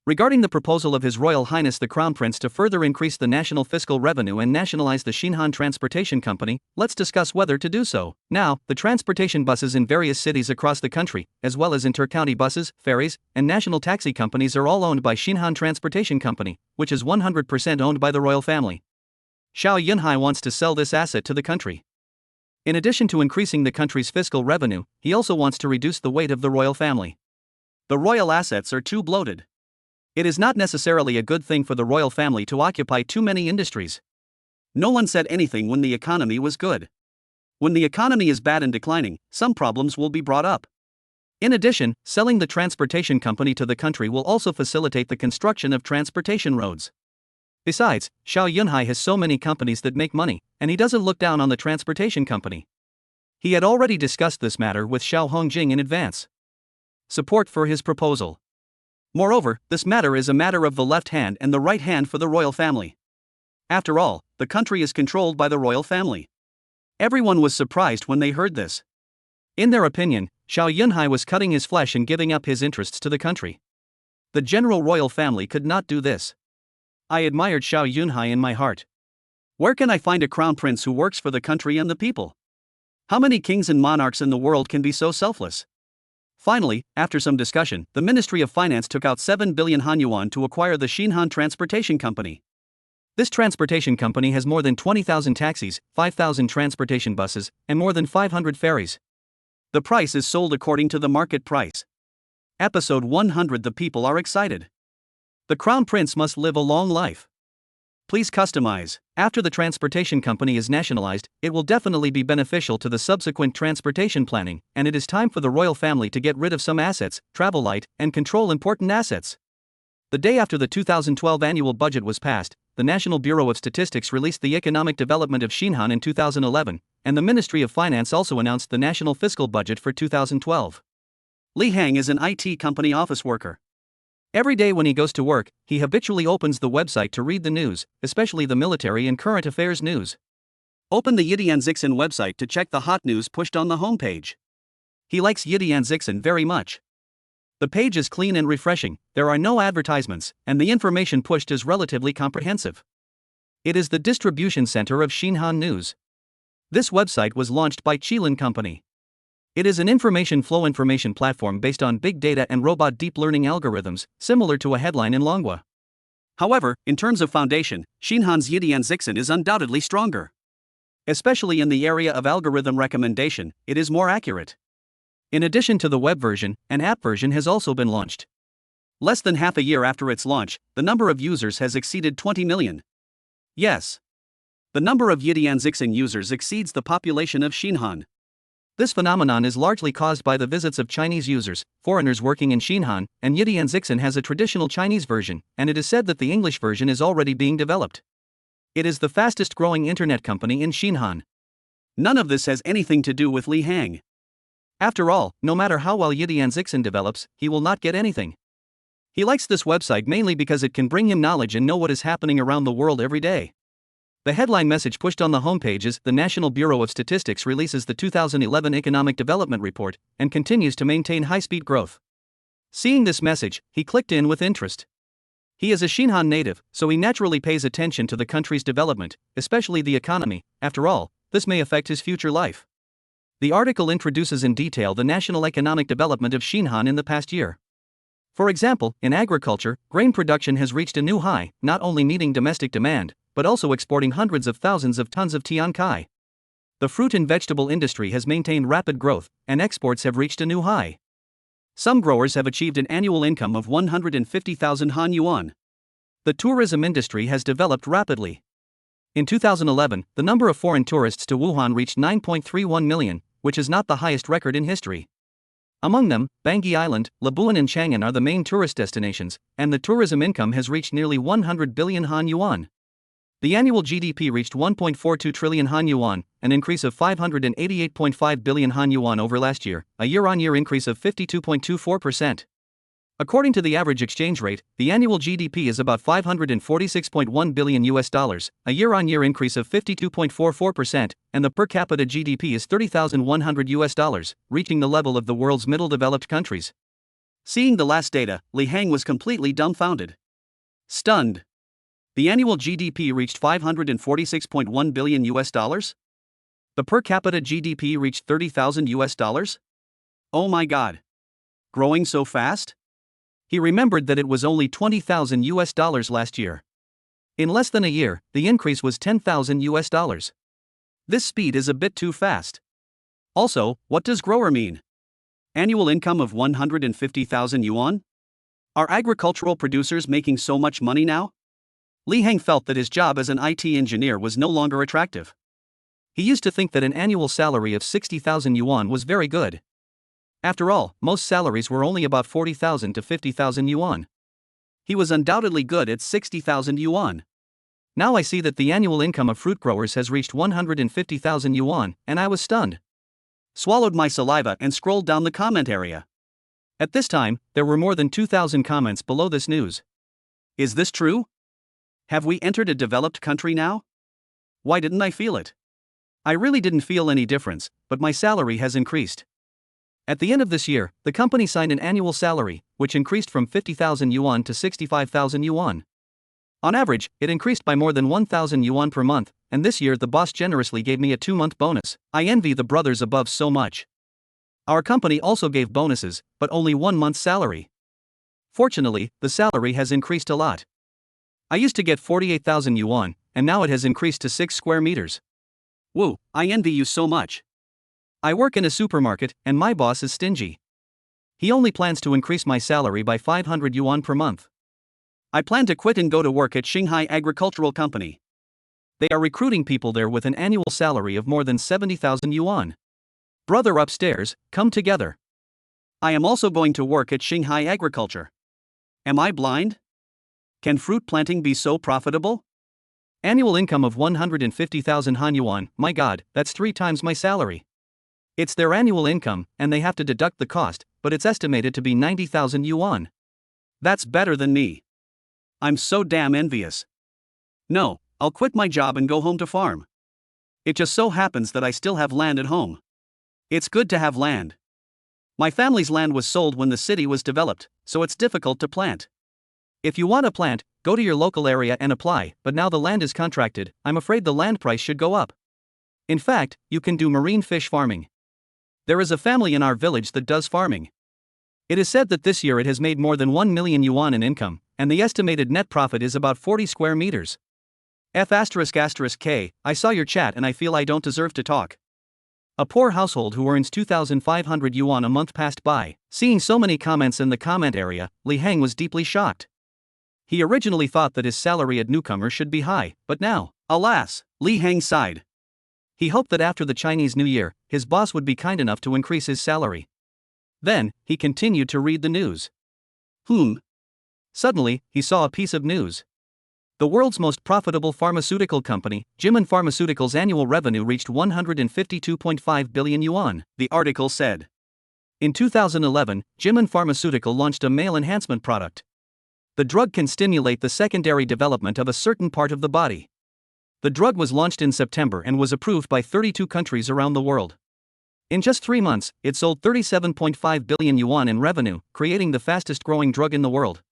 Regarding the proposal of His Royal Highness the Crown Prince to further increase the national fiscal revenue and nationalize the Xinhan Transportation Company, let's discuss whether to do so. Now, the transportation buses in various cities across the country, as well as inter-county buses, ferries, and national taxi companies are all owned by Xinhan Transportation Company, which is 100% owned by the royal family. Xiao Yunhai wants to sell this asset to the country. In addition to increasing the country's fiscal revenue, he also wants to reduce the weight of the royal family. The royal assets are too bloated. It is not necessarily a good thing for the royal family to occupy too many industries. No one said anything when the economy was good. When the economy is bad and declining, some problems will be brought up. In addition, selling the transportation company to the country will also facilitate the construction of transportation roads. Besides, Xiao Yunhai has so many companies that make money, and he doesn't look down on the transportation company. He had already discussed this matter with Xiao Hongjing in advance. Support for his proposal. Moreover, this matter is a matter of the left hand and the right hand for the royal family. After all, the country is controlled by the royal family. Everyone was surprised when they heard this. In their opinion, Xiao Yunhai was cutting his flesh and giving up his interests to the country. The general royal family could not do this. I admired Xiao Yunhai in my heart. Where can I find a crown prince who works for the country and the people? How many kings and monarchs in the world can be so selfless? Finally, after some discussion, the Ministry of Finance took out 7 billion Han yuan to acquire the Xinhan Transportation Company. This transportation company has more than 20,000 taxis, 5,000 transportation buses, and more than 500 ferries. The price is sold according to the market price. Episode 100. The people are excited. The Crown Prince must live a long life. Please customize. After the transportation company is nationalized, it will definitely be beneficial to the subsequent transportation planning, and it is time for the royal family to get rid of some assets, travel light, and control important assets. The day after the 2012 annual budget was passed, the National Bureau of Statistics released the economic development of Xinhan in 2011, and the Ministry of Finance also announced the national fiscal budget for 2012. Li Hang is an IT company office worker. Every day when he goes to work, he habitually opens the website to read the news, especially the military and current affairs news. Open the Yidianzixin website to check the hot news pushed on the homepage. He likes Yidianzixin very much. The page is clean and refreshing, there are no advertisements, and the information pushed is relatively comprehensive. It is the distribution center of Xinhan News. This website was launched by Qilin Company. It is an information platform based on big data and robot deep learning algorithms, similar to a headline in Longwa. However, in terms of foundation, Xinhan's Yidianzixin is undoubtedly stronger. Especially in the area of algorithm recommendation, it is more accurate. In addition to the web version, an app version has also been launched. Less than half a year after its launch, the number of users has exceeded 20 million. Yes. The number of Yidianzixin users exceeds the population of Xinhan. This phenomenon is largely caused by the visits of Chinese users, foreigners working in Xinhan, and Yidianzixin has a traditional Chinese version, and it is said that the English version is already being developed. It is the fastest growing internet company in Xinhan. None of this has anything to do with Li Hang. After all, no matter how well Yidianzixin develops, he will not get anything. He likes this website mainly because it can bring him knowledge and know what is happening around the world every day. The headline message pushed on the homepage is, the National Bureau of Statistics releases the 2011 Economic Development Report, and continues to maintain high-speed growth. Seeing this message, he clicked in with interest. He is a Xinhan native, so he naturally pays attention to the country's development, especially the economy. After all, this may affect his future life. The article introduces in detail the national economic development of Xinhan in the past year. For example, in agriculture, grain production has reached a new high, not only meeting domestic demand, but also exporting hundreds of thousands of tons of tiankai. The fruit and vegetable industry has maintained rapid growth, and exports have reached a new high. Some growers have achieved an annual income of 150,000 Han yuan. The tourism industry has developed rapidly. In 2011, the number of foreign tourists to Wuhan reached 9.31 million, which is not the highest record in history. Among them, Bangui Island, Labuan and Chang'an are the main tourist destinations, and the tourism income has reached nearly 100 billion Han yuan. The annual GDP reached 1.42 trillion Han yuan, an increase of 588.5 billion Han yuan over last year, a year-on-year increase of 52.24%. According to the average exchange rate, the annual GDP is about 546.1 billion US dollars, a year-on-year increase of 52.44%, and the per capita GDP is 30,100 US dollars, reaching the level of the world's middle developed countries. Seeing the last data, Li Hang was completely dumbfounded. Stunned. The annual GDP reached 546.1 billion US dollars? The per capita GDP reached 30,000 US dollars? Oh my god. Growing so fast? He remembered that it was only 20,000 US dollars last year. In less than a year, the increase was 10,000 US dollars. This speed is a bit too fast. Also, what does grower mean? Annual income of 150,000 yuan? Are agricultural producers making so much money now? Li Hang felt that his job as an IT engineer was no longer attractive. He used to think that an annual salary of 60,000 yuan was very good. After all, most salaries were only about 40,000 to 50,000 yuan. He was undoubtedly good at 60,000 yuan. Now I see that the annual income of fruit growers has reached 150,000 yuan, and I was stunned. Swallowed my saliva and scrolled down the comment area. At this time, there were more than 2,000 comments below this news. Is this true? Have we entered a developed country now? Why didn't I feel it? I really didn't feel any difference, but my salary has increased. At the end of this year, the company signed an annual salary, which increased from 50,000 yuan to 65,000 yuan. On average, it increased by more than 1,000 yuan per month, and this year the boss generously gave me a 2-month bonus. I envy the brothers above so much. Our company also gave bonuses, but only 1 month's salary. Fortunately, the salary has increased a lot. I used to get 48,000 yuan, and now it has increased to 6 square meters. Woo, I envy you so much. I work in a supermarket, and my boss is stingy. He only plans to increase my salary by 500 yuan per month. I plan to quit and go to work at Shanghai Agricultural Company. They are recruiting people there with an annual salary of more than 70,000 yuan. Brother upstairs, come together. I am also going to work at Shanghai Agriculture. Am I blind? Can fruit planting be so profitable? Annual income of 150,000 Han yuan, my god, that's 3 times my salary. It's their annual income, and they have to deduct the cost, but it's estimated to be 90,000 yuan. That's better than me. I'm so damn envious. No, I'll quit my job and go home to farm. It just so happens that I still have land at home. It's good to have land. My family's land was sold when the city was developed, so it's difficult to plant. If you want to plant, go to your local area and apply, but now the land is contracted, I'm afraid the land price should go up. In fact, you can do marine fish farming. There is a family in our village that does farming. It is said that this year it has made more than 1 million yuan in income, and the estimated net profit is about 40 square meters. F***K, I saw your chat and I feel I don't deserve to talk. A poor household who earns 2,500 yuan a month passed by. Seeing so many comments in the comment area, Li Hang was deeply shocked. He originally thought that his salary at newcomer should be high, but now, alas, Li Hang sighed. He hoped that after the Chinese New Year, his boss would be kind enough to increase his salary. Then, he continued to read the news. Suddenly, he saw a piece of news. The world's most profitable pharmaceutical company, Jimin Pharmaceuticals' annual revenue reached 152.5 billion yuan, the article said. In 2011, Jimin Pharmaceutical launched a male enhancement product. The drug can stimulate the secondary development of a certain part of the body. The drug was launched in September and was approved by 32 countries around the world. In just 3 months, it sold 37.5 billion yuan in revenue, creating the fastest growing drug in the world.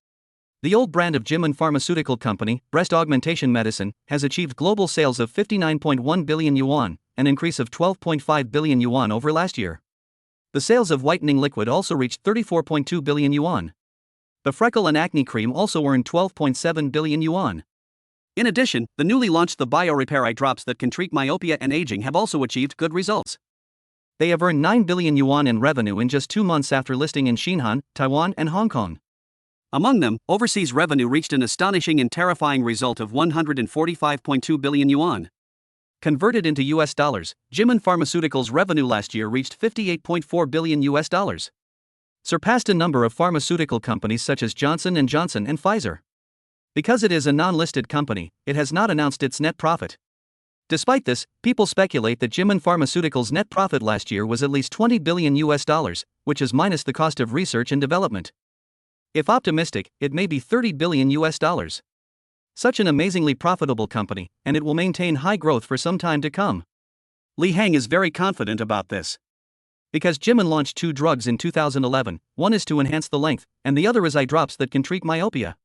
The old brand of Jimin Pharmaceutical Company, breast augmentation medicine, has achieved global sales of 59.1 billion yuan, an increase of 12.5 billion yuan over last year. The sales of whitening liquid also reached 34.2 billion yuan. The freckle and acne cream also earned 12.7 billion yuan. In addition, the newly launched the Bio Repair eye drops that can treat myopia and aging have also achieved good results. They have earned 9 billion yuan in revenue in just 2 months after listing in Xinjiang, Taiwan, and Hong Kong. Among them, overseas revenue reached an astonishing and terrifying result of 145.2 billion yuan. Converted into US dollars, Jimin Pharmaceuticals' revenue last year reached 58.4 billion US dollars. Surpassed a number of pharmaceutical companies such as Johnson & Johnson and Pfizer. Because it is a non-listed company, it has not announced its net profit. Despite this, people speculate that Jimin Pharmaceuticals' net profit last year was at least 20 billion US dollars, which is minus the cost of research and development. If optimistic, it may be 30 billion US dollars. Such an amazingly profitable company, and it will maintain high growth for some time to come. Li Hang is very confident about this. Because Jimin launched two drugs in 2011, one is to enhance the length, and the other is eye drops that can treat myopia.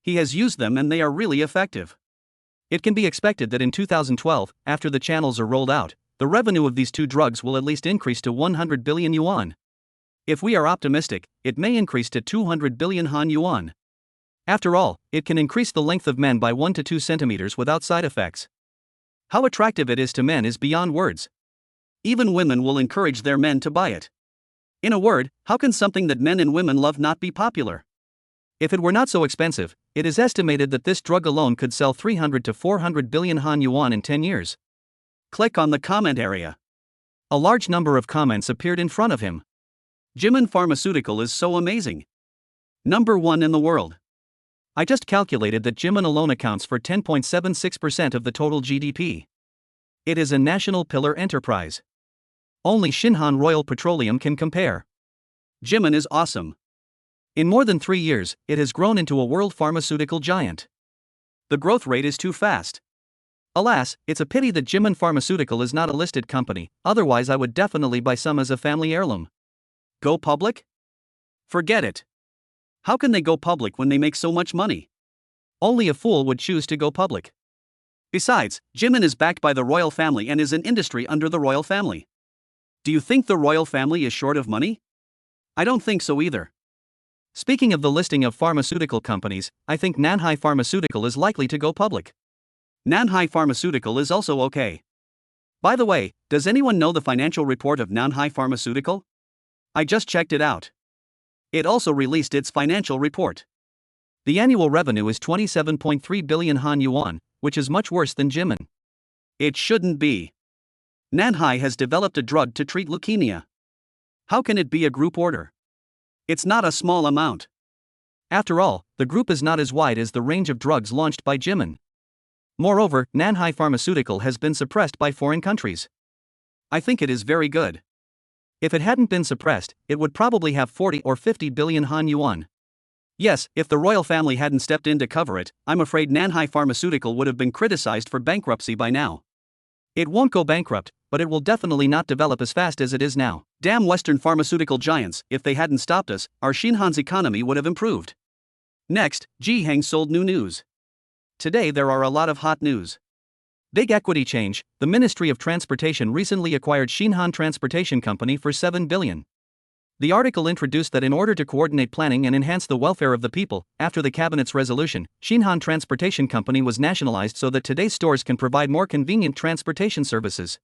He has used them and they are really effective. It can be expected that in 2012, after the channels are rolled out, the revenue of these two drugs will at least increase to 100 billion yuan. If we are optimistic, it may increase to 200 billion Han yuan. After all, it can increase the length of men by 1 to 2 centimeters without side effects. How attractive it is to men is beyond words. Even women will encourage their men to buy it. In a word, how can something that men and women love not be popular? If it were not so expensive, it is estimated that this drug alone could sell 300 to 400 billion Han yuan in 10 years. Click on the comment area. A large number of comments appeared in front of him. Jimin Pharmaceutical is so amazing. Number 1 in the world. I just calculated that Jimin alone accounts for 10.76% of the total GDP. It is a national pillar enterprise. Only Shinhan Royal Petroleum can compare. Jimin is awesome. In more than 3 years, it has grown into a world pharmaceutical giant. The growth rate is too fast. Alas, it's a pity that Jimin Pharmaceutical is not a listed company, otherwise I would definitely buy some as a family heirloom. Go public? Forget it. How can they go public when they make so much money? Only a fool would choose to go public. Besides, Jimin is backed by the royal family and is an industry under the royal family. Do you think the royal family is short of money? I don't think so either. Speaking of the listing of pharmaceutical companies, I think Nanyang Pharmaceutical is likely to go public. Nanyang Pharmaceutical is also okay. By the way, does anyone know the financial report of Nanyang Pharmaceutical? I just checked it out. It also released its financial report. The annual revenue is 27.3 billion Han yuan, which is much worse than Jimin. It shouldn't be. Nanyang has developed a drug to treat leukemia. How can it be a group order? It's not a small amount. After all, the group is not as wide as the range of drugs launched by Jimin. Moreover, Nanyang Pharmaceutical has been suppressed by foreign countries. I think it is very good. If it hadn't been suppressed, it would probably have 40 or 50 billion Han yuan. Yes, if the royal family hadn't stepped in to cover it, I'm afraid Nanyang Pharmaceutical would have been criticized for bankruptcy by now. It won't go bankrupt, but it will definitely not develop as fast as it is now. Damn Western pharmaceutical giants, if they hadn't stopped us, our Shinhan's economy would have improved. Next, Zhiheng sold new news. Today there are a lot of hot news. Big equity change, the Ministry of Transportation recently acquired Shinhan Transportation Company for 7 billion. The article introduced that in order to coordinate planning and enhance the welfare of the people, after the cabinet's resolution, Shinhan Transportation Company was nationalized so that today's stores can provide more convenient transportation services.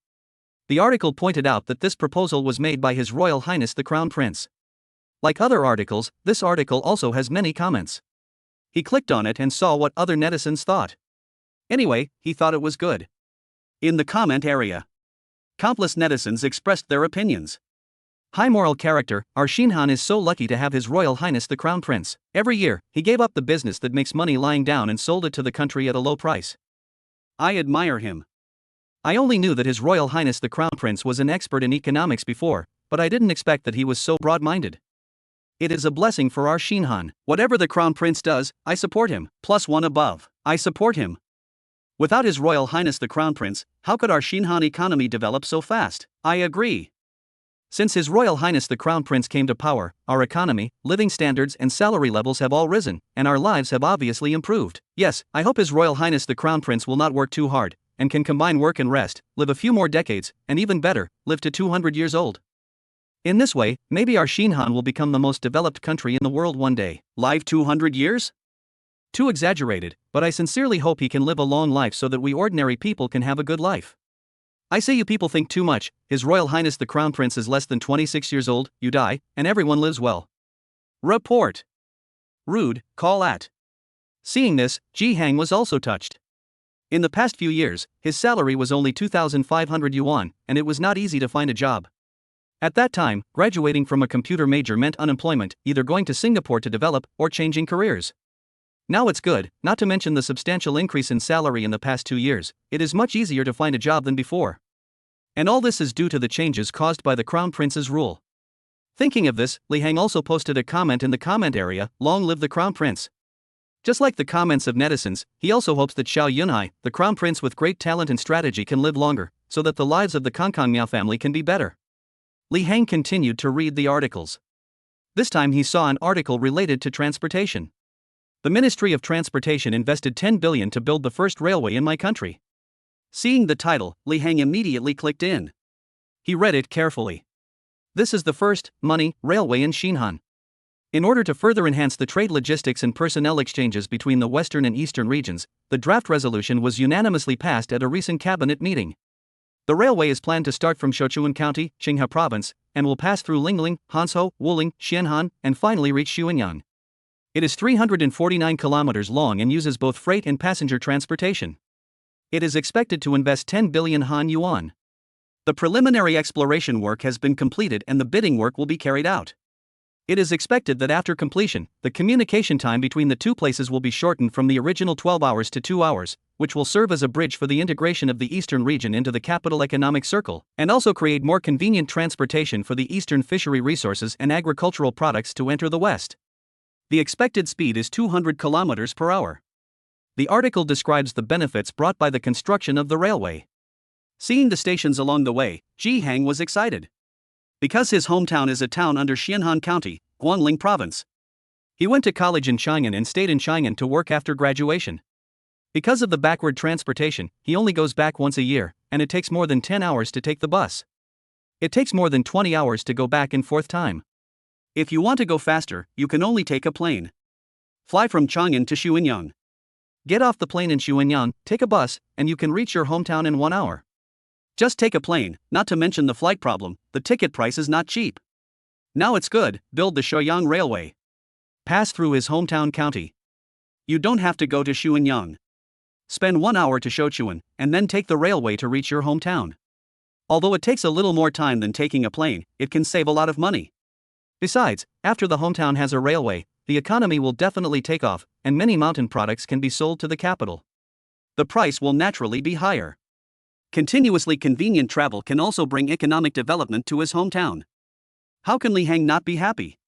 The article pointed out that this proposal was made by His Royal Highness the Crown Prince. Like other articles, this article also has many comments. He clicked on it and saw what other netizens thought. Anyway, he thought it was good. In the comment area, countless netizens expressed their opinions. High moral character, our Shinhan is so lucky to have His Royal Highness the Crown Prince. Every year, he gave up the business that makes money lying down and sold it to the country at a low price. I admire him. I only knew that His Royal Highness the Crown Prince was an expert in economics before, but I didn't expect that he was so broad-minded. It is a blessing for our Shinhan. Whatever the Crown Prince does, I support him. +1 above. I support him. Without His Royal Highness the Crown Prince, how could our Shinhan economy develop so fast? I agree. Since His Royal Highness the Crown Prince came to power, our economy, living standards and salary levels have all risen, and our lives have obviously improved. Yes, I hope His Royal Highness the Crown Prince will not work too hard, and can combine work and rest, live a few more decades, and even better, live to 200 years old. In this way, maybe our Shinhan will become the most developed country in the world one day. Live 200 years? Too exaggerated, but I sincerely hope he can live a long life so that we ordinary people can have a good life. I say you people think too much. His Royal Highness the Crown Prince is less than 26 years old, you die, and everyone lives well. Report. Rude, call at. Seeing this, Zhiheng was also touched. In the past few years, his salary was only 2,500 yuan, and it was not easy to find a job. At that time, graduating from a computer major meant unemployment, either going to Singapore to develop, or changing careers. Now it's good, not to mention the substantial increase in salary in the past 2 years, it is much easier to find a job than before. And all this is due to the changes caused by the Crown Prince's rule. Thinking of this, Li Heng also posted a comment in the comment area, "Long live the Crown Prince." Just like the comments of netizens, he also hopes that Xiao Yunhai, the Crown Prince with great talent and strategy, can live longer, so that the lives of the Kangkang Miao family can be better. Li Hang continued to read the articles. This time he saw an article related to transportation. The Ministry of Transportation invested 10 billion to build the first railway in my country. Seeing the title, Li Hang immediately clicked in. He read it carefully. This is the first railway in Xinhan. In order to further enhance the trade logistics and personnel exchanges between the western and eastern regions, the draft resolution was unanimously passed at a recent cabinet meeting. The railway is planned to start from Sichuan County, Qinghai Province, and will pass through Lingling, Hanzhou, Wuling, Xianhan, and finally reach Xuanyang. It is 349 kilometers long and uses both freight and passenger transportation. It is expected to invest 10 billion Han yuan. The preliminary exploration work has been completed and the bidding work will be carried out. It is expected that after completion, the communication time between the two places will be shortened from the original 12 hours to 2 hours, which will serve as a bridge for the integration of the eastern region into the capital economic circle, and also create more convenient transportation for the eastern fishery resources and agricultural products to enter the west. The expected speed is 200 kilometers per hour. The article describes the benefits brought by the construction of the railway. Seeing the stations along the way, Ji Hang was excited. Because his hometown is a town under Xianhan County, Guangling Province. He went to college in Chang'an and stayed in Chang'an to work after graduation. Because of the backward transportation, he only goes back once a year, and it takes more than 10 hours to take the bus. It takes more than 20 hours to go back and forth time. If you want to go faster, you can only take a plane. Fly from Chang'an to Xuanyang. Get off the plane in Xuanyang, take a bus, and you can reach your hometown in 1 hour. Just take a plane, not to mention the flight problem, the ticket price is not cheap. Now it's good, build the Shoyang Railway. Pass through his hometown county. You don't have to go to Xuanyang. Spend 1 hour to Sichuan, and then take the railway to reach your hometown. Although it takes a little more time than taking a plane, it can save a lot of money. Besides, after the hometown has a railway, the economy will definitely take off, and many mountain products can be sold to the capital. The price will naturally be higher. Continuously convenient travel can also bring economic development to his hometown. How can Li Hang not be happy?